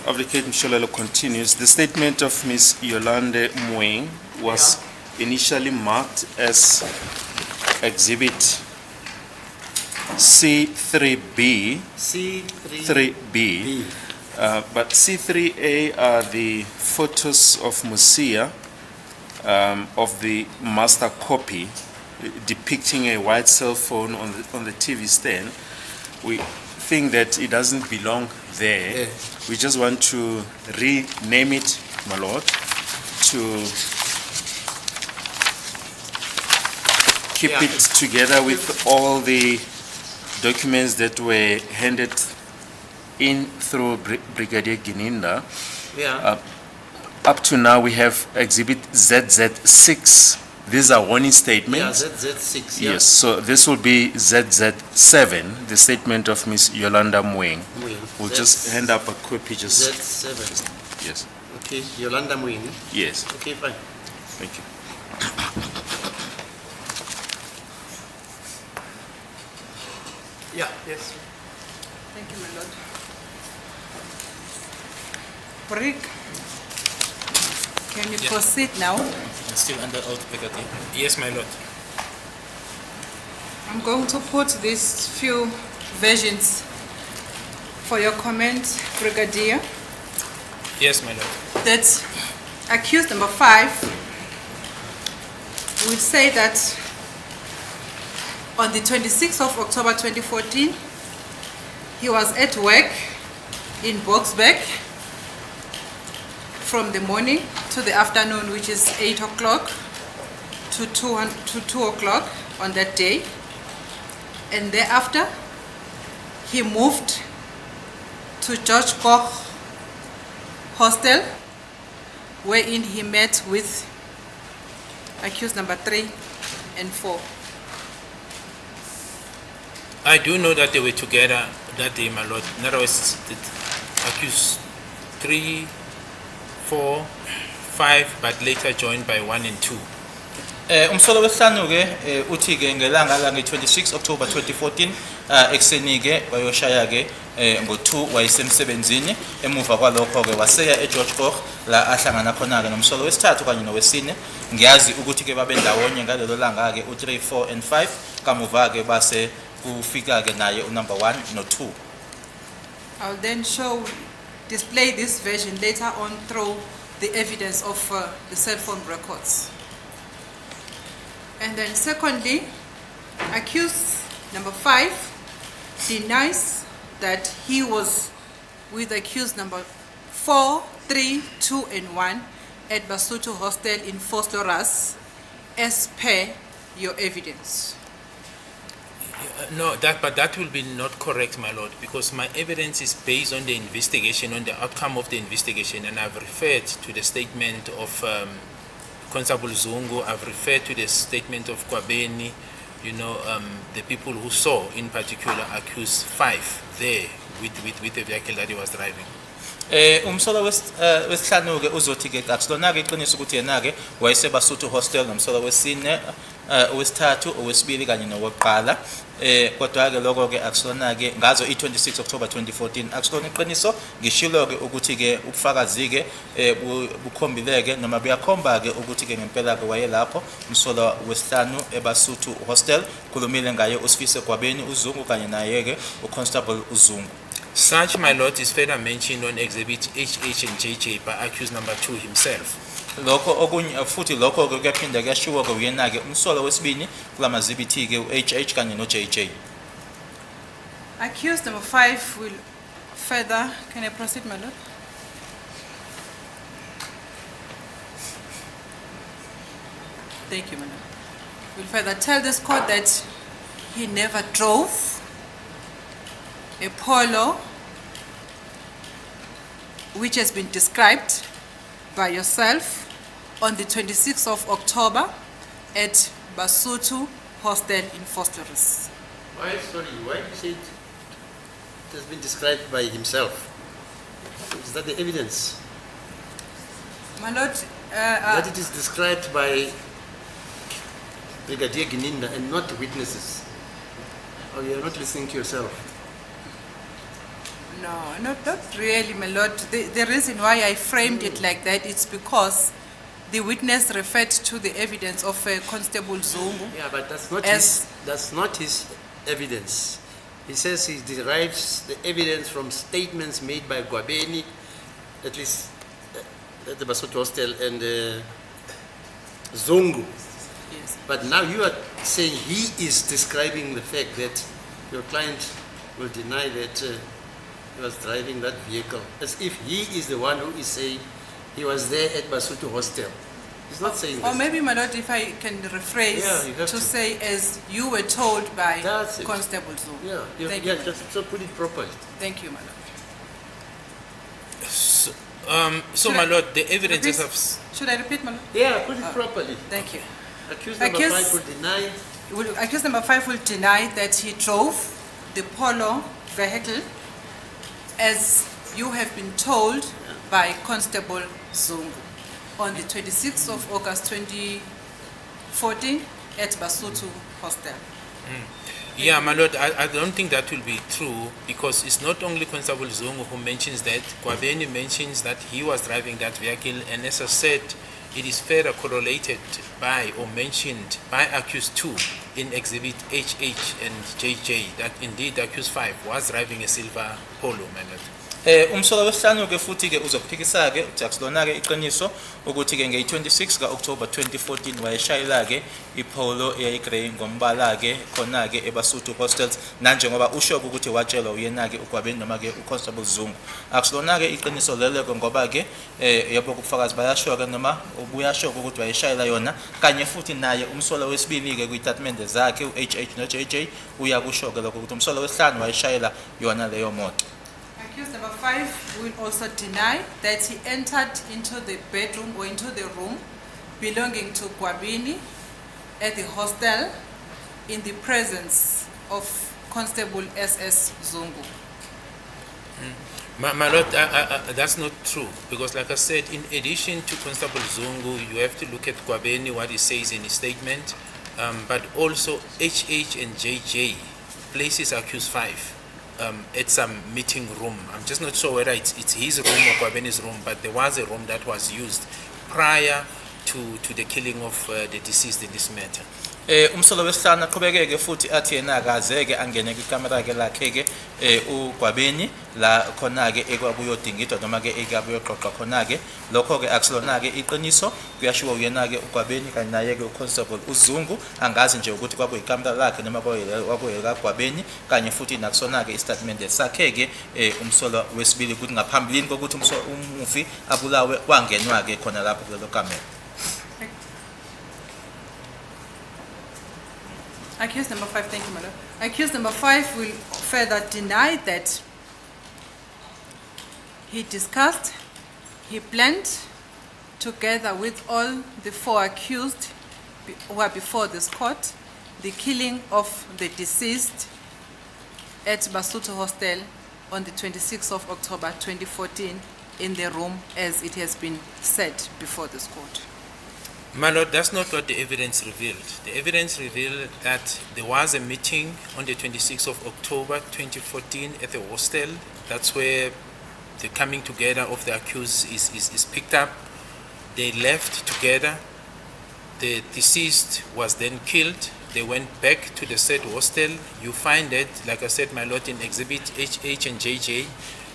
Advocate Msholelo continues, the statement of Ms. Yolande Moeng was initially marked as Exhibit C3B, C3B. but C3A are the photos of Musia of the master copy depicting a white cell phone on the TV stand. We think that it doesn't belong there. Yeah. We just want to rename it, my lord, to keep Yeah. it together with all the documents that were handed in through Brigadier Gininda. Yeah. Up to now, we have Exhibit ZZ6. These are warning Yeah, statements. ZZ6. Yeah. Yes, so this will be ZZ7, the statement of Ms. Yolanda Moeng. Moeng. We'll just hand up a copy, just, Z7. yes, Okay, Yolanda Moeng. yes, Okay, fine. thank you. Yeah, yes. Thank you, my lord. Brick, can you Yeah. proceed now? Still under oath, Brigadier. Yes, my lord. I'm going to put these few versions for your comment, Brigadier. Yes, my lord. That accused number 5 will say that on the 26th of October 2014, he was at work in Boksburg from the morning to the afternoon, which is 8 o'clock to 2 o'clock on that day. And thereafter, he moved to George Koch Hostel, wherein he met with accused number 3 and 4. I do know that they were together that day, my lord. In other words, the accused 3, 4, 5, but later joined by 1 and 2. Umsolo wesihlanu ke uthi ke ngelanga la nge-26 October 2014 ekseni ke wayoshaya ke ngo2 wayesemsebenzini emuva kwalokho ke waseya eGeorge Koch la ahlangana khona ke nomsolo wesithathu kanye nowesine. Ngiyazi ukuthi ke babe ndawonye ngalelo langa ke u3, 4 and 5 kamuva ke base kufika ke naye unumber 1 no2. I'll then display this version later on through the evidence of the cell phone records. And then secondly, accused number 5 denies that he was with accused number 4, 3, 2 and 1 at Basotho Hostel in Vosloorus as per your evidence. No, but that will be not correct, my lord, because my evidence is based on the investigation, on the outcome of the investigation, and I've referred to the statement of Constable Zungu. I've referred to the statement of Kwabeni, the people who saw, in particular, accused 5 there with the vehicle that he was driving. Umsolo wesihlanu ke uzothi ke akulona ke iqiniso ukuthi yena ke wayesebasuthu hostel nomsolo wesine owesithathu owesibili kanye nowokuqala kodwa ke lokho ke akusona ke ngazo i26 October 2014 akusona iqiniso ngishilo ke ukuthi ke ubufakazi ke bukhombile noma buyakhomba ke ukuthi ke ngempela ke wayelapho umsolo wesihlanu ebasuthu hostel khulumile ngaye uSifise Gwabeni uZungu kanye naye ke uConstable uZungu. Such, my lord, is further mentioned on Exhibit HH and JJ by accused number 2 himself. Lokho okunye futhi lokho ke kuyaphinda kuyashiwo ke uyena ke umsolo wesibini kulamazibithi ke uHH kanye noJJ. Accused number 5 will further, can I proceed, my lord? Thank you, my lord. Will further tell this court that he never drove a Polo which has been described by yourself on the 26th of October at Basotho Hostel in Vosloorus. Why you say it has been described by himself? Is that the evidence? My lord, That it is described by Brigadier Gininda and not witnesses? Or you are not listening to yourself? No, not really, my lord. The reason why I framed it like that is because the witness referred to the evidence of Constable Zungu. Yeah, but As- that's not his evidence. He says he derives the evidence from statements made by Gwabeni, at least at the Basotho Hostel, and Zungu. Yes. But now you are saying he is describing the fact that your client will deny that he was driving that vehicle, as if he is the one who is saying he was there at Basotho Hostel. He's not saying Or that. maybe, my lord, if I can rephrase Yeah, you have to. say as you were told by That's it. Constable Zungu. Yeah, Thank yeah, you. just so put it properly. Thank you, my lord. So, Should my I lord, the evidences repeat? of... Should I repeat, my lord? Yeah, put it properly. Thank you. Accused number Accused- 5 will deny. Accused number 5 will deny that he drove the Polo vehicle as you have been told by Constable Zungu on the 26th of August 2014 at Basotho Hostel. Yeah, my lord, I don't think that will be true because it's not only Constable Zungu who mentions that. Gwabeni mentions that he was driving that vehicle, and as I said, it is further correlated by or mentioned by accused 2 in exhibit HH and JJ that indeed accused 5 was driving a silver Polo, my lord. Umsolo wesihlanu ke futhi ke uzokuphikisa ke uJackson ke iqiniso ukuthi ke nge26 kaOctober 2014 wayeshayela ke iPolo eyayigrey ngombala ke khona ke eBasotho Hostels nanjengoba usho ukuthi watshelwa uyena ke uGwabeni noma ke uConstable Zungu akusilona ke iqiniso lelo ke ngoba ke yabo kubufakazi bayasho ke noma ubuyasho ukuthi wayeshayela yona kanye futhi naye umsolo wesibili ke kwistatement zakhe uHH noJJ uyakusho ke lokho ukuthi umsolo wesihlanu wayeshayela yona leyo moto. Accused number 5 will also deny that he entered into the bedroom or into the room belonging to Gwabeni at the hostel in the presence of Constable SS Zungu. My lord, that's not true because like I said, in addition to Constable Zungu, you have to look at Gwabeni, what he says in his statement, but also HH and JJ places accused 5 at some meeting room. I'm just not sure whether it's his room or Gwabeni's room, but there was a room that was used prior to the killing of the deceased in this matter. Umsolo wesihlanu aqhubekeke futhi athi yena akazeke angene kwikamera ke lakhe ke uGwabeni la khona ke ekwakuyodingidwa noma ke ekabuyoqoqwa khona ke lokho ke akusilona ke iqiniso kuyashiwo uyena ke uGwabeni kanye naye ke uConstable uZungu angazi nje ukuthi kwakuyikamera lakhe noma kwakuyeka Gwabeni kanye futhi nakusona ke istatement sakhe ke umsolo wesibili ukuthi ngaphambilini kokuthi umufi abulawe wangenwa ke khona lapho kulelo kamera. Accused number 5, thank you, my lord. Accused number 5 will further deny that he discussed, he planned, together with all the 4 accused who are before this court, the killing of the deceased at Basotho Hostel on the 26th of October 2014 in the room as it has been said before this court. My lord, that's not what the evidence revealed. The evidence revealed that there was a meeting on the 26th of October 2014 at the hostel. That's where the coming together of the accused is picked up. They left together. The deceased was then killed. They went back to the said hostel. You find that, like I said, my lord, in exhibit HH and JJ.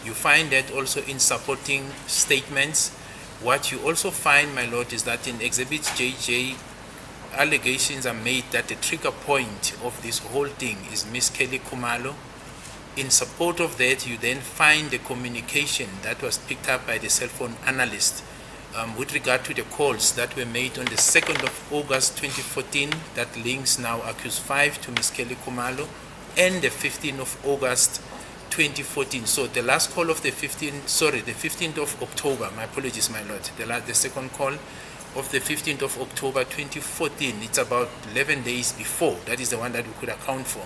You find that also in supporting statements. What you also find, my lord, is that in exhibit JJ, allegations are made that the trigger point of this whole thing is Miss Kelly Khumalo. In support of that, you then find the communication that was picked up by the cell phone analyst with regard to the calls that were made on the 2nd of August 2014 that links now accused 5 to Miss Kelly Khumalo, and the 15th of August 2014. So the last call of the 15th of October, my apologies, my lord, the second call of the 15th of October 2014, it's about 11 days before. That is the one that we could account for.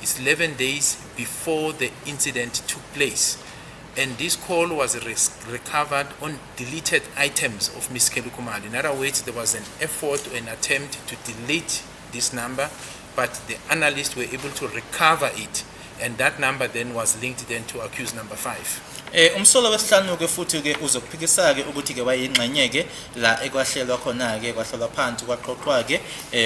It's 11 days before the incident took place. And this call was recovered on deleted items of Ms. Kelly Khumalo. In other words, there was an effort or an attempt to delete this number, but the analysts were able to recover it and that number then was linked then to accused number 5. Umsolo wesihlanu ke futhi ke uzophikisa ke ukuthi ke wayingxenye ke la ekwahlelwa khona ke kwahlelwa phansi kwaqoqwa ke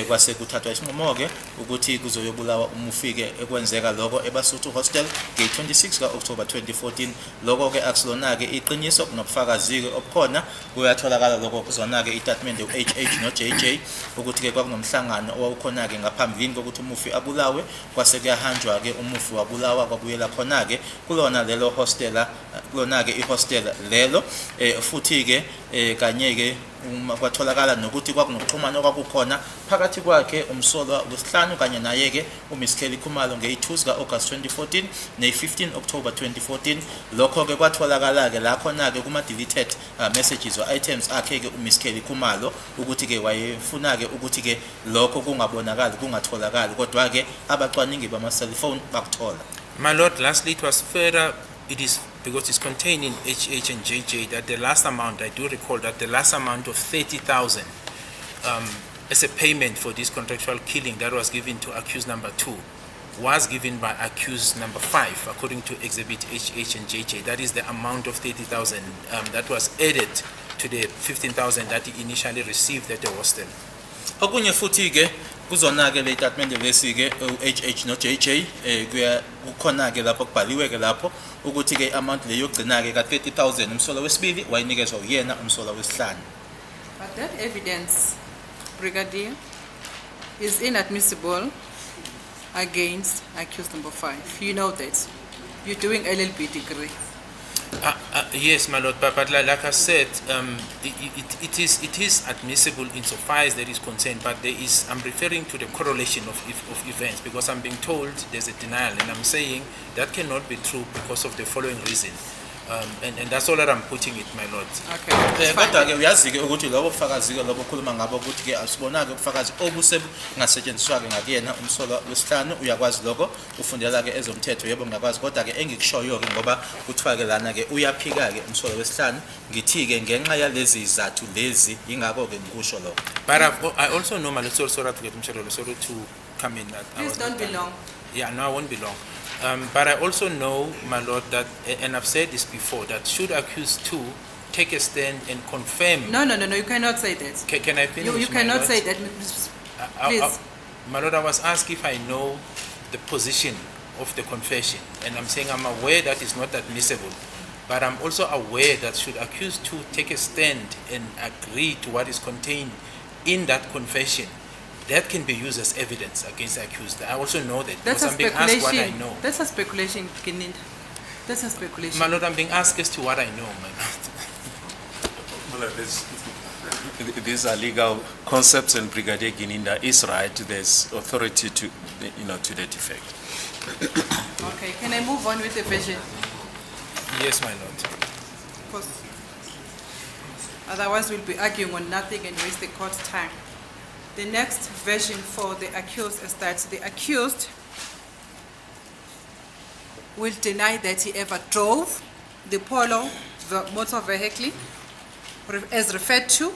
kwase kuthathwa isinqumo ke ukuthi kuzoyobulawa umufike ekwenzeka lokho eBasotho Hostel nge-26 ka-October 2014. Lokho ke akusilona ke iqiniso kunobufakazi ke obukhona kuyatholakala lokho kuzona ke itatimende u-HH no-JJ ukuthi ke kwakunomhlangano owawukhona ke ngaphambilini kokuthi umufi abulawe kwase kuyahanjwa ke umufi wabulawa kwabuyela khona ke kulona lelo hostela kulona ke ihostel lelo futhi ke kanye ke uma kwatholakala nokuthi kwakunokuxhumana okwakukhona phakathi kwakhe umsolwa wesihlanu kanye naye ke uMiss Kelly Khumalo nge-2 ka-August 2014 ne-15 October 2014. Lokho ke kwatholakala ke la khona ke kuma-deleted messages or items akhe ke uMiss Kelly Khumalo ukuthi ke wayefuna ke ukuthi ke lokho kungabonakali kungatholakali kodwa ke abacwaningi bama-cellphone bakuthola. My Lord, lastly, it was further, it is because it's contained in HH and JJ that the last amount, I do recall that the last amount of 30,000 as a payment for this contractual killing that was given to accused number 2 was given by accused number 5 according to exhibit HH and JJ. That is the amount of 30,000 that was added to the 15,000 that he initially received at the hostel. Okunye futhi ke kuzona ke le statement lesi ke HH no JJ kuya kukhona ke lapho kubhaliwe ke lapho ukuthi ke amount leyo yogcina ke ka 30,000 umsolo wesibili wayinikezwa uyena umsolo wesihlanu. But that evidence, Brigadier, is inadmissible against accused number 5. You know that. You're doing LLB degree. Yes, my Lord, but like I said, it is admissible insofar as there is consent, but there is, I'm referring to the correlation of events because I'm being told there's a denial, and I'm saying that cannot be true because of the following reason. And that's all that I'm putting it, my Lord. Okay. Kodwa ke uyazi ke ukuthi lobo bufakazi ke lobo khuluma ngabo ukuthi ke asibona ke ubufakazi obusengasetshenziswa ke ngakuyena umsolo wesihlanu uyakwazi lokho ufundela ke ezomthetho yebo ngakwazi kodwa ke engikushoyo ke ngoba kuthiwa ke lana ke uyaphika ke umsolo wesihlanu ngithi ke ngenxa yalezi izathu lezi ingakho ke ngikusho lokho. But I also know, my Lord, sorry to get sorry to come in. Please don't be long. Yeah, no, I won't be long. But I also know, my Lord, that, and I've said this before, that should accused 2 take a stand and confirm. No, you cannot say that. Can I finish? You cannot say that. Please. My Lord, I was asked if I know the position of the confession, and I'm saying I'm aware that it's not admissible, but I'm also aware that should accused 2 take a stand and agree to what is contained in that confession, that can be used as evidence against the accused. I also know that. That's a I'm being asked what I speculation. know. That's a speculation, Gininda. That's a speculation. My Lord, I'm being asked as to what I know, my Lord. Well, these are legal concepts, and Brigadier Gininda is right. There's authority to, to that effect. Okay, can I move on with the version? Yes, my Lord. Of course. Otherwise, we'll be arguing on nothing and waste the court's time. The next version for the accused is that the accused will deny that he ever drove the Polo motor vehicle as referred to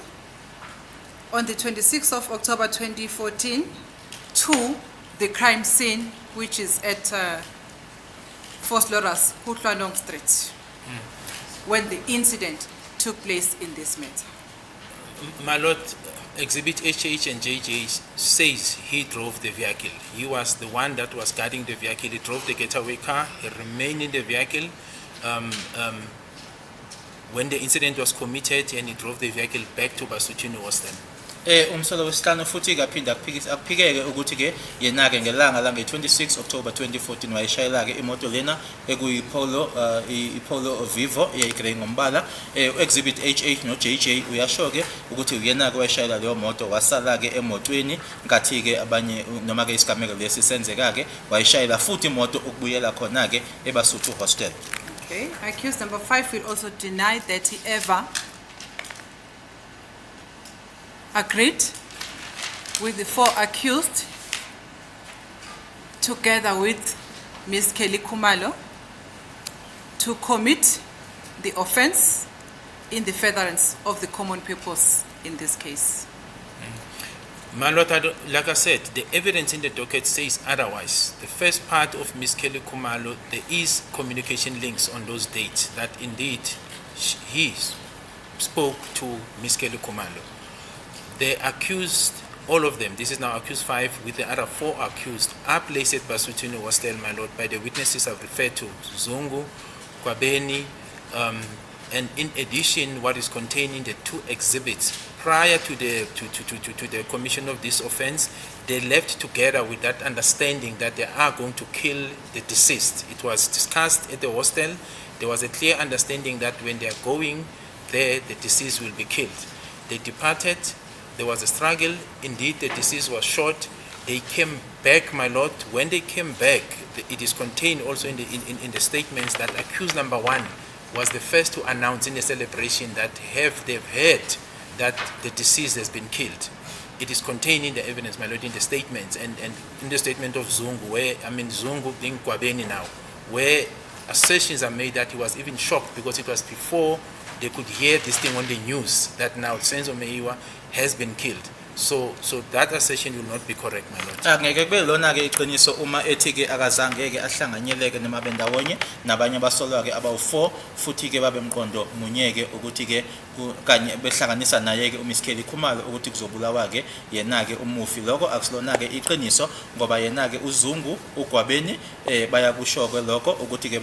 on the 26th of October 2014 to the crime scene, which is at Fort Loras, Kutlanong Street, when the incident took place in this matter. My Lord, Exhibit HH and JJ says he drove the vehicle. He was the one that was guarding the vehicle. He drove the getaway car. He remained in the vehicle when the incident was committed, and he drove the vehicle back to Basotho Hostel. Umsolo wesihlanu futhi kaphinda akuphikeke ukuthi ke yena ke ngelanga la nge-26 October 2014 wayeshayela ke imoto lena ekuyipolo ipolo Vivo eyayigrey ngombala. Exhibit HH no JJ uyasho ke ukuthi uyena ke wayeshayela leyo moto wasala ke emotweni ngathi ke abanye noma ke isigameko lesi senzeka ke wayeshayela futhi imoto ukubuyela khona ke eBasotho Hostel. Okay, accused number 5 will also deny that he ever agreed with the 4 accused together with Ms. Kelly Khumalo to commit the offense in the furtherance of the common purpose in this case. My Lord, like I said, the evidence in the docket says otherwise. The first part of Ms. Kelly Kumalo, there is communication links on those dates that indeed he spoke to Ms. Kelly Kumalo. The accused, all of them, this is now accused 5 with the other 4 accused, are placed at Basutini Hostel, my Lord, by the witnesses I've referred to, Zungu, Kwabeni, and in addition, what is contained in the 2 exhibits prior to the commission of this offense, they left together with that understanding that they are going to kill the deceased. It was discussed at the hostel. There was a clear understanding that when they are going there, the deceased will be killed. They departed. There was a struggle. Indeed, the deceased was shot. They came back, my Lord. When they came back, it is contained also in the statements that accused number 1 was the first to announce in the celebration that they've heard that the deceased has been killed. It is contained in the evidence, my Lord, in the statements and in the statement of Zungu, Zungu being Kwabeni now, where assertions are made that he was even shocked because it was before they could hear this thing on the news that now Senzo Meyiwa has been killed. So that assertion will not be correct, my Lord. Angeke kube lona ke iqiniso uma ethi ke akazange ke ahlanganyeleke noma bendawonye nabanye basolwa ke abawu4 futhi ke babemqondo munyeke ukuthi ke kanye behlanganisa naye ke uMiss Kelly Khumalo ukuthi kuzobulawa ke yena ke umufi lokho akusilona ke iqiniso ngoba yena ke uZungu uGwabeni bayakusho ke lokho ukuthi ke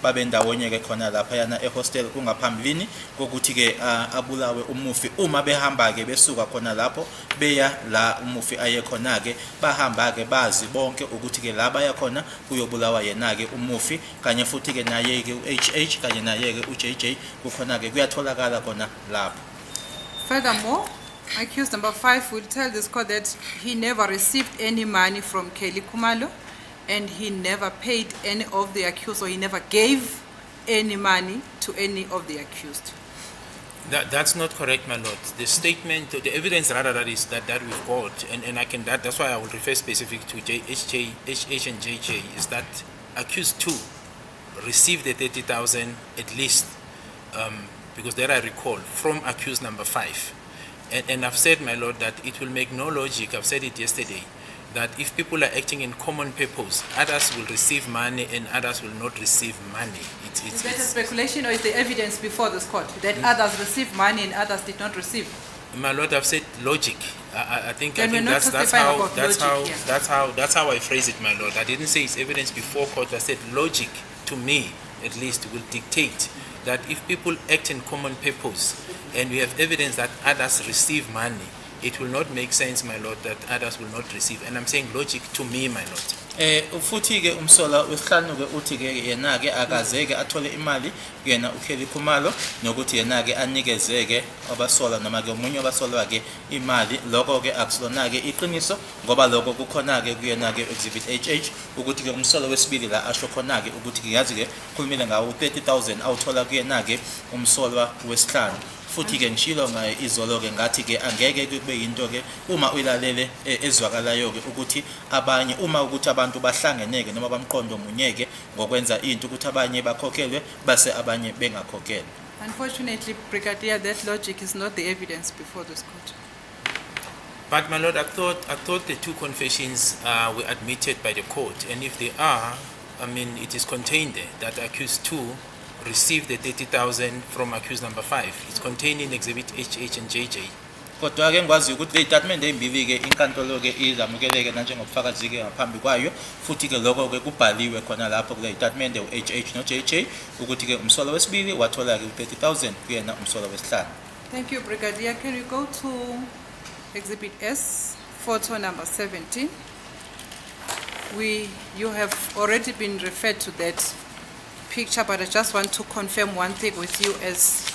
babendawonye ke khona lapha yana ehostel kungaphambilini kokuthi ke abulawe umufi uma behamba ke besuka khona lapho beya la umufi ayekhona ke bahamba ke bazi bonke ukuthi ke la baya khona kuyobulawa yena ke umufi kanye futhi ke naye ke uHH kanye naye ke uJJ kukhona ke kuyatholakala khona lapho. Furthermore, accused number 5 will tell this court that he never received any money from Kelly Khumalo and he never paid any of the accused, or he never gave any money to any of the accused. That's not correct, my Lord. The statement, the evidence rather that is that we've got, and I can that's why I will refer specific to HH and JJ, is that accused 2 received the 30,000 at least, because there I recall from accused number 5, and I've said, my Lord, that it will make no logic. I've said it yesterday, that if people are acting in common purpose, others will receive money and others will not receive money. Is that a speculation or is the evidence before this court that others received money and others did not receive? My Lord, I've said logic. I think that's how I phrase it, my Lord. I didn't say it's evidence before court. I said logic, to me at least, will dictate that if people act in common purpose and we have evidence that others receive money, it will not make sense, my Lord, that others will not receive. And I'm saying logic to me, my Lord. Futhi ke umsola wesihlanu ke uthi ke yena ke akazeke athole imali kuyena uKelly Khumalo nokuthi yena ke anikezeke abasola noma ke umunye abasolwa ke imali lokho ke akusilona ke iqiniso ngoba lokho kukhona ke kuyena ke exhibit HH ukuthi ke umsola wesibili la asho khona ke ukuthi ke yazi ke khulumile ngawo 30,000 awuthola kuyena ke umsolwa wesihlanu. Futhi ke ngishilo ngaye izolo ke ngathi ke angeke kube yinto ke uma uyilalele ezwakalayo ke ukuthi abanye uma ukuthi abantu bahlangeneke noma bamqondo munyeke ngokwenza into ukuthi abanye bakhokhelwe base abanye bengakhokhelwe. Unfortunately, Brigadier, that logic is not the evidence before this court. But my Lord, I thought the 2 confessions were admitted by the court, and if they are, I mean, it is contained there that accused 2 received the 30,000 from accused number 5. It's contained in exhibit HH and JJ. Kodwa ke ngwazi ukuthi le statement embili ke inkantolo ke izamukeleke njengobufakazi ke ngaphambi kwayo futhi ke lokho ke kubhaliwe khona lapho kule statement uHH no JJ ukuthi ke umsolo wesibili wathola ke 30,000 kuyena umsolo wesihlanu. Thank you, Brigadier. Can we go to exhibit S, photo number 17? You have already been referred to that picture, but I just want to confirm one thing with you as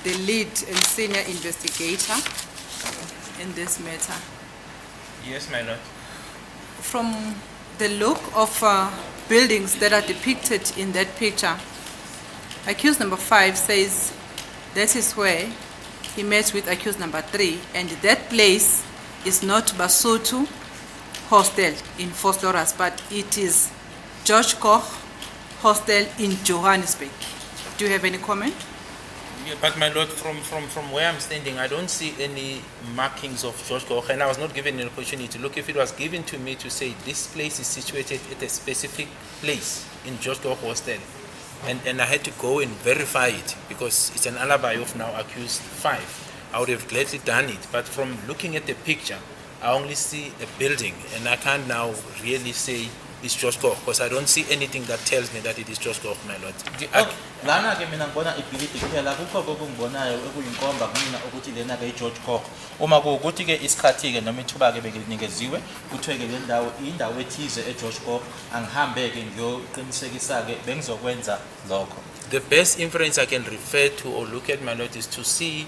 the lead and senior investigator in this matter. Yes, my Lord. From the look of buildings that are depicted in that picture, accused number 5 says that is where he met with accused number 3, and that place is not Basotho Hostel in Vosloorus, but it is George Koch Hostel in Johannesburg. Do you have any comment? Yeah, but my lord, from where I'm standing, I don't see any markings of George Koch, and I was not given an opportunity to look. If it was given to me to say this place is situated at a specific place in George Koch Hostel, and I had to go and verify it because it's an alibi of now accused 5, I would have gladly done it. But from looking at the picture, I only see a building, and I can't now really say it's George Koch because I don't see anything that tells me that it is George Koch, my lord. Lana ke mina ngibona ibhilidi kuphela kukho okungibonayo ekuyinkomba kumina ukuthi lena ke iGeorge Koch. Uma kuwukuthi ke isikhathi ke noma ithuba ke bekunikeziwe kuthiwe ke le ndawo indawo ethize eGeorge Koch angihambe ke ngiyoqinisekisa ke bengizokwenza lokho. The best inference I can refer to or look at, my lord, is to see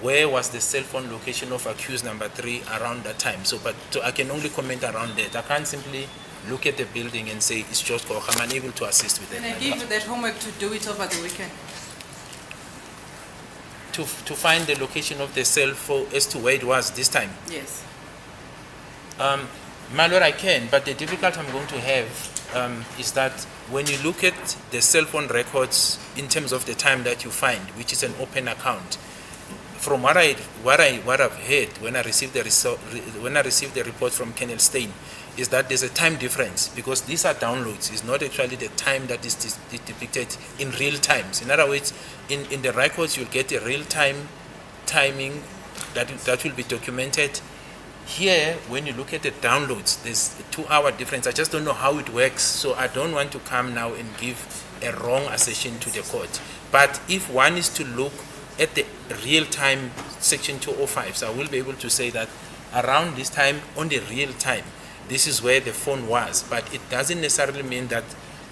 where was the cell phone location of accused number 3 around that time. So I can only comment around that. I can't simply look at the building and say it's George Koch. I'm unable to assist with that. Can I give you that homework to do it over the weekend? To find the location of the cell phone as to where it was this time. Yes. My lord, I can, but the difficulty I'm going to have is that when you look at the cell phone records in terms of the time that you find, which is an open account, from what I've heard when I received the report from Colonel Stein, is that there's a time difference because these are downloads. It's not actually the time that is depicted in real times. In other words, in the records you'll get a real time timing that will be documented. Here, when you look at the downloads, there's a 2-hour difference. I just don't know how it works, so I don't want to come now and give a wrong assertion to the court. But if one is to look at the real time section 205, so I will be able to say that around this time, on the real time, this is where the phone was, but it doesn't necessarily mean that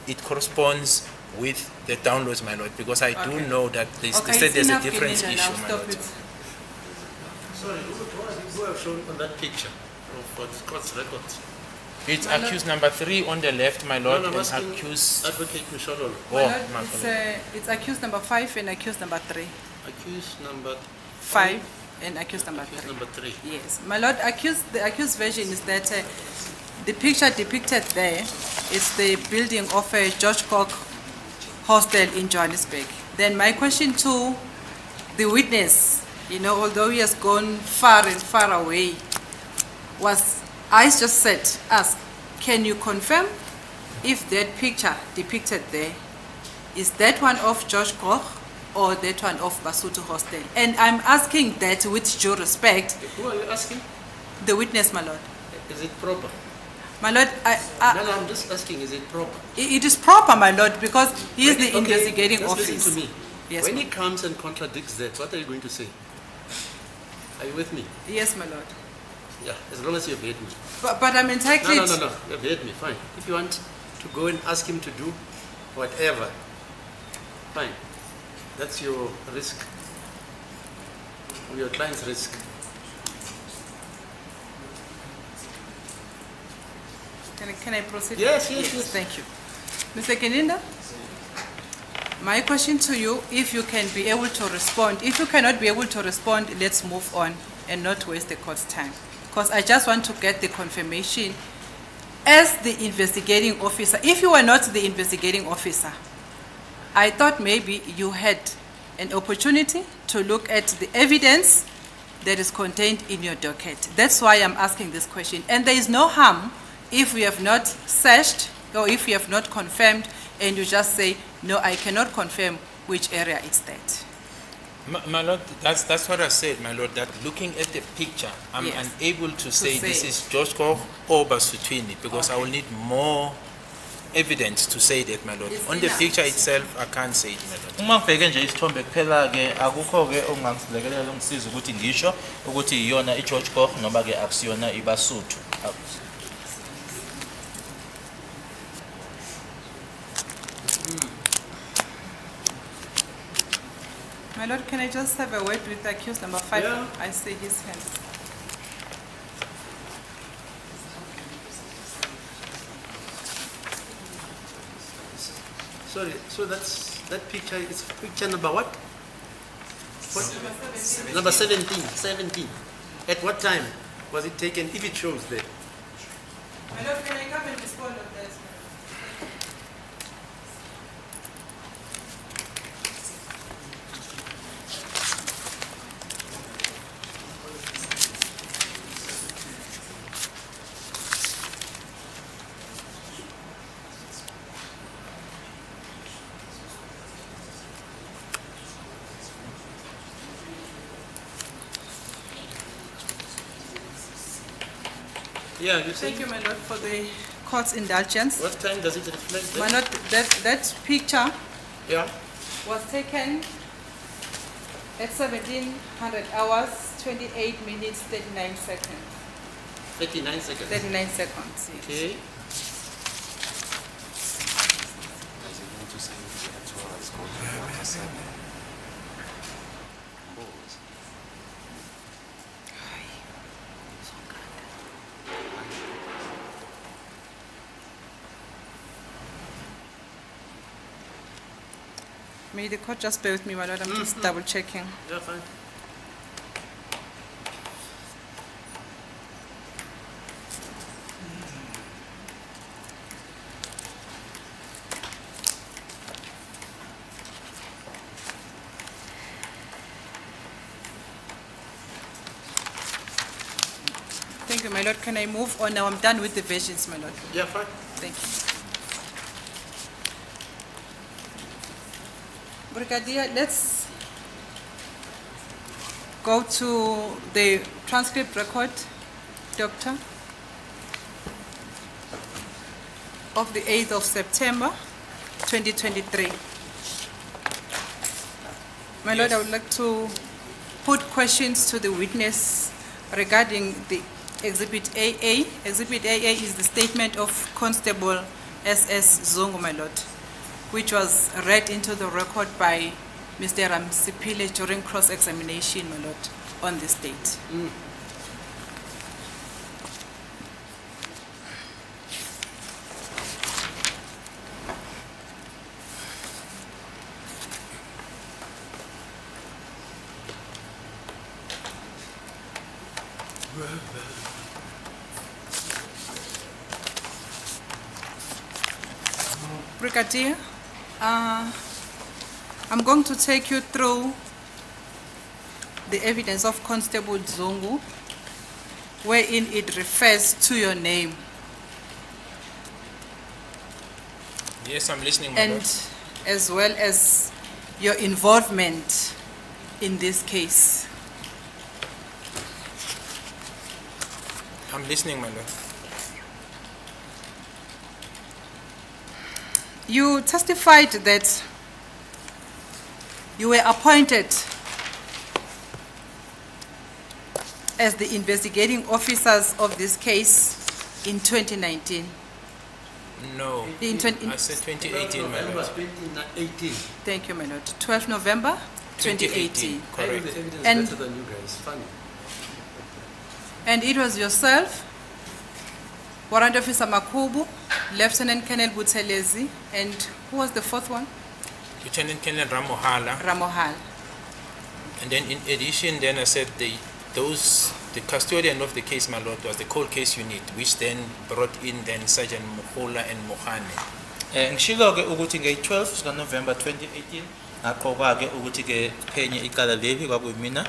it corresponds with the downloads, my lord, because I do know that they said there's a difference issue, my lord. Sorry, who have shown on that picture of court's records? It's accused number 3 on the left, my lord, No, I'm and asking accused... Advocate Misholo. My lord, my it's accused number 5 and accused number 3. Accused number 5 and accused number accused 3. number 3. Yes, my lord, the accused version is that the picture depicted there is the building of a George Koch hostel in Johannesburg. Then my question to the witness, although he has gone far and far away, was I just said, ask, can you confirm if that picture depicted there is that one of George Koch or that one of Basotho Hostel? And I'm asking that with due respect. Who are you asking? The witness, my lord. Is it proper? My lord, No, I'm just asking, is it proper? It is proper, my lord, because he is the investigating just office. Listen to me. Yes, when my he comes and contradicts that, what are you going to say? Are you with me? Yes, my lord. Yeah, as long as you've heard me. But I'm entitled. No. You've heard me. Fine. If you want to go and ask him to do whatever, fine. That's your risk, or your client's risk. Can I proceed? Yes. Thank you. Mr. Gininda, my question to you, if you can be able to respond. If you cannot be able to respond, let's move on and not waste the court's time. Because I just want to get the confirmation as the investigating officer. If you were not the investigating officer, I thought maybe you had an opportunity to look at the evidence that is contained in your docket. That's why I'm asking this question. And there is no harm if we have not searched or if we have not confirmed and you just say, no, I cannot confirm which area it's that. My lord, that's what I said, my lord, that looking at the picture, I'm Yes. unable to say this is George Koch or Basotho because I will need more evidence to say that, my lord. It's On the enough. picture itself, I can't say it, my lord. Uma ngibheke nje isithombe kuphela ke akukho ke ongangisilekelela ngisiza ukuthi ngisho ukuthi iyona iGeorge Koch noma ke akusiyona iBasotho. My lord, can I just have a word with accused number 5? Yeah. I see his hand. Sorry, so that picture is picture number what? Number 17. 17. At what time was it taken, if it shows there? My lord, can I come and respond on that? Yeah, you see? Thank you, my lord, for the court's indulgence. What time does it reflect? My Then? lord, that picture Yeah. was taken at 1700 hours, 28 minutes, 39 seconds. 39 seconds. 39 seconds, yes. Okay. May the court just bear with me, my lord, I'm just double checking. Yeah, fine. Thank you, my lord. Can I move on now? I'm done with the versions, my lord. Yeah, fine. Thank you. Brigadier, let's go to the transcript record, Doctor, of the 8th of September, 2023. My lord, I would like to put questions to the witness regarding the Exhibit AA. Exhibit AA is the statement of Constable SS Zongo, my lord, which was read into the record by Mr. Admissibility during cross-examination, my lord, on this date. Brigadier, I'm going to take you through the evidence of Constable Zongo, wherein it refers to your name. Yes, I'm listening, my lord. And as well as your involvement in this case. I'm listening, my lord. You testified that you were appointed as the investigating officers of this case in 2019. No, In I said 2018, my November lord. 2018. Thank you, my lord. 12 November 2018. I know Correct. the evidence And- better than you guys. Funny. And it was yourself, Warrant Officer Makubu, Lieutenant Colonel Buthelezi, and who was the fourth one? Lieutenant Colonel Ramohala. Ramohal. And then in addition, then I said the custodian of the case, my lord, was the cold case unit, which then brought in then Sergeant Mukola and Mohane. Ngishilo ke ukuthi nge-12 kaNovember 2018 ngaqokwa ke ukuthi ke phenye icala leli kwakuyimina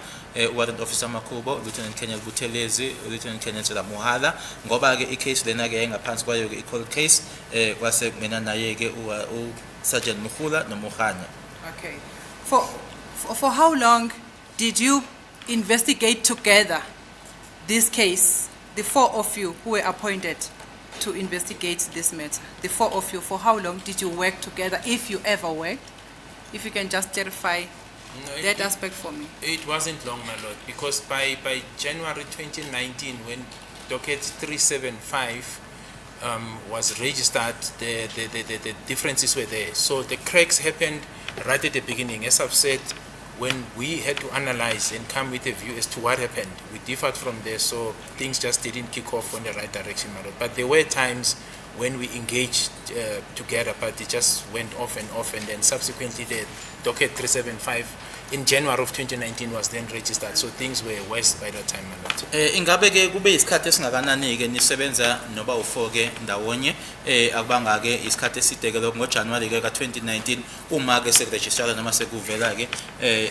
warrant officer Makhubo, Lieutenant Colonel Buthelezi, Lieutenant Colonel Muhala, ngoba ke i-case lena ke engaphansi kwayo ke i-cold case kwase mina naye ke u Sergeant Mukhula noMohane. Okay. For how long did you investigate together this case, the four of you who were appointed to investigate this matter? The four of you, for how long did you work together, if you ever worked? If you can just clarify No, that aspect for me. It wasn't long, my lord, because by January 2019, when Docket 375 was registered, the differences were there. So the cracks happened right at the beginning. As I've said, when we had to analyze and come with a view as to what happened, we differed from there, so things just didn't kick off in the right direction, my lord. But there were times when we engaged together, but it just went off, and then subsequently the Docket 375 in January of 2019 was then registered, so things were worse by that time, my lord. Ingabe ke kube isikhathi esingakanani ke nisebenza noba u4 ke ndawonye akubanga ke isikhathi eside ke lokho ngoJanuary ke ka2019 uma ke sekuregister noma sekuvela ke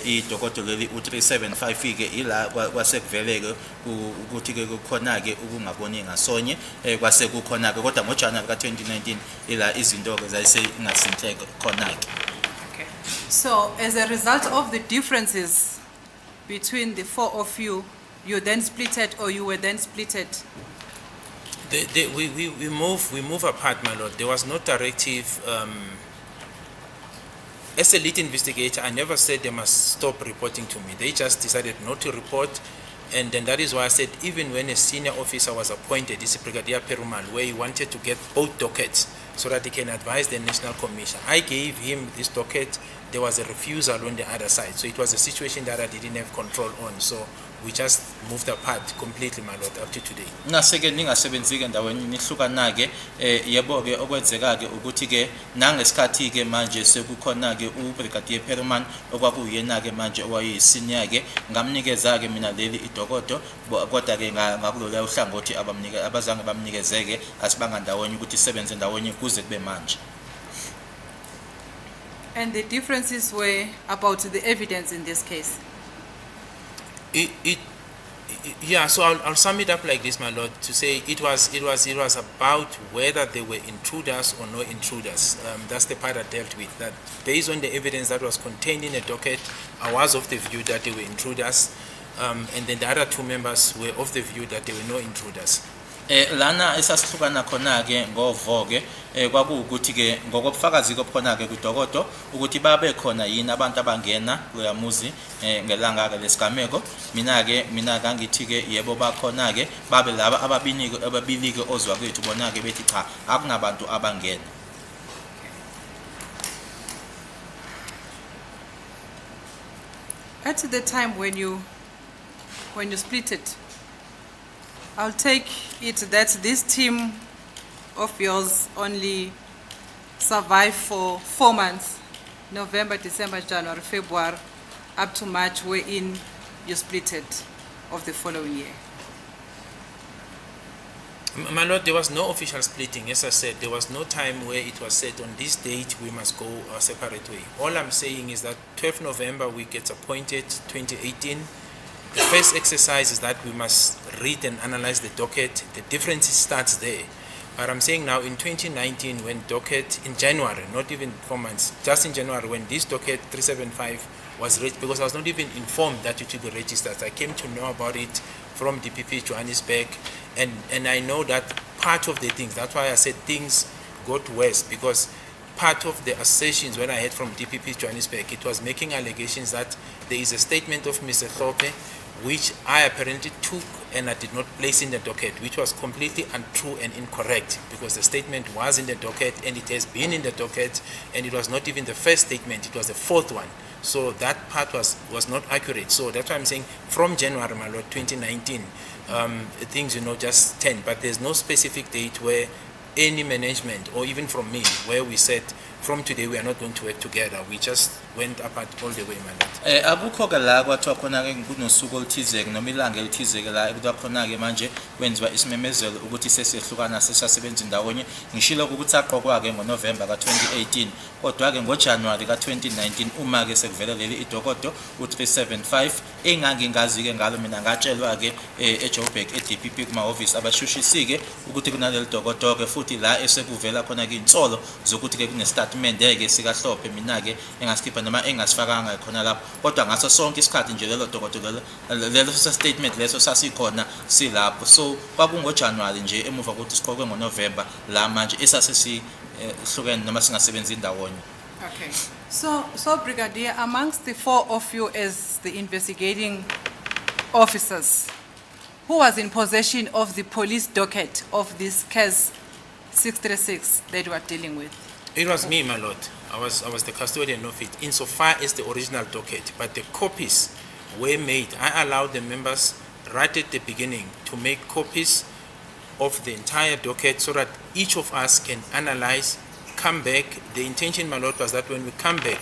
idokodo leli u375 ke ila kwasekuvele ke ukuthi ke kukhona ke ukungaboni ngasonye kwase kukhona ke kodwa ngoJanuary ka2019 ila izinto ke zayise ngasinhle khona ke. Okay. So as a result of the differences between the four of you, you then splitted, or you were then splitted? We move apart, my lord. There was no directive. As a lead investigator, I never said they must stop reporting to me. They just decided not to report, and then that is why I said even when a senior officer was appointed, this is Brigadier Perumal, where he wanted to get both dockets so that he can advise the National Commission. I gave him this docket. There was a refusal on the other side, so it was a situation that I didn't have control on. So we just moved apart completely, my lord, up to today. Ngaseke ningasebenzi-ke ndaweni nihlukana-ke yebo-ke okwenzeka-ke ukuthi-ke nangesikhathi-ke manje sekukhona-ke uBrigadier Perumal okwakuyena-ke manje owayeyisenior-ke ngamnikeza-ke mina leli idokodo kodwa-ke ngakulolu uhlangothi abazange bamnikezeke asibanga ndawonye ukuthi isebenze ndawonye kuze kube manje. And the differences were about the evidence in this case. Yeah, so I'll sum it up like this, my lord, to say it was about whether they were intruders or no intruders. That's the part I dealt with. That based on the evidence that was contained in the docket, I was of the view that they were intruders, and then the other two members were of the view that they were no intruders. Lana esasihlukana khona-ke ngovo-ke kwakuwukuthi-ke ngokobufakazi kobukhona-ke kwidokodo ukuthi babe khona yini abantu abangena kuloya muzi ngelanga-ke lesigameko. Mina-ke ngangithi-ke yebo bakhona-ke babe laba ababili-ke ozwa kwethu bona-ke bethi cha akunabantu abangena. At the time when you split it, I'll take it that this team of yours only survived for 4 months, November, December, January, February, up to March, wherein you split it of the following year. My lord, there was no official splitting. As I said, there was no time where it was said on this date we must go a separate way. All I'm saying is that 12th November we get appointed, 2018. The first exercise is that we must read and analyze the docket. The difference starts there. But I'm saying now in 2019, when docket, in January, not even 4 months, just in January, when this docket 375 was read, because I was not even informed that it would be registered. I came to know about it from DPP Johannesburg, and I know that part of the things, that's why I said things got worse, because part of the assertions when I heard from DPP Johannesburg, it was making allegations that there is a statement of Mr. Thorpe which I apparently took and I did not place in the docket, which was completely untrue and incorrect, because the statement was in the docket and it has been in the docket, and it was not even the first statement, it was the fourth one. So that part was not accurate. So that's why I'm saying from January, my lord, 2019, things, just tend, but there's no specific date where any management or even from me where we said from today we are not going to work together. We just went apart all the way, my lord. Akukho-ke la kwathiwa khona-ke kunosuku oluthizeke noma ilanga elithizeke la ekuthiwa khona-ke manje kwenziwa isimemezelo ukuthi sesiyehlukana sesasebenza ndawonye. Ngishilo ukuthi aqokwa-ke ngoNovember ka-2018, kodwa-ke ngoJanuwari ka-2019 uma-ke sekuvele leli idokodo u-375 engangingazi-ke ngalo mina ngatshelwa-ke eJoburg e-DPP kumahhovisi abashushisi-ke ukuthi kunaleli dokodo-ke futhi la esekuvela khona-ke insolo zokuthi-ke kunestatimende-ke sikaHlophe mina-ke engasikhipha noma engasifakanga khona lapho, kodwa ngaso sonke isikhathi nje lelo dokodo lelo statement leso sasikhona silapho. So kwakungoJanuwari nje emuva kokuthi siqokwe ngoNovember la manje esasesihlukene noma singasebenzi ndawonye. Okay. So Brigadier, amongst the 4 of you as the investigating officers, who was in possession of the police docket of this case 636 that we are dealing with? It was me, my lord. I was the custodian of it, insofar as the original docket, but the copies were made. I allowed the members right at the beginning to make copies of the entire docket so that each of us can analyze, come back. The intention, my lord, was that when we come back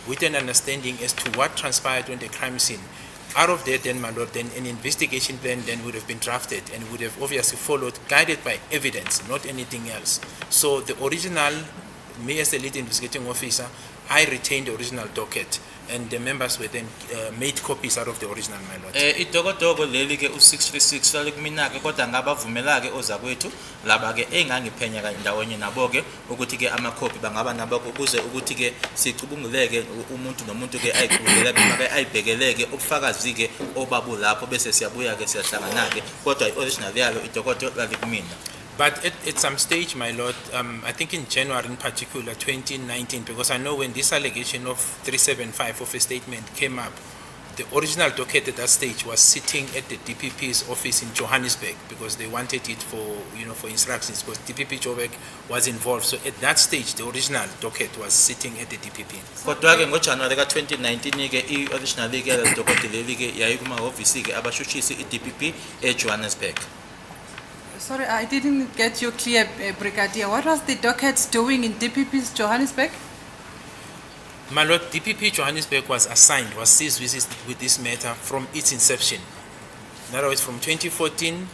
with an understanding as to what transpired on the crime scene, out of that, then, my lord, then an investigation plan then would have been drafted and would have obviously followed, guided by evidence, not anything else. So the original, me as the lead investigating officer, I retained the original docket, and the members were then made copies out of the original, my lord. Idokodo leli-ke u-636 lali kumina-ke kodwa ngabavumela-ke ozakwethu laba-ke engangiphenya ndawonye nabo-ke ukuthi-ke amakhophi bangaba nabo ukuze ukuthi-ke sicubunguleke umuntu nomuntu-ke ayicubunguleke noma-ke ayibhekeleke ubufakazi-ke obabulapho bese siyabuya-ke siyahlangana-ke, kodwa i-original yalo idokodo lali kumina. But at some stage, my lord, I think in January in particular, 2019, because I know when this allegation of 375 of a statement came up, the original docket at that stage was sitting at the DPP's office in Johannesburg because they wanted it for instructions because DPP Joburg was involved. So at that stage, the original docket was sitting at the DPP. Kodwa-ke ngoJanuary ka-2019-ke i-original-ke yale docket leli-ke yayikumahhovisi-ke abashushisi i-DPP eJohannesburg. Sorry, I didn't get you clear, Brigadier. What was the docket doing in DPP's Johannesburg? My lord, DPP Johannesburg was seized with this matter from its inception. In other words, from 2014,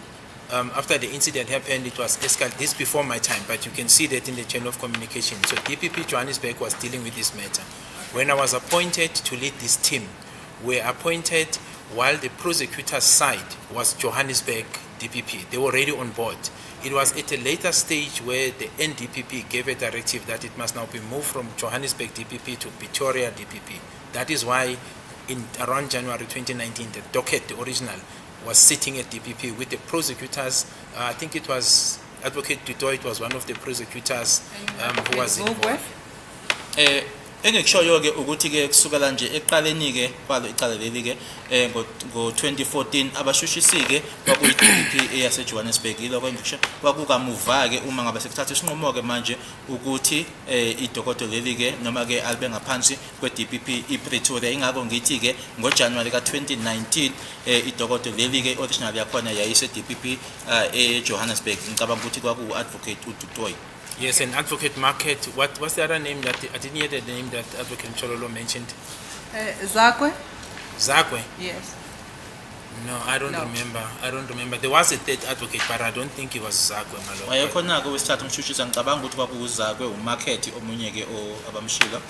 after the incident happened, it was escalated. This before my time, but you can see that in the chain of communication. So DPP Johannesburg was dealing with this matter. When I was appointed to lead this team, we were appointed while the prosecutor's side was Johannesburg DPP. They were already on board. It was at a later stage where the NDPP gave a directive that it must now be moved from Johannesburg DPP to Pretoria DPP. That is why around January 2019, the docket, the original, was sitting at DPP with the prosecutors. I think it was Advocate Dutoit was one of the prosecutors who was involved. Engikushoyo-ke ukuthi-ke kusukela nje ekuqaleni-ke kwalo icala leli-ke ngo-2014 abashushisi-ke kwakuyi-DPP eyaseJohannesburg yiloko engikusho kwakukamuva-ke uma ngabe sekuthatha isinqumo-ke manje ukuthi idokodo leli-ke noma-ke alibe ngaphansi kwe-DPP iPretoria. Ingakho ngithi-ke ngoJanuwari ka-2019 idokodo leli-ke original yakhona yayise-DPP eJohannesburg. Ngicabanga ukuthi kwaku-Advocate uDutoy. Yes, and Advocate Market. What's the other name that I didn't hear the name that Advocate Mchololo mentioned? Zakwe? Zakwe? Yes. No, I don't remember. There was a third advocate, but I don't think it was Zakwe, my lord. Wayekhona-ke wesithathu umshushisa ngicabanga ukuthi kwakuwuZakwe uMarket omunye-ke abamshilo.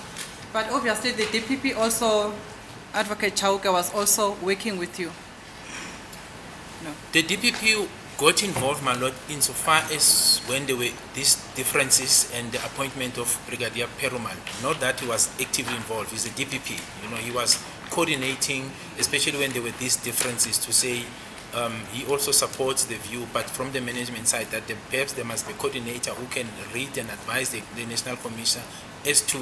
But obviously the DPP also, Advocate Chauke was also working with you. No. The DPP got involved, my lord, insofar as when there were these differences and the appointment of Brigadier Perumal. Not that he was actively involved. He's a DPP. He was coordinating, especially when there were these differences, to say he also supports the view, but from the management side, that perhaps there must be a coordinator who can read and advise the National Commission as to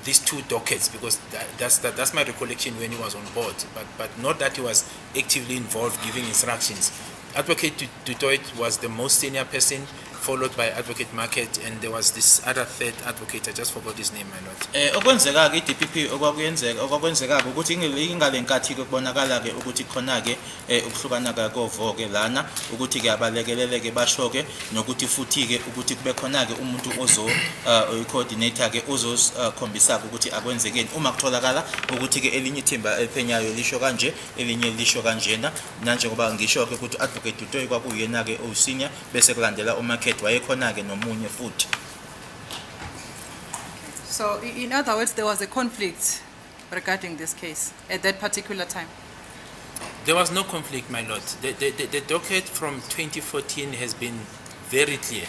these two dockets, because that's my recollection when he was on board, but not that he was actively involved giving instructions. Advocate Dutoit was the most senior person, followed by Advocate Market, and there was this other third advocate. I just forgot his name, my lord. Okwenzeka-ke i-DPP okwakwenzeka-ke ukuthi ingale nkathi-ke kubonakala-ke ukuthi khona-ke ukuhlukana-ke kovo-ke lana ukuthi-ke abalekelele-ke basho-ke nokuthi futhi-ke ukuthi kube khona-ke umuntu i-coordinator-ke ozokhombisa-ke ukuthi akwenzekeni uma kutholakala ukuthi-ke elinye ithimba eliphenyayo lisho kanje, elinye lisho kanjena. Nanjengoba ngisho-ke ukuthi Advocate Dutoy kwakuyena-ke osenior bese kulandela uMarket wayekhona-ke nomunye futhi. So in other words, there was a conflict regarding this case at that particular time? There was no conflict, my lord. The docket from 2014 has been very clear.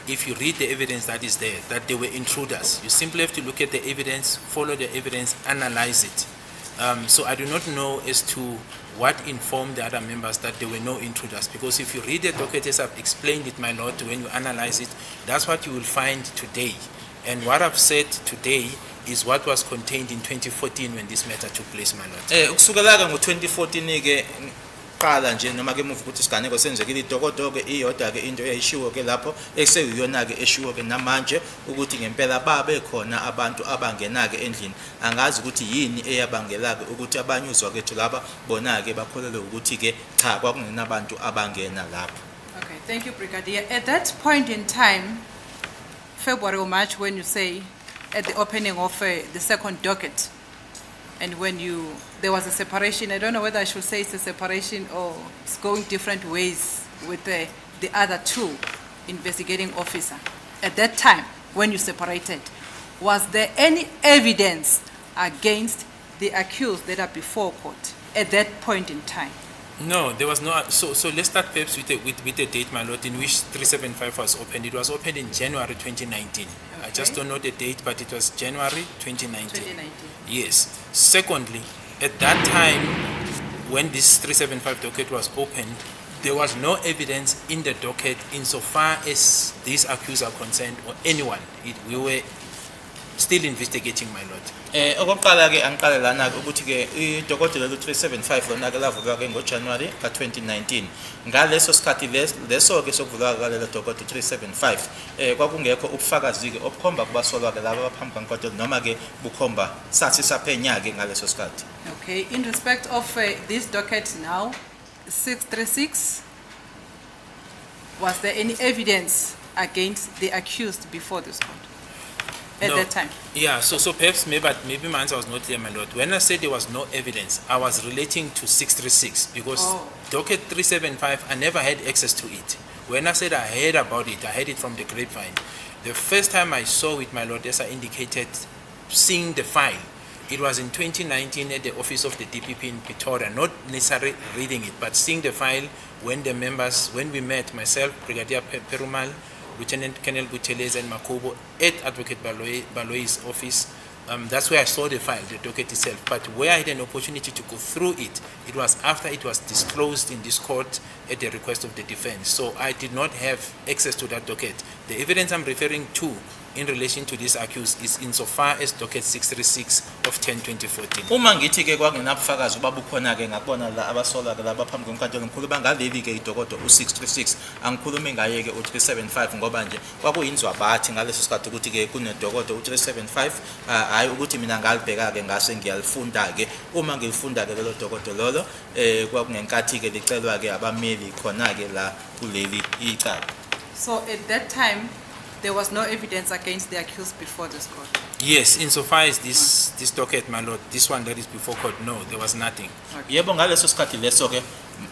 If you read the evidence that is there, that they were intruders. You simply have to look at the evidence, follow the evidence, analyze it. So I do not know as to what informed the other members that there were no intruders, because if you read the docket as I've explained it, my lord, when you analyze it, that's what you will find today. And what I've said today is what was contained in 2014 when this matter took place, my lord. Ukusukela-ke ngo-2014-ke qala nje noma ke muva ukuthi isiganeko senzekile idokodo-ke iyodwa-ke into eyayishiwo-ke lapho ekuseyiyona-ke eshiwo-ke namanje ukuthi ngempela babe khona abantu abangena-ke endlini. Angazi ukuthi yini eyabangela-ke ukuthi abanyuzwa kwethu laba bona-ke bakholelwe ukuthi-ke cha kwakungenabantu abangena lapho. Okay, thank you, Brigadier. At that point in time, February or March, when you say at the opening of the second docket, and when there was a separation, I don't know whether I should say it's a separation or it's going different ways with the other two investigating officer. At that time, when you separated, was there any evidence against the accused that are before court at that point in time? No, there was no. So let's start perhaps with the date, my lord, in which 375 was opened. It was opened in January 2019. Okay. I just don't know the date, but it was January 2019. Yes. Secondly, at that time, when this 375 docket was opened, There was no evidence in the docket insofar as these accused are concerned or anyone. We were still investigating, my lord. Okokuqala ke angiqale lana ukuthi ke idokotela lo 375 lona ke lavulwa ke ngoJanuary ka 2019 ngaleso sikhathi leso ke sokuvulwa ke lelo dokotela 375 kwakungekho ubufakazi ke obukhomba kubasolwa ke laba abaphambi kwankantolo noma ke bukhomba sathi saphenya ke ngaleso sikhathi. Okay, in respect of this docket now, 636, was there any evidence against the accused before this court at No. that time? Yeah, so perhaps maybe my answer was not clear, my lord. When I said there was no evidence, I was relating to 636 because Oh. docket 375, I never had access to it. When I said I heard about it, I heard it from the grapevine. The first time I saw it, my lord, as I indicated, seeing the file, it was in 2019 at the office of the DPP in Pretoria, not necessarily reading it, but seeing the file when we met, myself, Brigadier Perumal, Lieutenant Colonel Buteles and Makobo at Advocate Baloi's office. That's where I saw the file, the docket itself. But where I had an opportunity to go through it, it was after it was disclosed in this court at the request of the defense. So I did not have access to that docket. The evidence I'm referring to in relation to this accused is insofar as docket 636 of 10/2014. Uma ngithi ke kwakungenabufakazi babukhona ke ngakubona la abasolwa ke laba phambi kwenkantolo ngikhuluma ngaleli ke idokodo u636 angikhulumi ngaye ke u375 ngoba nje kwakuyinzwa bathi ngaleso sikhathi ukuthi ke kunedokodo u375 hayi ukuthi mina ngalibheka ke ngase ngiyalifunda ke uma ngilifunda ke lelo dokodo lolo kwakungenkathi ke licelwa ke abameli khona ke la kuleli icala. So at that time, there was no evidence against the accused before this court? Yes, insofar as this docket, my lord, this one that is before court, no, there was nothing. Yebo ngaleso sikhathi leso ke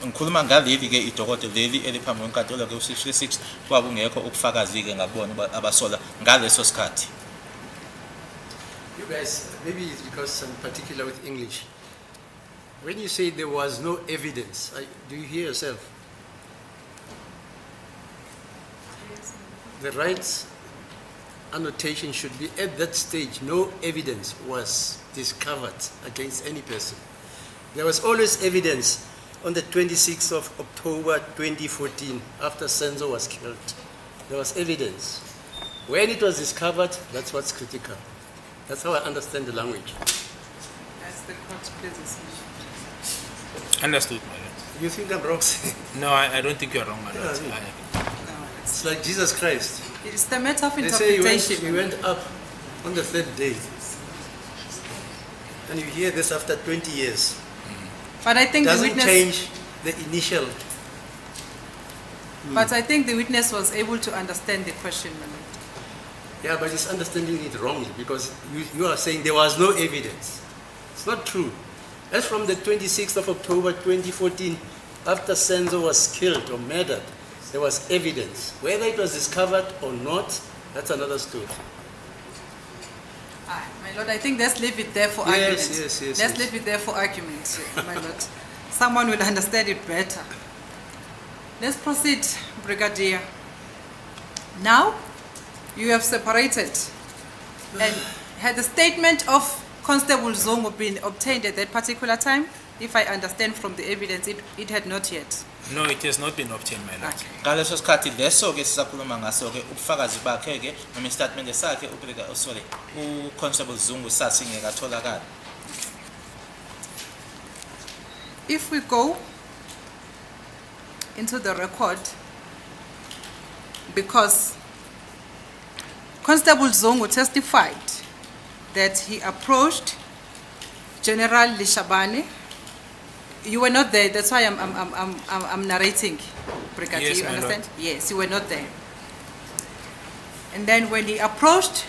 ngikhuluma ngaleli ke idokodo leli eliphambi kwenkantolo ke u636 kwakungekho ubufakazi ke ngakubona abasola ngaleso sikhathi. You guys, maybe it's because I'm particular with English. When you say there was no evidence, do you hear yourself? The right annotation should be at that stage, no evidence was discovered against any person. There was always evidence on the 26th of October 2014 after Senzo was killed. There was evidence. When it was discovered, that's what's critical. That's how I understand the language. As the court pleases me. Understood, my lord. You think I'm wrong? No, I don't think you're wrong, my lord. Yeah, No, It's like Jesus Christ. it's the matter of They say interpretation. he went up on the third day. And you hear this after 20 years. But I think the Doesn't witness, change the initial. but I think the witness was able to understand the question. my lord. Yeah, but he's understanding it wrongly because you are saying there was no evidence. It's not true. As from the 26th of October 2014, after Senzo was killed or murdered, there was evidence. Whether it was discovered or not, that's another story. My lord, I think let's leave it there for Yes, argument. yes, yes, Let's yes. leave it there for argument, my lord. Someone will understand it better. Let's proceed, Brigadier. Now, you have separated. And had the statement of Constable Zongo been obtained at that particular time? If I understand from the evidence, it had not yet. No, it has not been obtained, my lord. Okay. Ngaleso sikhathi leso ke sisakhuluma ngaso ke ubufakazi bakhe ke noma istatement sakhe uConstable Zungu sasingekatholakala. If we go into the record, because Constable Zongo testified that he approached General Lishabane. You were not there, that's why I'm narrating, Brigadier, Yes, you my lord. understand? Yes, you were not there. And then when he approached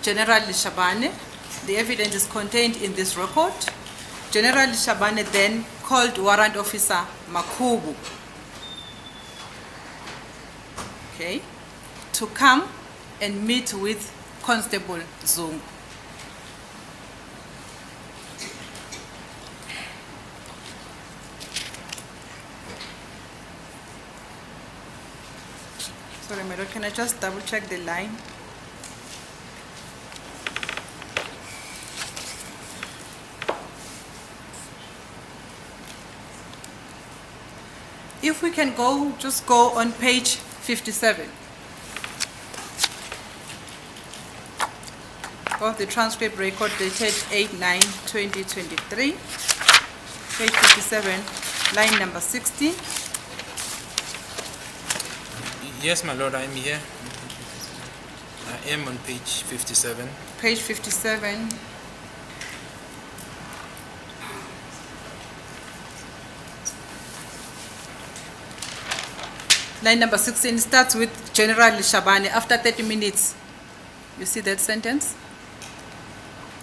General Lishabane, the evidence is contained in this record. General Lishabane then called Warrant Officer Makubu, okay, to come and meet with Constable Zungu. Sorry, my lord, can I just double check the line? If we can go, just go on page 57 of the transcript record dated 8/9/2023, page 57, line number 60. Yes, my lord, I'm here. I am on page 57. Page 57. Line number 16 starts with General Shabane. After 30 minutes, you see that sentence?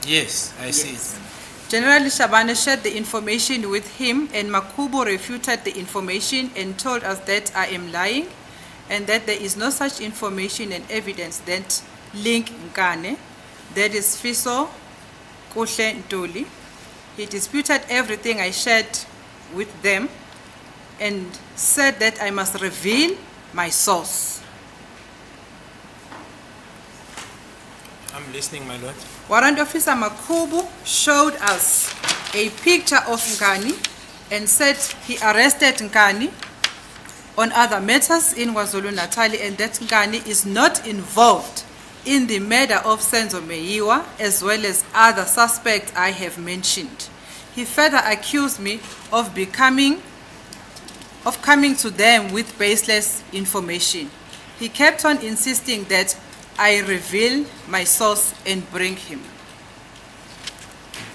Yes, I see Yes. it. General Shabane shared the information with him, and Makubo refuted the information and told us that I am lying and that there is no such information and evidence that link Nkane, that is Fiso Kuhle Ntuli. He disputed everything I shared with them and said that I must reveal my source. I'm listening, my lord. Warrant Officer Makubu showed us a picture of Nkani and said he arrested Nkani on other matters in KwaZulu-Natal and that Nkani is not involved in the murder of Senzo Meyiwa as well as other suspects I have mentioned. He further accused me of coming to them with baseless information. He kept on insisting that I reveal my source and bring him.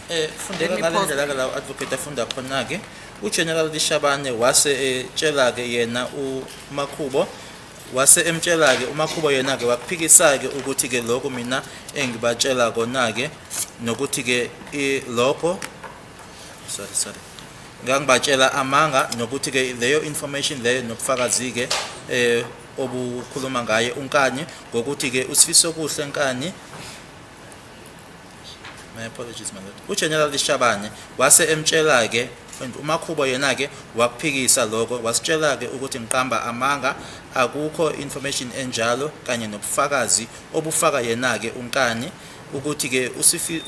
Fundeka Let me ngale pause. ndlela ke la advocate afunda khona ke uGeneral Shabane wase etshela ke yena uMakhubo wase emtshela ke uMakhubo yena ke wakuphikisa ke ukuthi ke lokho mina engibatshela kona ke nokuthi ke lokho sorry ngangibatshela amanga nokuthi ke leyo information leyo nobufakazi ke obukhuluma ngaye uNkani ngokuthi ke uSifiso Kuhle Nkani. My apologies, my lord. uGeneral Shabane wase emtshela ke uMakhubo yena ke wakuphikisa lokho wasitshela ke ukuthi ngiqamba amanga akukho information enjalo kanye nobufakazi obufaka yena ke uNkani ukuthi ke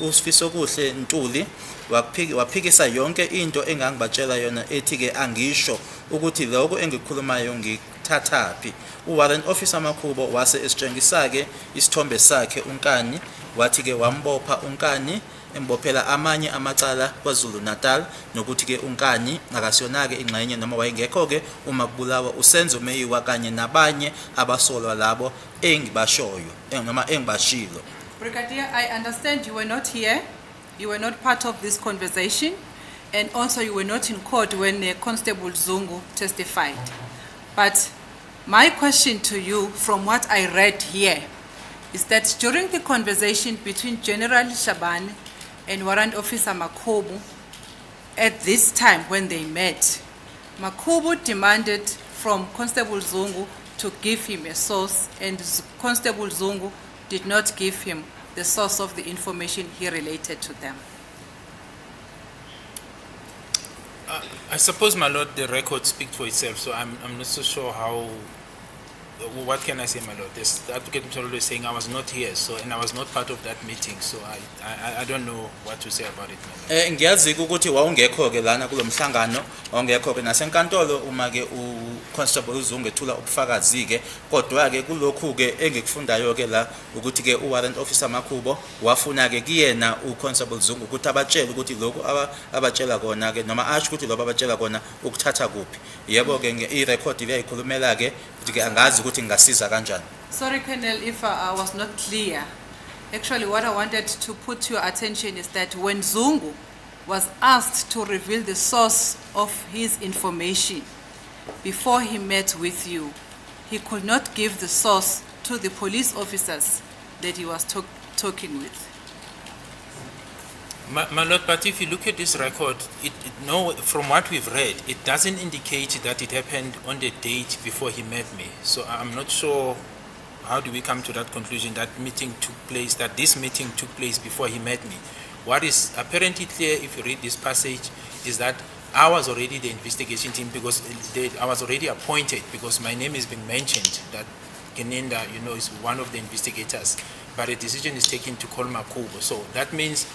uSifiso Kuhle Ntuli waphikisa yonke into engangibatshela yona ethi ke angisho ukuthi lokho engikukhulumayo ngithathaphi. Warrant Officer Makhubo wase esitshengisa ke isithombe sakhe uNkani wathi ke wambopha uNkani embophela amanye amacala KwaZulu-Natal nokuthi ke uNkani akasiyona ke ingxenye noma wayengekho ke uma kubulawa uSenzo Meyiwa kanye nabanye abasolwa labo engibashoyo noma engibashilo. Brigadier, I understand you were not here. You were not part of this conversation. And also you were not in court when Constable Zungu testified. But my question to you, from what I read here, is that during the conversation between General Shabane and Warrant Officer Makubu, at this time when they met, Makubu demanded from Constable Zungu to give him a source, and Constable Zungu did not give him the source of the information he related to them. I suppose, my lord, the record speaks for itself, so I'm not so sure how. What can I say, my lord? The advocate is always saying I was not here, so and I was not part of that meeting, so I don't know what to say about it, my lord. Ngiyazi ukuthi wawungekho ke lana kulomhlangano wawungekho ke nasenkantolo uma ke uConstable Zungu ethula ubufakazi ke kodwa ke kulokhu ke engikufundayo ke la ukuthi ke uWarrant Officer Makhubo wafuna ke kuyena uConstable Zungu ukuthi abatshele ukuthi lokhu abatshela kona ke noma asho ukuthi lobo abatshela kona ukuthatha kuphi. Yebo ke irecord liyayikhulumela ke ukuthi ke angazi ukuthi ngasiza kanjani. Sorry, Colonel, if I was not clear. Actually, what I wanted to put to your attention is that when Zungu was asked to reveal the source of his information before he met with you, he could not give the source to the police officers that he was talking with. My lord, but if you look at this record, no, from what we've read, it doesn't indicate that it happened on the date before he met me. So I'm not sure how do we come to that conclusion that this meeting took place before he met me. What is apparently clear if you read this passage is that I was already the investigation team because I was already appointed because my name is being mentioned that Gininda, is one of the investigators, but a decision is taken to call Makubo. So that means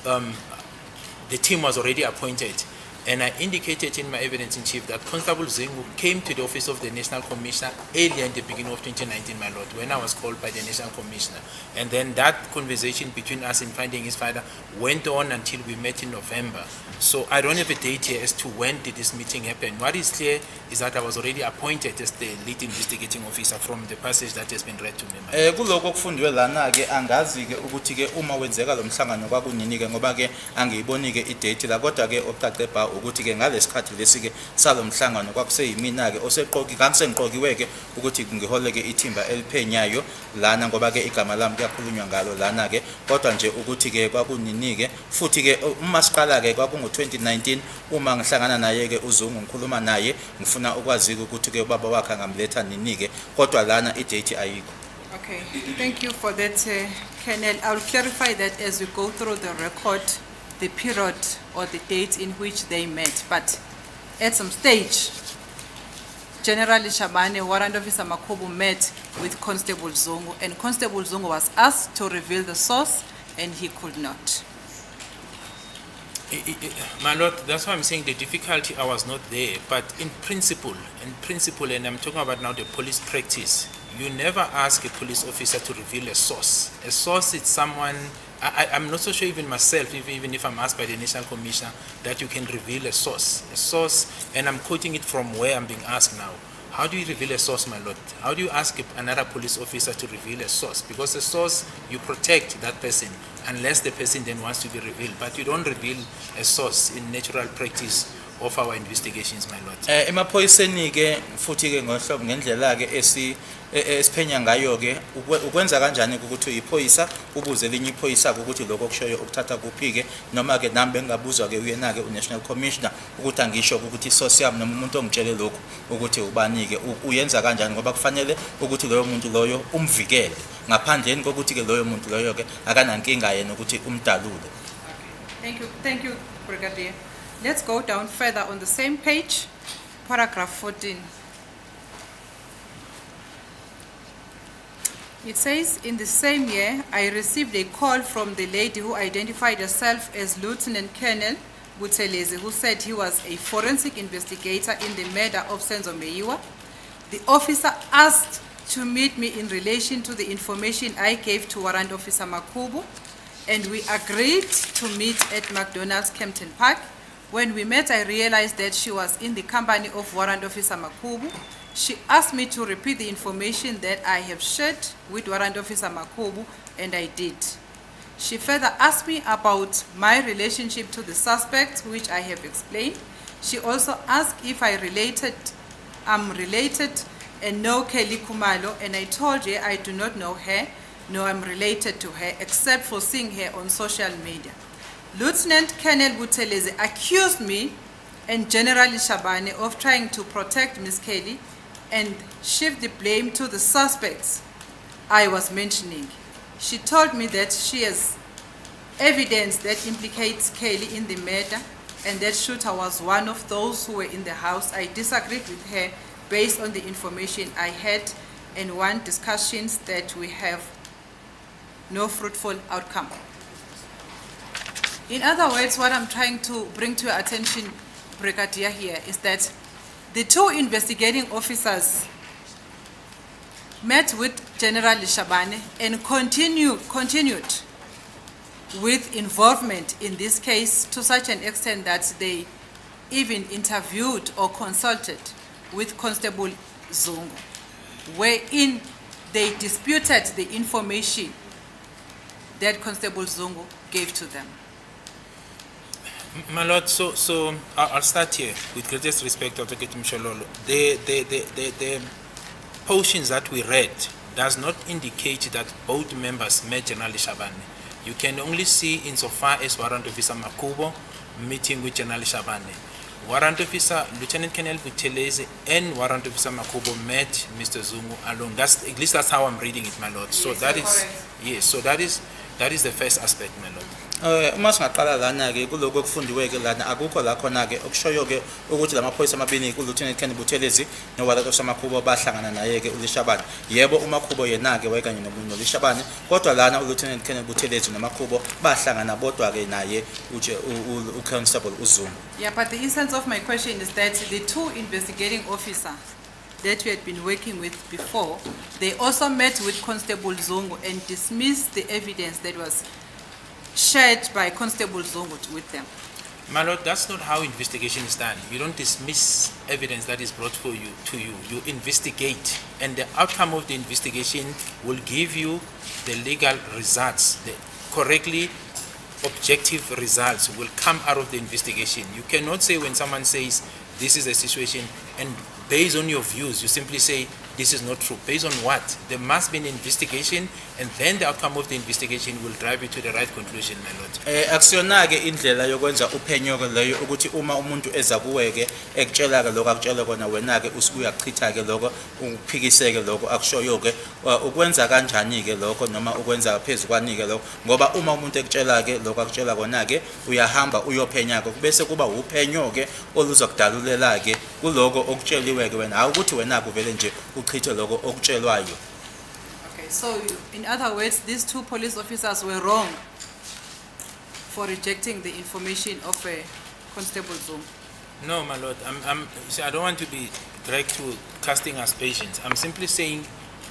the team was already appointed. And I indicated in my evidence in chief that Constable Zengu came to the office of the National Commissioner earlier in the beginning of 2019, my lord, when I was called by the National Commissioner. And then that conversation between us in finding his father went on until we met in November. So I don't have a date here as to when did this meeting happen. What is clear is that I was already appointed as the lead investigating officer from the passage that has been read to me. my lord. Kuloko kufundwe lana ke angazi ke ukuthi ke uma wenzeka lo mhlangano kwakunini ke ngoba ke angiyiboni ke idate la kodwa ke ocace ba ukuthi ke ngalesikhathi lesi ke salo mhlangano kwakuseyimina ke oseqoki kangisengiqokiwe ke ukuthi ngihole ke ithimba eliphenyayo lana ngoba ke igama lami kuyakhulunywa ngalo lana ke kodwa nje ukuthi ke kwakunini ke futhi ke uma siqala ke kwakungo 2019 uma ngihlangana naye ke uZungu ngikhuluma naye ngifuna ukwazi ukuthi ke ubaba wakhe angamletha nini ke kodwa lana idate ayikho. Okay, thank you for that, Colonel. I'll clarify that as we go through the record, the period or the dates in which they met. But at some stage, General Shabane, Warrant Officer Makubu met with Constable Zongo, and Constable Zongo was asked to reveal the source, and he could not. My lord, that's why I'm saying the difficulty, I was not there, but in principle, and I'm talking about now the police practice, you never ask a police officer to reveal a source. A source is someone, I'm not so sure even myself, even if I'm asked by the National Commissioner, that you can reveal a source. A source, and I'm quoting it from where I'm being asked now. How do you reveal a source, my lord? How do you ask another police officer to reveal a source? Because a source, you protect that person, unless the person then wants to be revealed. But you don't reveal a source in natural practice of our investigations, my lord. Emaphoyiseni ke futhi ke ngohlobo ngendlela ke esiphenya ngayo ke ukwenza kanjani ukuthi iphoyisa ubuze linye iphoyisa ukuthi lokho kushoyo ukuthatha kuphi ke noma ke nami bengabuzwa ke uyena ke uNational Commissioner ukuthi angisho ukuthi isource yami noma umuntu ongitshele lokho ukuthi ubani ke uyenza kanjani ngoba kufanele ukuthi loyo muntu loyo umvikele ngaphandleni kokuthi ke loyo muntu loyo ke akanankinga yena ukuthi umdalule. Thank you, Brigadier. Let's go down further on the same page, paragraph 14. It says, in the same year, I received a call from the lady who identified herself as Lieutenant Colonel Buthelezi, who said he was a forensic investigator in the murder of Senzo Meyiwa. The officer asked to meet me in relation to the information I gave to Warrant Officer Makubu, and we agreed to meet at McDonald's Kempton Park. When we met, I realized that she was in the company of Warrant Officer Makubu. She asked me to repeat the information that I have shared with Warrant Officer Makubu, and I did. She further asked me about my relationship to the suspect, which I have explained. She also asked if I'm related and know Kelly Kumalo, and I told her I do not know her, nor I'm related to her, except for seeing her on social media. Lieutenant Colonel Buthelezi accused me and General Shabane of trying to protect Ms. Kelly and shift the blame to the suspects I was mentioning. She told me that she has evidence that implicates Kelly in the murder and that shooter was one of those who were in the house. I disagreed with her based on the information I had and want discussions that we have no fruitful outcome. In other words, what I'm trying to bring to your attention, Brigadier, here is that the two investigating officers met with General Shabane and continued with involvement in this case to such an extent that they even interviewed or consulted with Constable Zongo, wherein they disputed the information that Constable Zongo gave to them. My lord, so I'll start here with greatest respect, Dr. Mshololo. The portions that we read does not indicate that both members met General Shabane. You can only see insofar as Warrant Officer Makubo meeting with General Shabane. Warrant Officer Lieutenant Colonel Buthelezi and Warrant Officer Makubo met Mr. Zungu alone. At least that's how I'm reading it, my lord. So yes, that is correct. yes. So that is the first aspect, my lord. Uma singaqala lana ke kuloko okufundiwe ke lana akukho la khona ke okushoyo ke ukuthi lamaphoyisa amabili kuLieutenant Ken Buthelezi noWalter Samakhubo bahlangana naye ke uLishabane. Yebo uMakhubo yena ke wayekanye noLishabane kodwa lana uLieutenant Ken Buthelezi noMakhubo bahlangana bodwa ke naye uConstable uZungu. Yeah, but the essence of my question is that the two investigating officers that we had been working with before, they also met with Constable Zongo and dismissed the evidence that was shared by Constable Zongo with them. My lord, that's not how investigation is done. You don't dismiss evidence that is brought to you. You investigate, and the outcome of the investigation will give you the legal results. The correctly objective results will come out of the investigation. You cannot say when someone says this is a situation and based on your views, you simply say this is not true. Based on what? There must be an investigation, and then the outcome of the investigation will drive you to the right conclusion, my lord. Akusiyona ke indlela yokwenza uphenyo ke leyo ukuthi uma umuntu eza kuwe ke ekutshela ke lokho akutshela kona wena ke usuyachitha ke lokho uphikiseke lokho akushoyo ke ukwenza kanjani ke lokho noma ukwenza phezukwane ke lokho ngoba uma umuntu ekutshela ke lokho akutshela kona ke uyahamba uyophenya ke bese kuba uphenyo ke oluzokudalulela ke kuloko okutsheliwe ke wena ukuthi wena kuvele nje uchithe lokho okutshelwayo. Okay, so in other words, these two police officers were wrong for rejecting the information of Constable Zongo. No, my lord. See, I don't want to be dragged to casting aspersions. I'm simply saying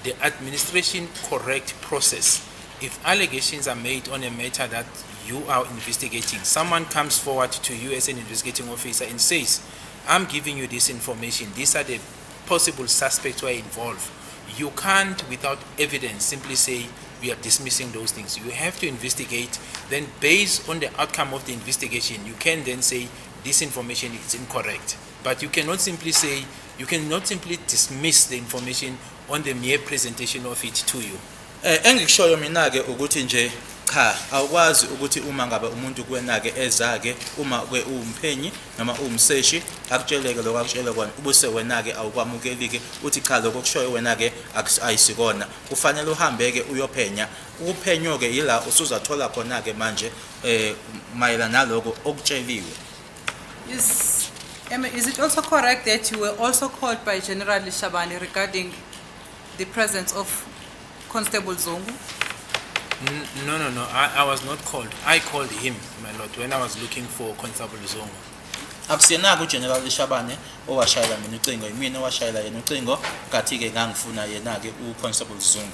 the administration correct process. If allegations are made on a matter that you are investigating, someone comes forward to you as an investigating officer and says, I'm giving you this information. These are the possible suspects who are involved. You can't, without evidence, simply say we are dismissing those things. You have to investigate. Then, based on the outcome of the investigation, you can then say this information is incorrect. But you cannot simply say, you cannot simply dismiss the information on the mere presentation of it to you. Engikushoyo mina ke ukuthi nje cha awukwazi ukuthi uma ngabe umuntu kuwena ke eza ke uma ke umphenyi noma umseshi akutsheleke lokho akutshela kona ubuse wena ke awukwamukeli ke uthi cha lokho kushoyo wena ke ayisikona kufanele uhambe ke uyophenya ukuphenyo ke yila usuzathola khona ke manje mayelana naloko okutsheliwe. Is it also correct that you were also called by General Lishabane regarding the presence of Constable Zongo? No. I was not called. I called him, my lord, when I was looking for Constable Zongo. Akusiyena uGeneral Lishabane owashayela mina ucingo imina owashayela yena ucingo kathi ke ngangifuna yena ke uConstable Zongo.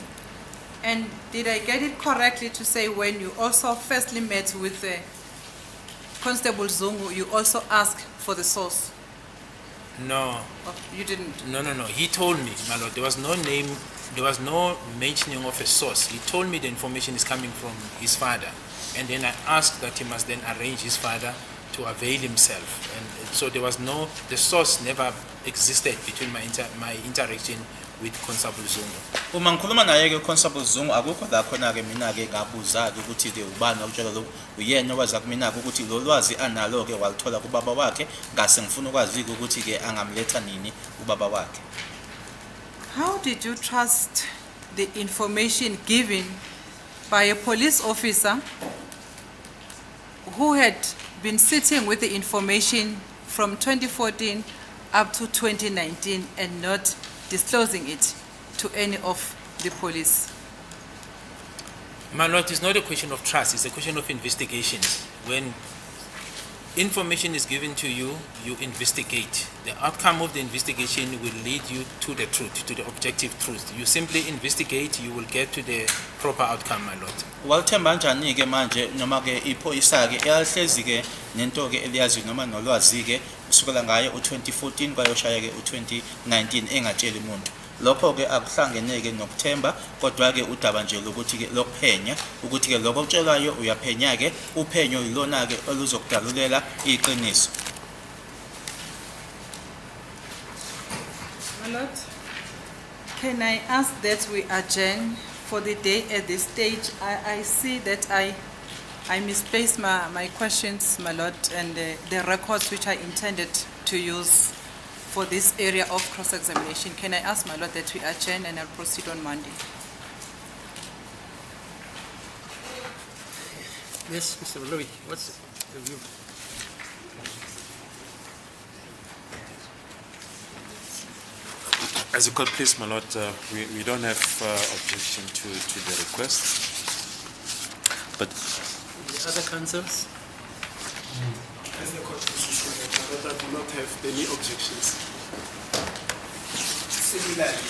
And did I get it correctly to say when you also firstly met with Constable Zongo, you also asked for the source? No. Oh, you didn't? No. He told me, my lord, there was no name, there was no mentioning of a source. He told me the information is coming from his father. And then I asked that he must then arrange his father to avail himself. And so there was no, the source never existed between my interaction with Constable Zongo. Uma ngikhuluma naye ke Constable Zongo akukho la khona ke mina ke ngabuza ukuthi ke ubani okutshela lokho uyena owazi kumina ukuthi lo lwazi analo ke walithola kubaba wakhe ngase ngifuna ukwazi ukuthi ke angamletha nini ubaba wakhe. How did you trust the information given by a police officer who had been sitting with the information from 2014 up to 2019 and not disclosing it to any of the police? My lord, it's not a question of trust, it's a question of investigation. When information is given to you, you investigate. The outcome of the investigation will lead you to the truth, to the objective truth. You simply investigate, you will get to the proper outcome, my lord. Walithemba kanjani ke manje noma ke iphoyisa ke eyahlezi ke nento ke eliyazi noma nolwazi ke usukela ngaye u2014 kwayoshaya ke u2019 engatsheli umuntu. Lokho ke akuhlangeneke nokuthemba kodwa ke udaba nje lokuthi ke lokuphenya ukuthi ke lokho okutshelayo uyaphenya ke uphenyo yilona ke oluzokudalulela iqiniso. My lord, can I ask that we adjourn for the day at this stage? I see that I misplaced my questions, my lord, and the records which I intended to use for this area of cross-examination. Can I ask, my lord, that we adjourn and I'll proceed on Monday? Yes, Mr. Baloyi, what's the view? As you could please, my lord, we don't have objection to the request. But The other councils? As the court position, I do not have any objections. Similarly,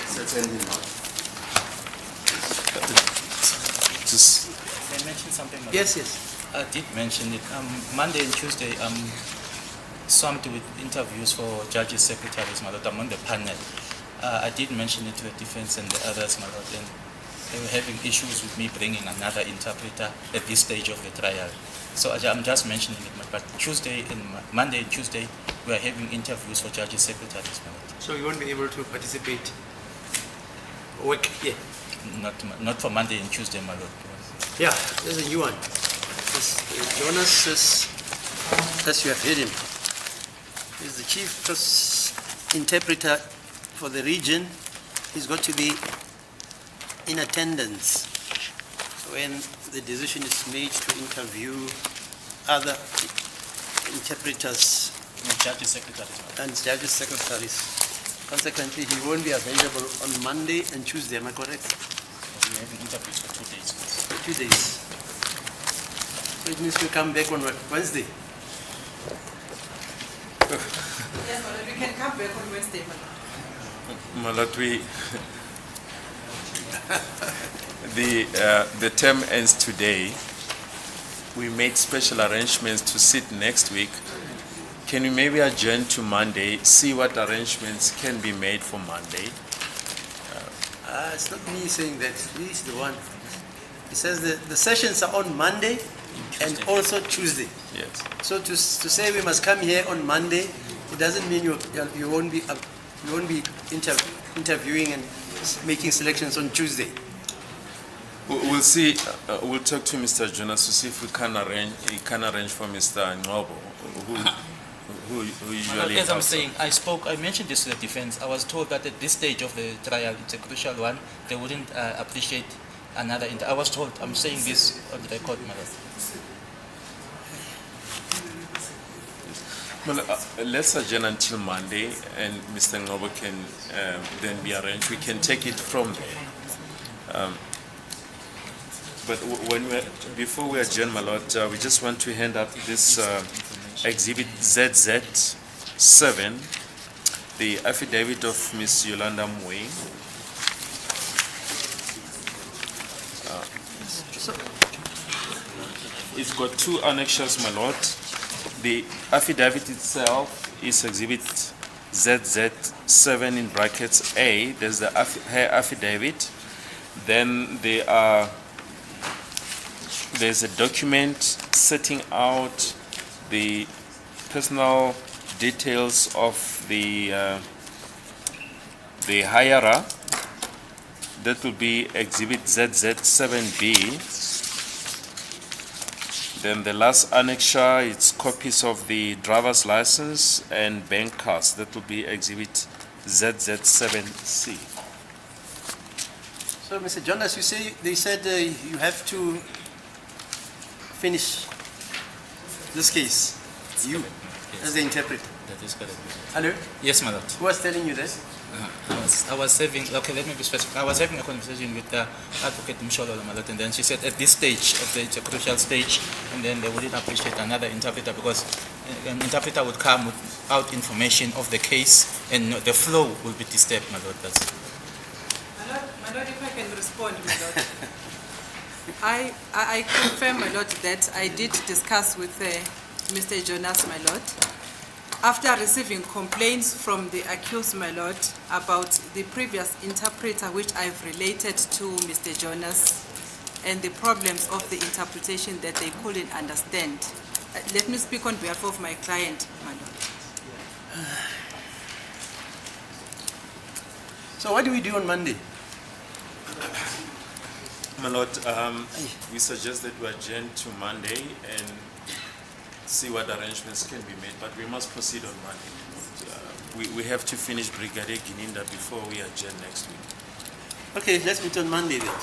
Certainly not. just Can I mention something? Madam? Yes, yes. I did mention it. Monday and Tuesday, swamped with interviews for judges, secretaries, my lord. I'm on the panel. I did mention it to the defense and the others, my lord, and they were having issues with me bringing another interpreter at this stage of the trial. So I'm just mentioning it, but Monday and Tuesday, we are having interviews for judges, secretaries, my lord. So you won't be able to participate? Work here? Not for Monday and Tuesday, my lord. Yeah, there's a new one. Jonas says, as you have heard him, is the chief interpreter for the region. He's got to be in attendance when the decision is made to interview other interpreters No, judges, secretaries, my lord. and judges secretaries. Consequently, he won't be available on Monday and Tuesday, am I correct? We are having interviews for 2 days. please. For 2 days. So it means we come back on what, Wednesday? Yes, but we can come back on Wednesday, madam. my lord, the term ends today. We made special arrangements to sit next week. Can we maybe adjourn to Monday, see what arrangements can be made for Monday? It's not me saying that, he's the one. He says the sessions are on Monday and also Tuesday. Yes. So to say we must come here on Monday, it doesn't mean you won't be interviewing and making selections on Tuesday. We'll see. We'll talk to Mr. Jonas to see if we can arrange for Mr. Ngobo, who usually. As I'm helps saying, I mentioned this to the defense. I was told that at this stage of the trial, it's a crucial one. They wouldn't appreciate another. I was told. I'm saying this on the record, my lord. Well, let's adjourn until Monday, and Mr. Ngobo can then be arranged. We can take it from there. But before we adjourn, my lord, we just want to hand up this exhibit ZZ7, the affidavit of Miss Yolanda Mwe. It's got 2 annexures, my lord. The affidavit itself is exhibit ZZ7 in brackets A. There's the her affidavit. Then there's a document setting out the personal details of the hirer. That will be exhibit ZZ7B. Then the last annexure, it's copies of the driver's license and bank cards. That will be exhibit ZZ7C. So, Mr. Jonas, they said you have to finish this case. You, as the interpreter. That is correct. Hello? Yes, my lord. Who was telling you this? I was having, okay, let me be specific. I was having a conversation with Advocate Msholo, my lord, and then she said at this stage, it's a crucial stage, and then they wouldn't appreciate another interpreter because an interpreter would come without information of the case, and the flow will be disturbed, my lord. That's it. My lord, if I can respond, my lord. I confirm, my lord, that I did discuss with Mr. Jonas, my lord. After receiving complaints from the accused, my lord, about the previous interpreter which I've related to Mr. Jonas and the problems of the interpretation that they couldn't understand. Let me speak on behalf of my client, my lord. So what do we do on Monday? My lord, we suggest that we adjourn to Monday and see what arrangements can be made, but we must proceed on Monday. We have to finish Brigadier Gininda before we adjourn next week. Okay, let's meet on Monday then.